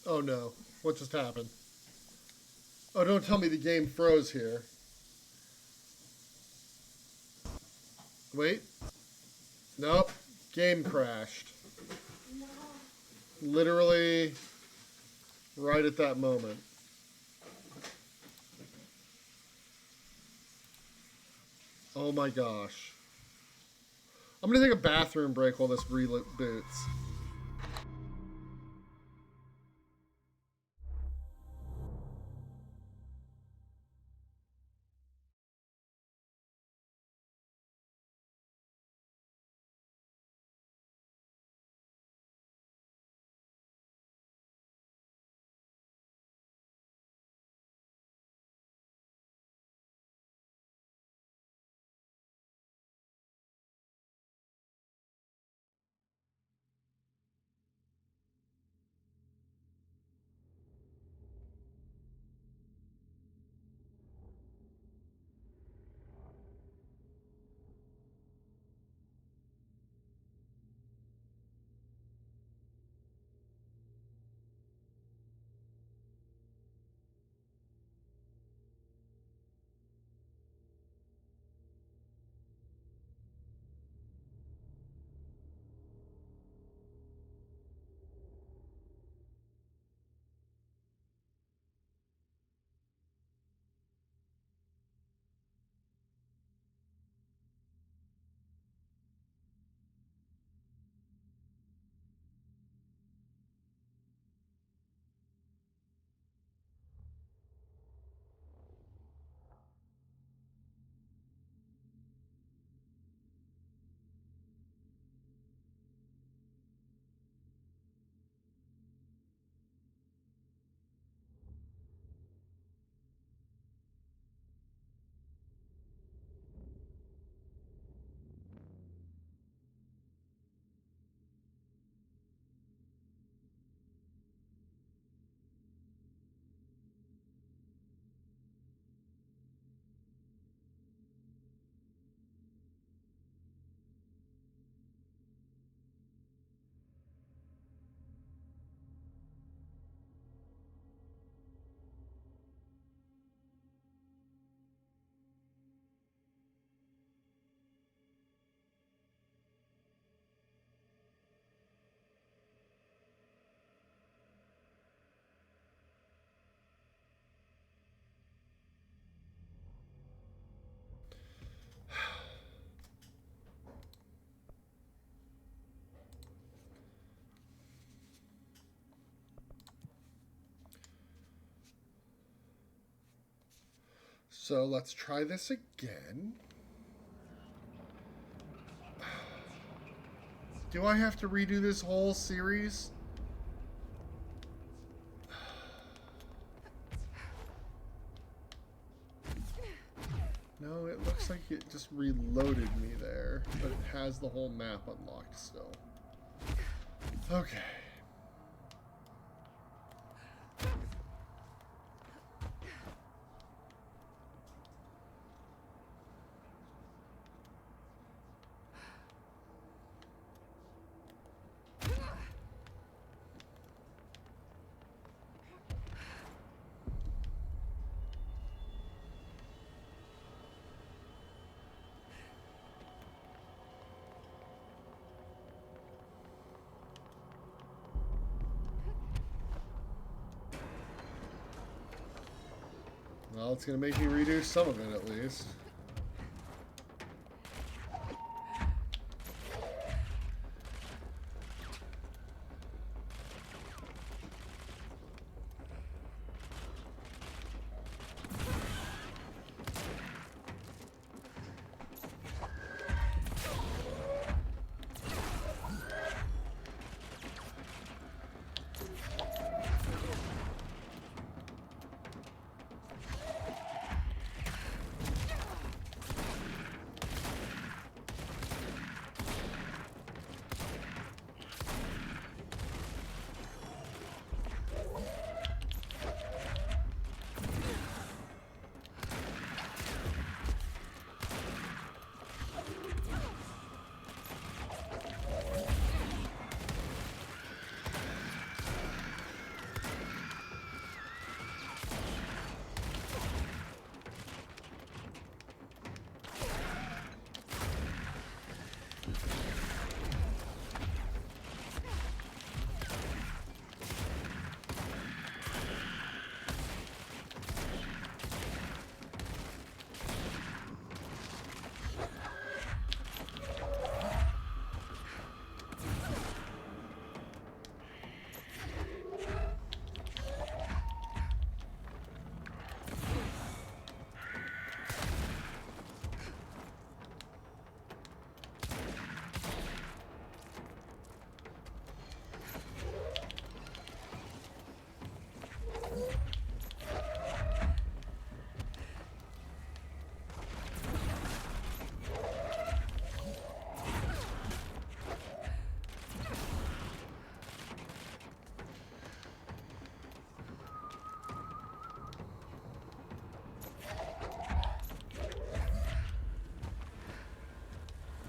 Oh no. What just happened? Oh, don't tell me the game froze here. Wait. Nope. Game crashed. Literally right at that moment. Oh my gosh. I'm gonna take a bathroom break while this reboots. So let's try this again. Do I have to redo this whole series? No, it looks like it just reloaded me there, but it has the whole map unlocked still. Okay. Well, it's going to make me redo some of it at least.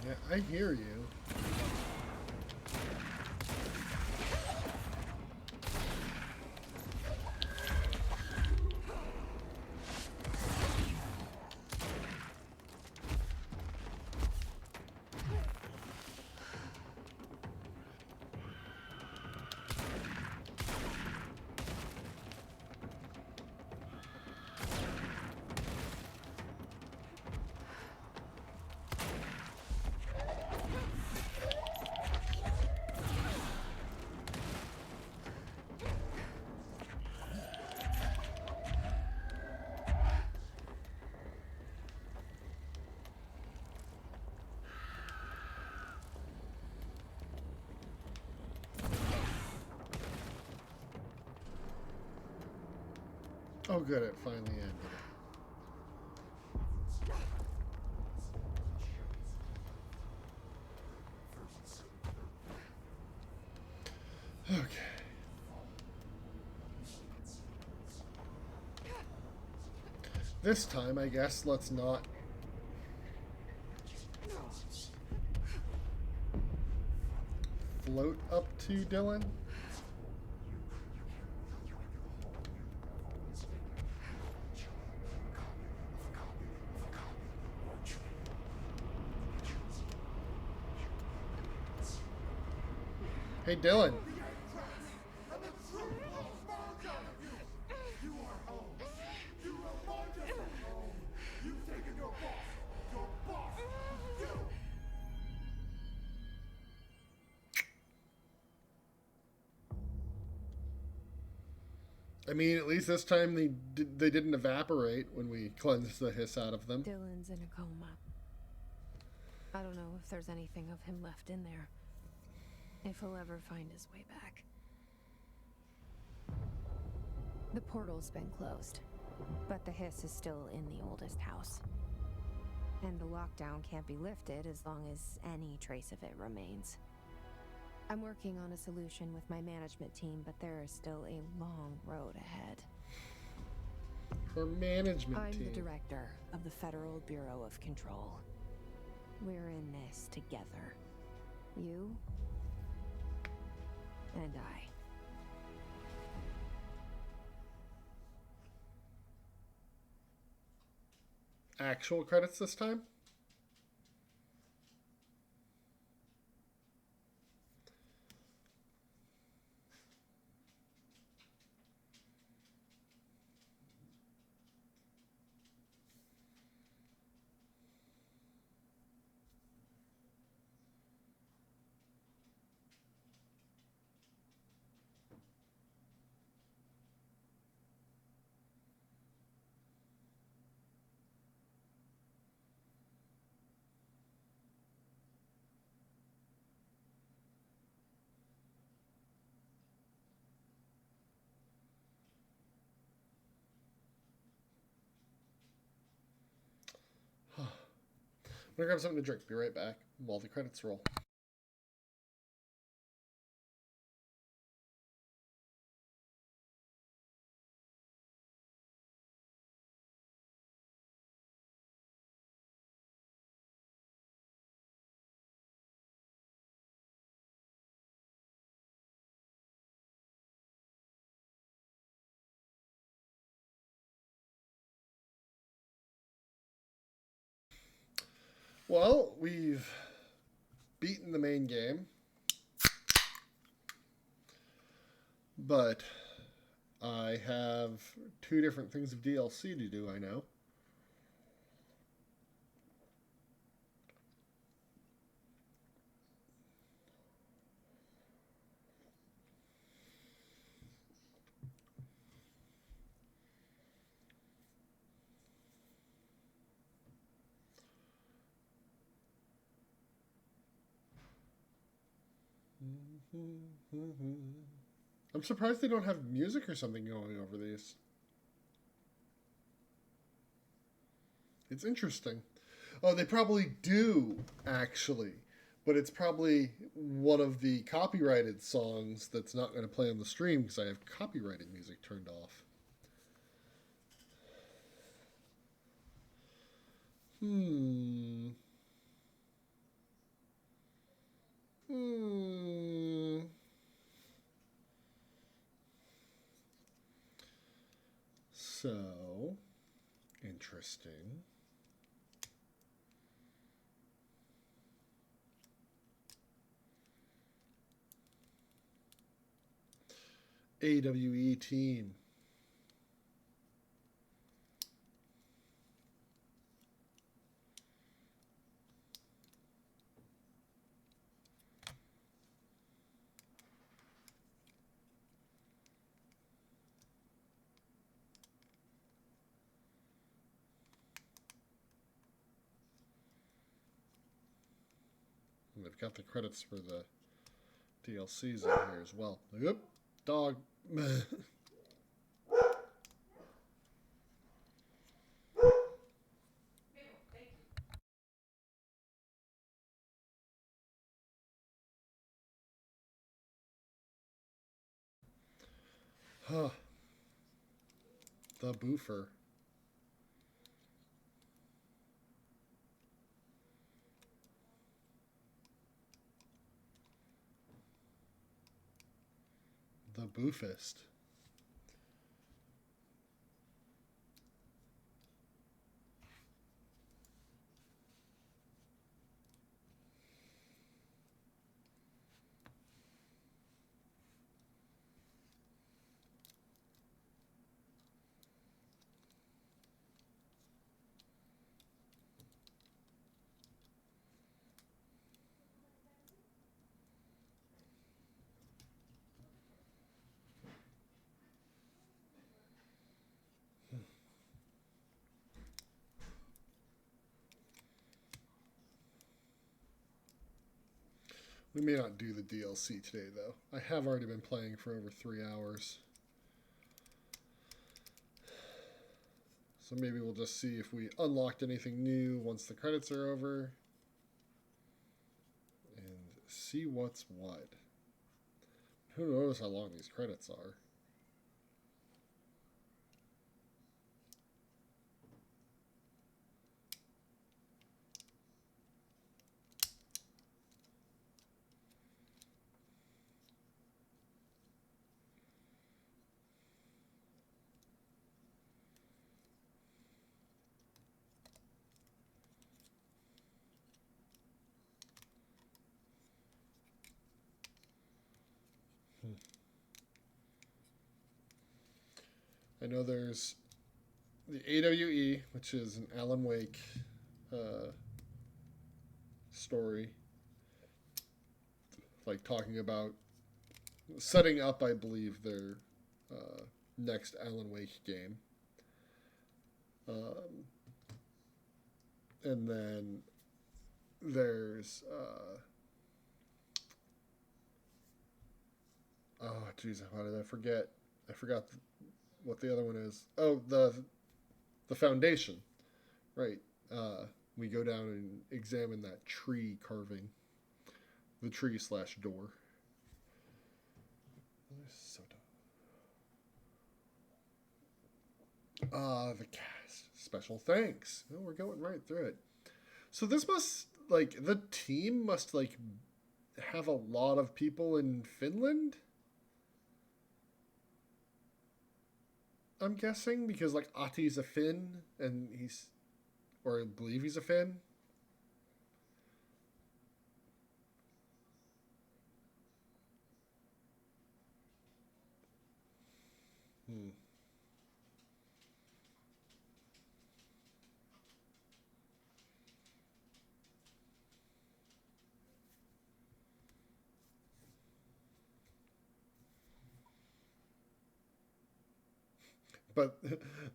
Yeah, I hear you. Oh good, it finally ended. Okay. This time, I guess, let's not float up to Dylan. Hey, Dylan. I mean, at least this time they didn't evaporate when we cleansed the hiss out of them. Dylan's in a coma. I don't know if there's anything of him left in there. If he'll ever find his way back. The portal's been closed, but the hiss is still in the oldest house. And the lockdown can't be lifted as long as any trace of it remains. I'm working on a solution with my management team, but there is still a long road ahead. Her management I'm team. the director of the Federal Bureau of Control. We're in this together. You and I. Actual credits this time? I'm gonna grab something to drink. Be right back while the credits roll. Well, we've beaten the main game, but I have 2 different things of DLC to do, I know. I'm surprised they don't have music or something going over these. It's interesting. Oh, they probably do, actually. But it's probably one of the copyrighted songs that's not going to play on the stream because I have copyrighted music turned off. So, interesting. AWE team. And they've got the credits for the DLCs in here as well. Yep, dog. Huh. The boofer. The boofist. We may not do the DLC today, though. I have already been playing for over 3 hours. So maybe we'll just see if we unlocked anything new once the credits are over. And see what's what. Who knows how long these credits are. I know there's the AWE, which is an Alan Wake story, like talking about setting up, I believe, their next Alan Wake game. And then there's oh jeez, how did I forget? I forgot what the other one is. Oh, the Foundation, right? We go down and examine that tree carving, the tree / door. So dumb. The cast. Special thanks. Oh, we're going right through it. So this must, like, the team must, like, have a lot of people in Finland? I'm guessing, because, like, Ahti's a Finn, and or I believe he's a Finn. But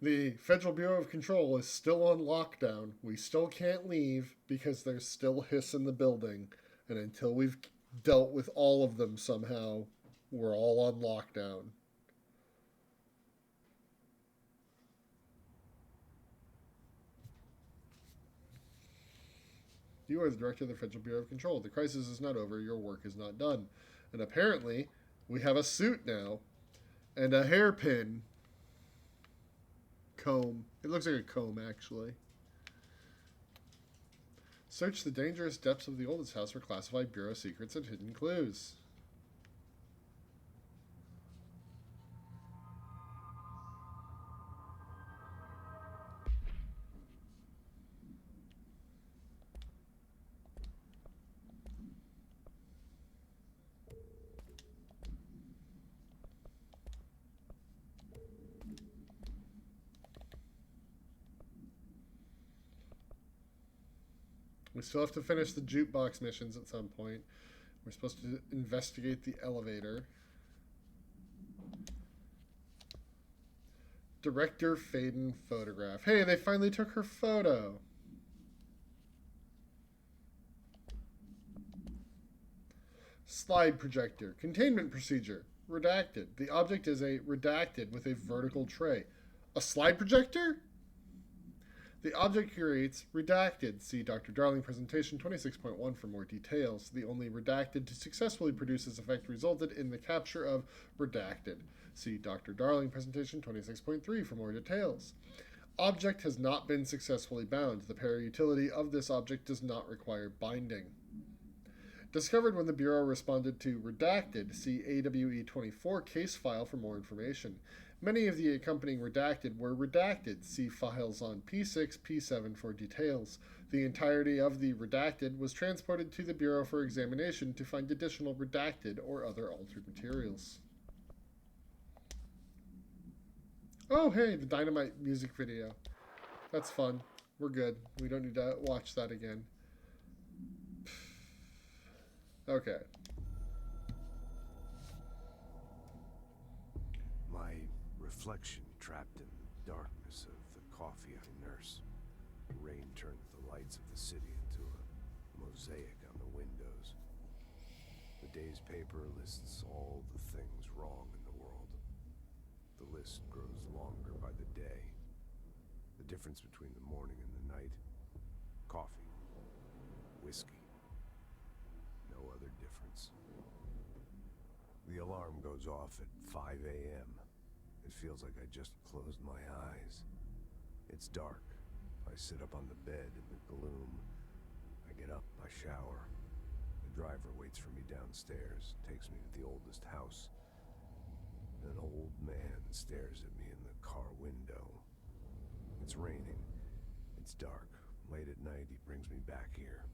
the Federal Bureau of Control is still on lockdown. We still can't leave because there's still hiss in the building. And until we've dealt with all of them somehow, we're all on lockdown. You are the director of the Federal Bureau of Control. The crisis is not over. Your work is not done. And apparently, we have a suit now and a hairpin. Comb. It looks like a comb, actually. Search the dangerous depths of the oldest house for classified bureau secrets and hidden clues. We still have to finish the jukebox missions at some point. We're supposed to investigate the elevator. Director Faden photograph. Hey, they finally took her photo. Slide projector. Containment procedure. Redacted. The object is a redacted with a vertical tray. A slide projector? The object creates redacted. See Dr. Darling presentation 26.1 for more details. The only redacted to successfully produce this effect resulted in the capture of redacted. See Dr. Darling presentation 26.3 for more details. Object has not been successfully bound. The para-utility of this object does not require binding. Discovered when the Bureau responded to redacted. See AWE 24 case file for more information. Many of the accompanying redacted were redacted. See files on P6, P7 for details. The entirety of the redacted was transported to the Bureau for examination to find additional redacted or other altered materials. Oh, hey, the Dynamite music video. That's fun. We're good. We don't need to watch that again. Okay. My reflection trapped in the darkness of the coffee I nurse. The rain turns the lights of the city into a mosaic on the windows. day's paper lists all the things wrong in the world. The list grows longer by the day. The difference between the morning and the night: coffee, whiskey, no other difference. The alarm goes off at 5 a.m. It feels like I just closed my eyes. It's dark. I sit up on the bed in the gloom. I get up, I shower. The driver waits for me downstairs, takes me to the oldest house. An old man stares at me in the car window. It's raining. It's dark. Late at night, he brings me back here.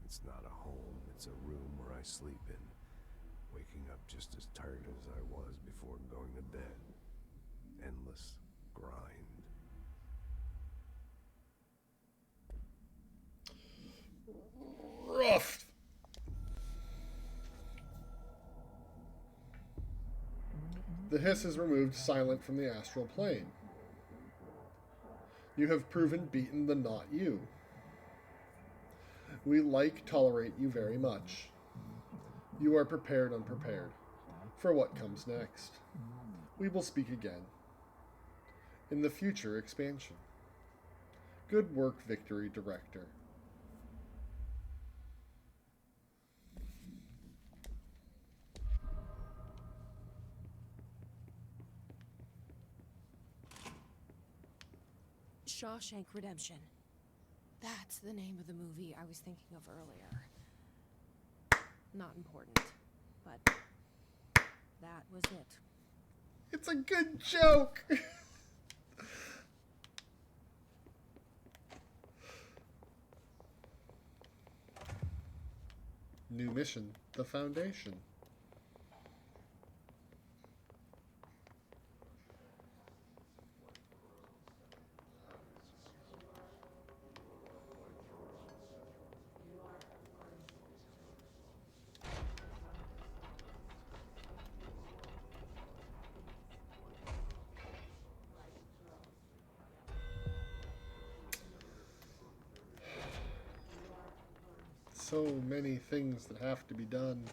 It's not a home, it's a room where I sleep in. Waking up just as tired as I was before going to bed. Endless grind. Rough. The hiss is removed, silent from the astral plane. You have proven beaten the not you. We tolerate you very much. You are prepared, unprepared, for what comes next. We will speak again. In the future expansion. Good work, Victory Director. Shawshank Redemption. That's the name of the movie I was thinking of earlier. Not important, but that was it. It's a good joke! New mission, the Foundation. So many things that have to be done.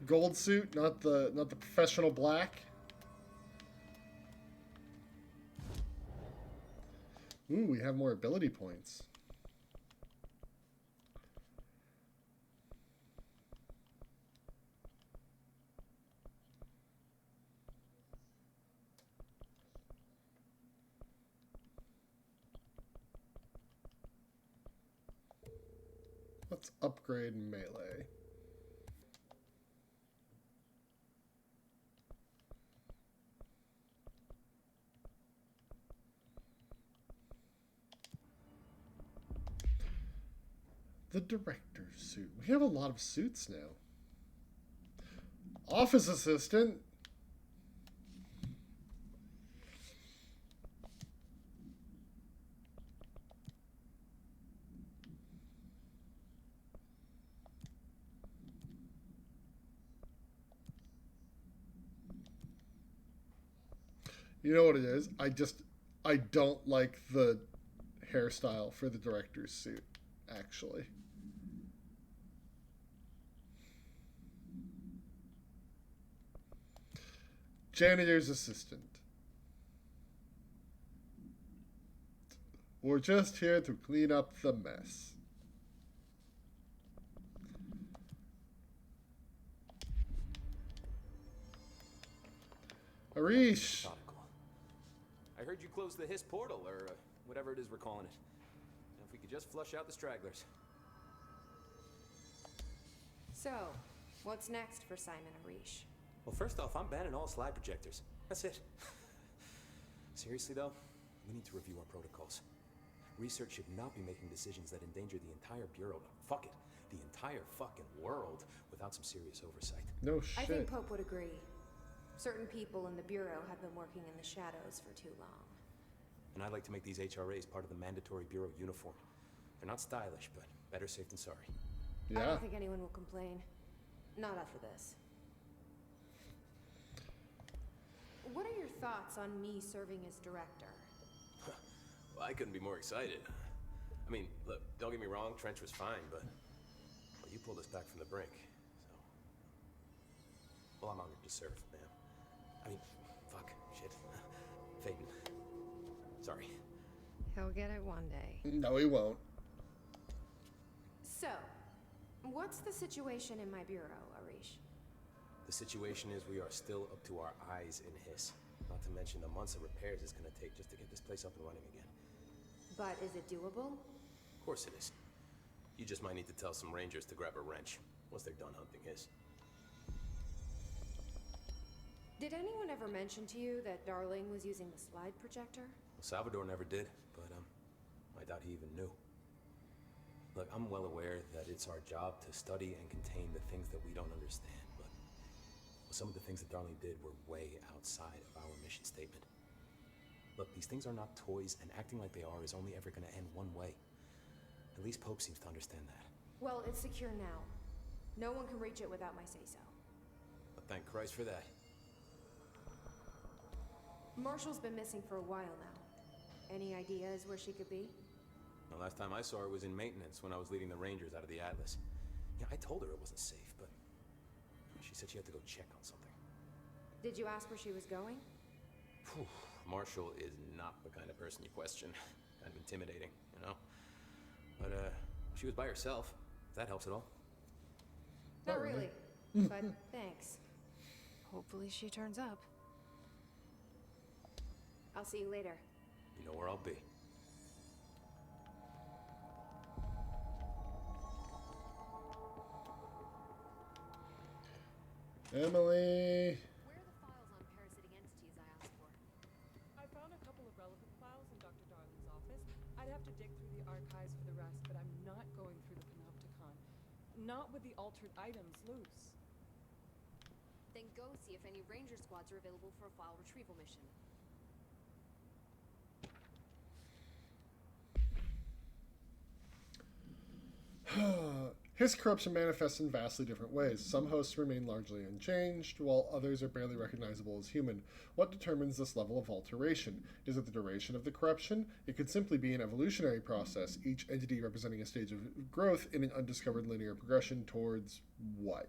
Gold suit, not the professional black. Ooh, we have more ability points. Let's upgrade melee. The director's suit. We have a lot of suits now. Office assistant. You know what it is? I don't like the hairstyle for the director's suit, actually. Janitor's assistant. We're just here to clean up the mess. Arish! I heard you closed the Hiss portal, or whatever it is we're calling it. And if we could just flush out the stragglers. So, what's next for Simon Arish? Well, first off, I'm banning all slide projectors. That's it. Seriously, though, we need to review our protocols. Research should not be making decisions that endanger the entire Bureau. Fuck it. The entire fucking world without some serious oversight. No shit. I think Pope would agree. Certain people in the Bureau have been working in the shadows for too long. And I'd like to make these HRAs part of the mandatory Bureau uniform. They're not stylish, but better safe than sorry. I Yeah. don't think anyone will complain. Not after this. What are your thoughts on me serving as director? Well, I couldn't be more excited. I mean, look, don't get me wrong, Trench was fine, but well, you pulled us back from the brink, so... Well, I'm honored to serve, ma'am. I mean, fuck, shit. Phaeton. Sorry. He'll get it one day. No, he won't. So, what's the situation in my bureau, Arish? The situation is we are still up to our eyes in Hiss. Not to mention the months of repairs it's gonna take just to get this place up and running again. But is it doable? Of course it is. You just might need to tell some rangers to grab a wrench once they're done hunting Hiss. Did anyone ever mention to you that Darling was using the slide projector? Well, Salvador never did, but I doubt he even knew. Look, I'm well aware that it's our job to study and contain the things that we don't understand, but well, some of the things that Darling did were way outside of our mission statement. Look, these things are not toys, and acting like they are is only ever gonna end one way. At least Pope seems to understand that. Well, it's secure now. No one can reach it without my say-so. But thank Christ for that. Marshall's been missing for a while now. Any ideas where she could be? The last time I saw her was in maintenance when I was leading the Rangers out of the Atlas. Yeah, I told her it wasn't safe, but she said she had to go check on something. Did you ask where she was going? Whew. Marshall is not the kind of person you question. Kind of intimidating, you know? But, she was by herself, if that helps at all. Not really, but thanks. Hopefully she turns up. I'll see you later. You know where I'll be. Emily! Where are the files on parasitic entities I asked for? I found a couple of relevant files in Dr. Darling's office. I'd have to dig through the archives for the rest, but I'm not going through the Panopticon. Not with the altered items loose. Then go see if any ranger squads are available for a file retrieval mission. His corruption manifests in vastly different ways. Some hosts remain largely unchanged, while others are barely recognizable as human. What determines this level of alteration? Is it the duration of the corruption? It could simply be an evolutionary process, each entity representing a stage of growth in an undiscovered linear progression towards what?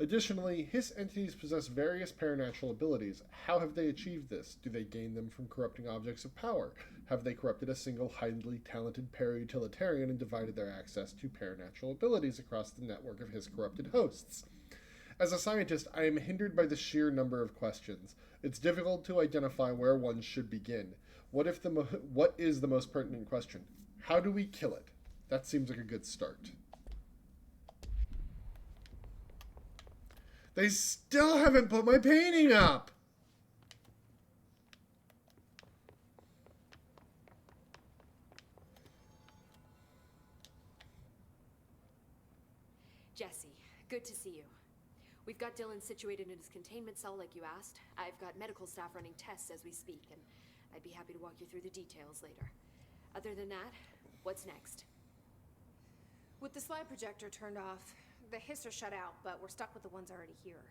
Additionally, Hiss entities possess various paranatural abilities. How have they achieved this? Do they gain them from corrupting objects of power? Have they corrupted a single highly talented para-utilitarian and divided their access to paranatural abilities across the network of Hiss corrupted hosts? As a scientist, I am hindered by the sheer number of questions. It's difficult to identify where one should begin. What is the most pertinent question? How do we kill it? That seems like a good start. They still haven't put my painting up! Jesse, good to see you. We've got Dylan situated in his containment cell like you asked. I've got medical staff running tests as we speak, and I'd be happy to walk you through the details later. Other than that, what's next? With the slide projector turned off, the Hiss are shut out, but we're stuck with the ones already here.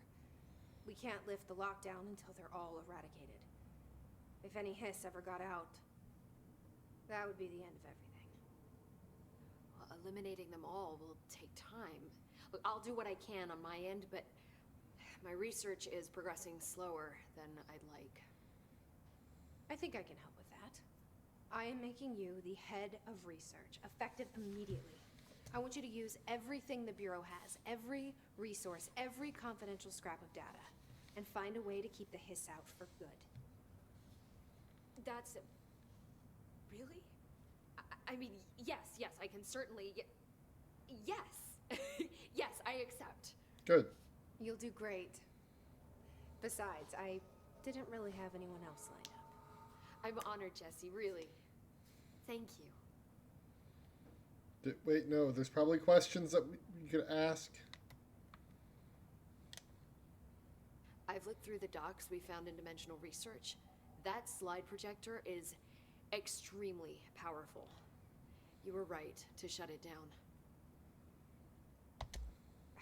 We can't lift the lockdown until they're all eradicated. If any Hiss ever got out, that would be the end of everything. Well, eliminating them all will take time. Look, I'll do what I can on my end, but my research is progressing slower than I'd like. I think I can help with that. I am making you the head of research, effective immediately. I want you to use everything the Bureau has, every resource, every confidential scrap of data, and find a way to keep the Hiss out for good. That's... really? I mean, yes, I can certainly... Yes! Yes, I accept. Good. You'll do great. Besides, I didn't really have anyone else lined up. I'm honored, Jesse, really. Thank you. Wait, no, there's probably questions that you could ask. I've looked through the docs we found in Dimensional Research. That slide projector is extremely powerful. You were right to shut it down.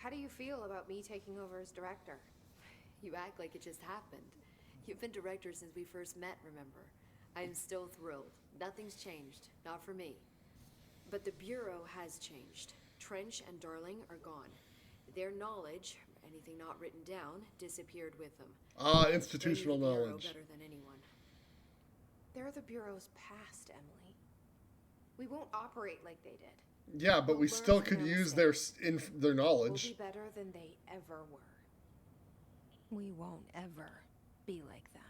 How do you feel about me taking over as director? You act like it just happened. You've been director since we first met, remember? I'm still thrilled. Nothing's changed. Not for me. But the Bureau has changed. Trench and Darling are gone. Their knowledge, anything not written down, disappeared with them. Ah, institutional They knew the Bureau knowledge. better than anyone. They're the Bureau's past, Emily. We won't operate like they did. Yeah, but We'll we learn still from could their use mistakes. their knowledge. We'll be better than they ever were. We won't ever be like them.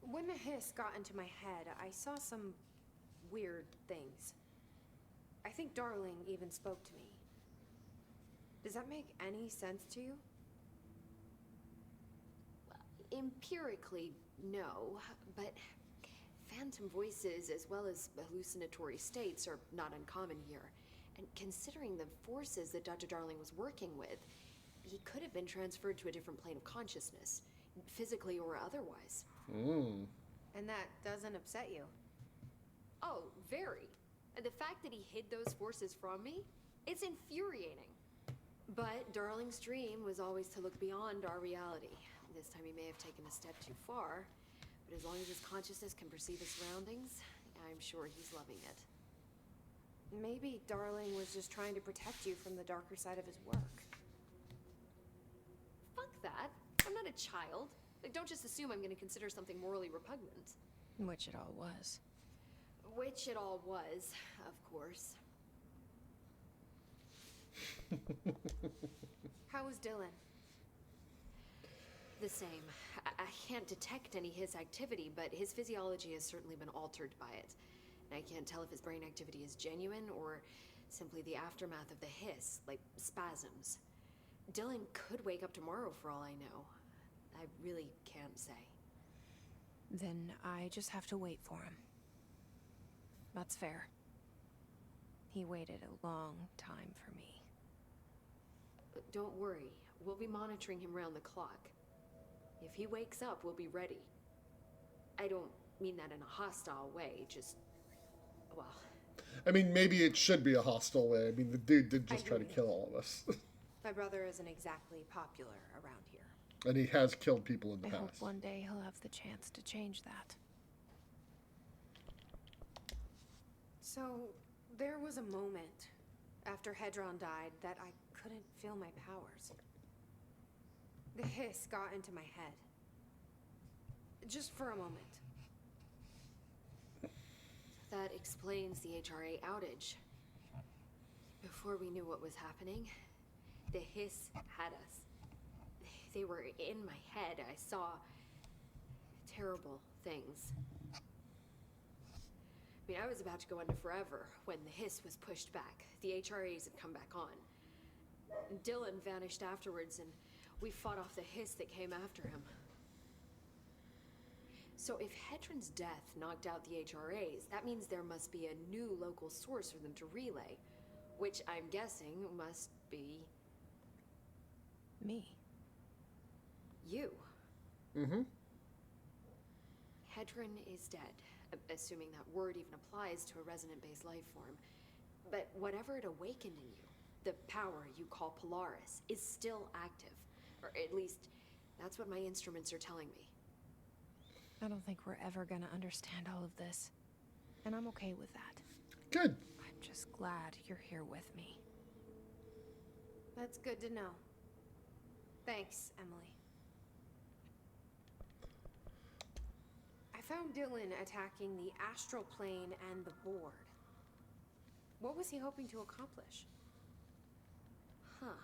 When the hiss got into my head, I saw some weird things. I think Darling even spoke to me. Does that make any sense to you? Empirically, no, but phantom voices as well as hallucinatory states are not uncommon here. And considering the forces that Dr. Darling was working with, he could have been transferred to a different plane of consciousness, physically or otherwise. And that doesn't upset you? Oh, very. The fact that he hid those forces from me, it's infuriating. But Darling's dream was always to look beyond our reality. This time he may have taken a step too far, but as long as his consciousness can perceive his surroundings, I'm sure he's loving it. Maybe Darling was just trying to protect you from the darker side of his work. Fuck that. I'm not a child. Like, don't just assume I'm going to consider something morally repugnant. Which it all was. Which it all was, of course. How was Dylan? The same. I can't detect any his activity, but his physiology has certainly been altered by it. And I can't tell if his brain activity is genuine or simply the aftermath of the hiss, like spasms. Dylan could wake up tomorrow for all I know. I really can't say. Then I just have to wait for him. That's fair. He waited a long time for me. Don't worry. We'll be monitoring him round the clock. If he wakes up, we'll be ready. I don't mean that in a hostile way, just... well... I mean, maybe it should be a hostile way. I mean, the dude did just try to kill all of us. My brother isn't exactly popular around here. And he has killed people in the I hope past. one day he'll have the chance to change that. So, there was a moment after Hedron died that I couldn't feel my powers. The hiss got into my head. Just for a moment. That explains the HRA outage. Before we knew what was happening, the hiss had us. They were in my head. I saw terrible things. I mean, I was about to go under forever when the hiss was pushed back. The HRAs had come back on. Dylan vanished afterwards, and we fought off the hiss that came after him. So if Hedron's death knocked out the HRAs, that means there must be a new local source for them to relay, which I'm guessing must be... me. You. Mm-hmm. Hedron is dead, assuming that word even applies to a resonant-based life form. But whatever it awakened in you, the power you call Polaris, is still active. Or at least, that's what my instruments are telling me. I don't think we're ever gonna understand all of this. And I'm okay with that. Good. I'm just glad you're here with me. That's good to know. Thanks, Emily. I found Dylan attacking the astral plane and the board. What was he hoping to accomplish? Huh.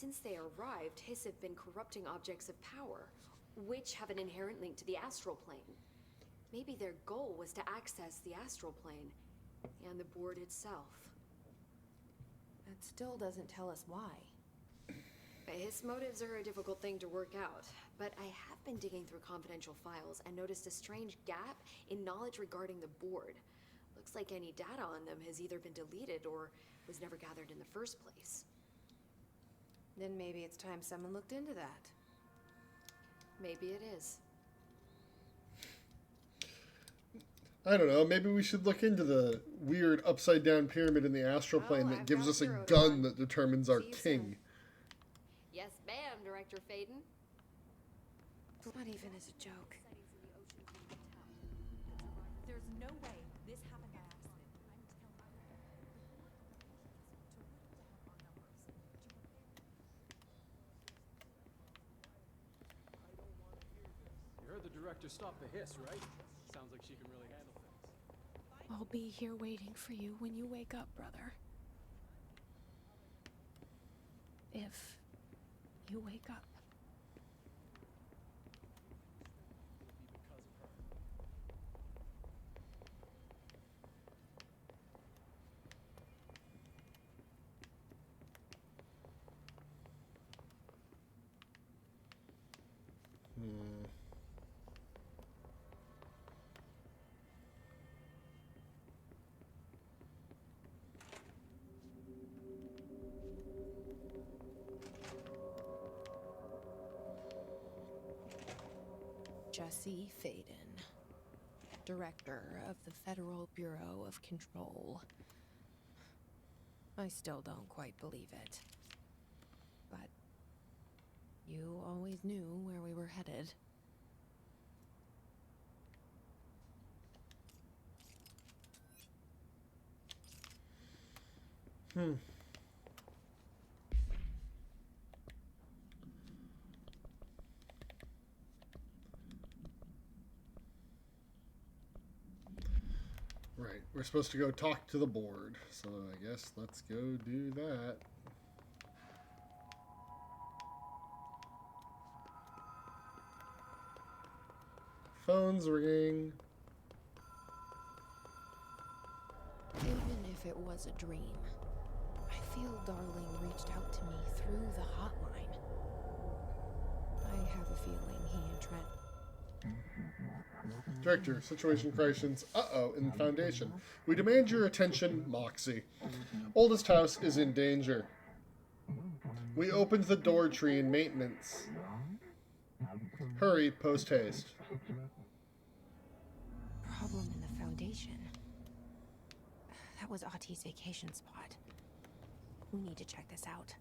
Since they arrived, Hiss have been corrupting objects of power, which have an inherent link to the astral plane. Maybe their goal was to access the astral plane and the board itself. That still doesn't tell us why. His motives are a difficult thing to work out, but I have been digging through confidential files and noticed a strange gap in knowledge regarding the board. Looks like any data on them has either been deleted or was never gathered in the first place. Then maybe it's time someone looked into that. Maybe it is. I don't know, maybe we should look into the weird upside down pyramid in the astral plane that gives us a gun that determines our king. Yes, ma'am, Director Faden. Not even as a joke. There's no way this happened by accident. You heard the director stop the hiss, right? Sounds like she can really handle things. I'll be here waiting for you when you wake up, brother. If you wake up. Jesse Faden, Director of the Federal Bureau of Control. I still don't quite believe it. But you always knew where we were headed. Right, we're supposed to go talk to the board, so I guess let's go do that. Phone's ringing. Even if it was a dream, I feel Darling reached out to me through the hotline. I have a feeling he and Trent... Director, situation crisis. Uh-oh, in the Foundation. We demand your attention, Moxie. Oldest house is in danger. We opened the door tree in maintenance. Hurry, post haste. Problem in the Foundation. That was Autie's vacation spot. We need to check this out.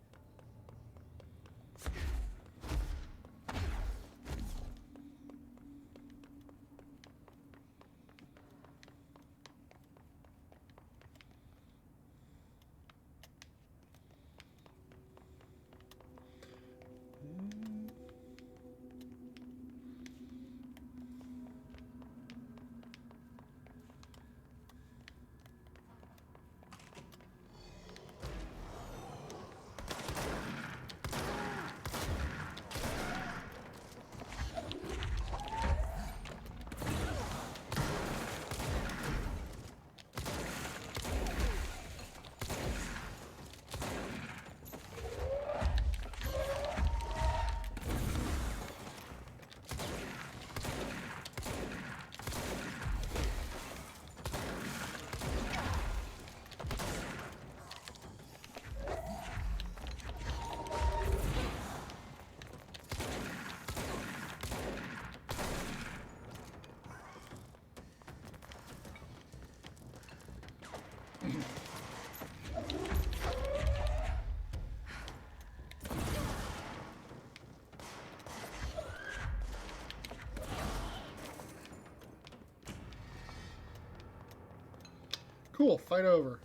Cool, fight over.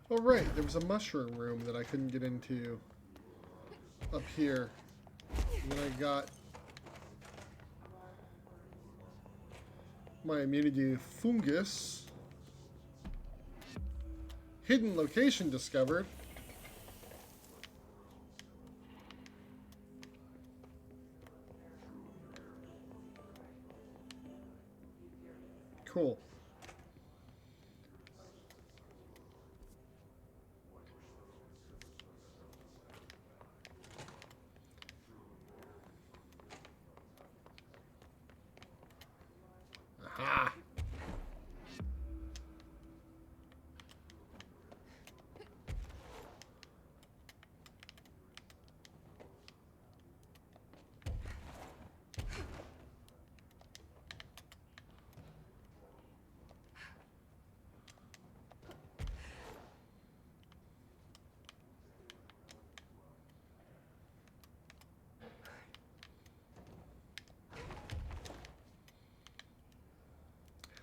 Oh right, there was a mushroom room that I couldn't get into up here. And then I got my immunity to fungus. Hidden location discovered. Cool. Aha.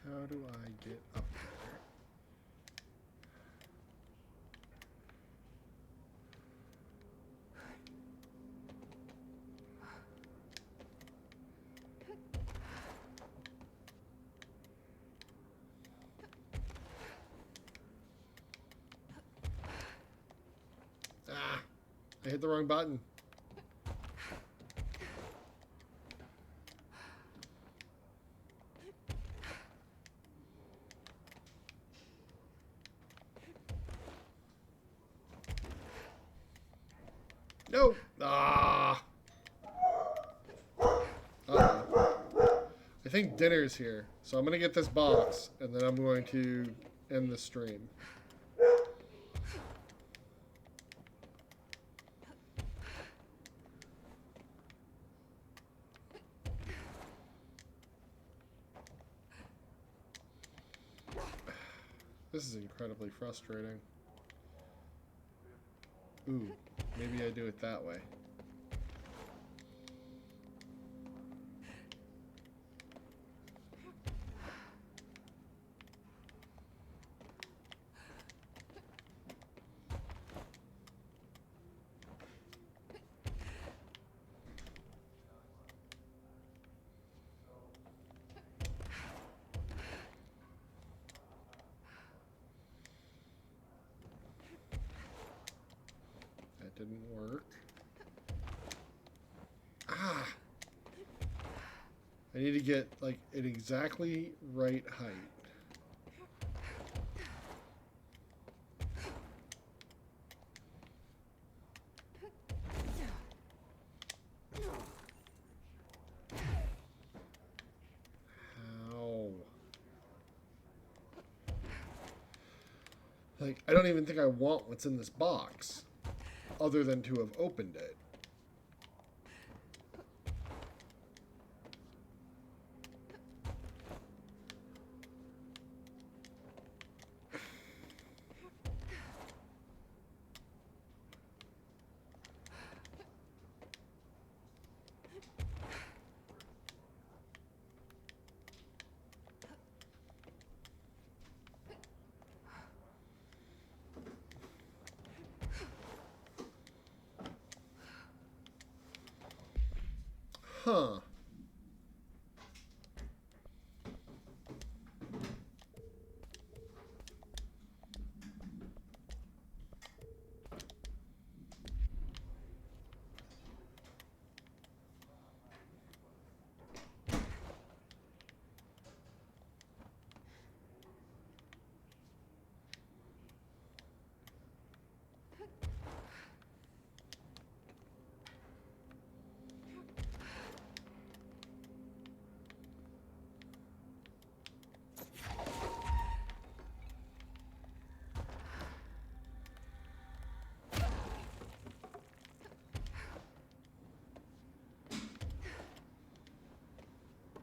How do I get up there? Ah! I hit the wrong button. No! Ah! Uh-oh. I think dinner's here. So I'm going to get this box, and then I'm going to end the stream. This is incredibly frustrating. Ooh, maybe I do it that way. Didn't work. Ah! I need to get like an exactly right height. How? Like, I don't even think I want what's in this box, other than to have opened it. Huh.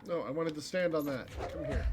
No, I wanted to stand on that. Come here.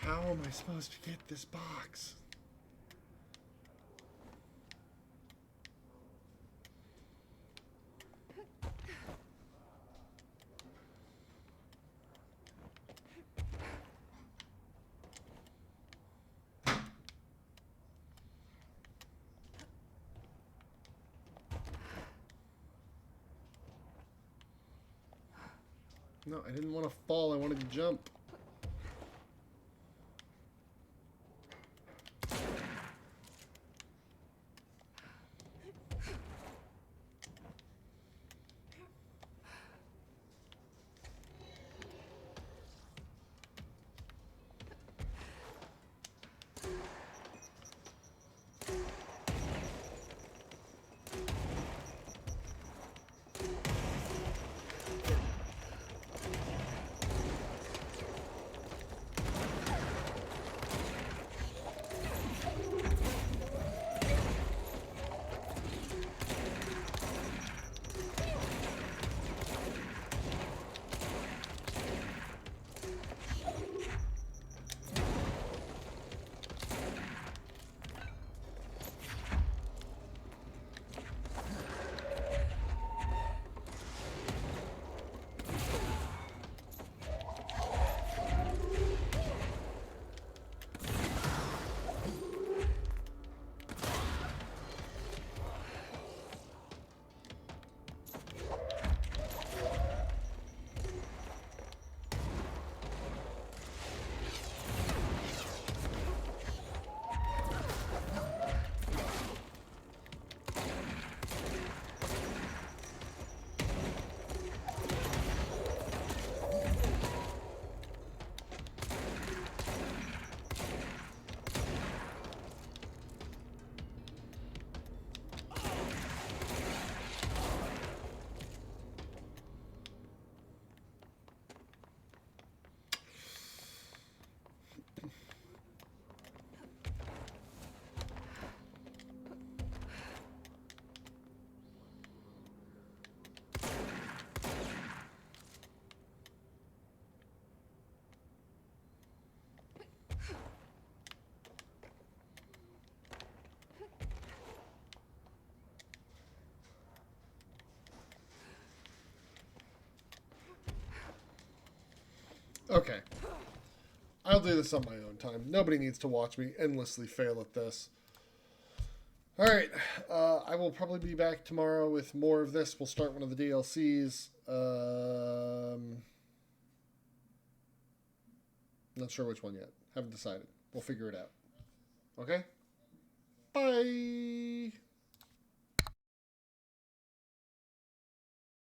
How am I supposed to get this box? No, I didn't want to fall. I wanted to jump. Okay. I'll do this on my own time. Nobody needs to watch me endlessly fail at this. Alright, I will probably be back tomorrow with more of this. We'll start one of the DLCs. Not sure which one yet. Haven't decided. We'll figure it out. Okay? Bye!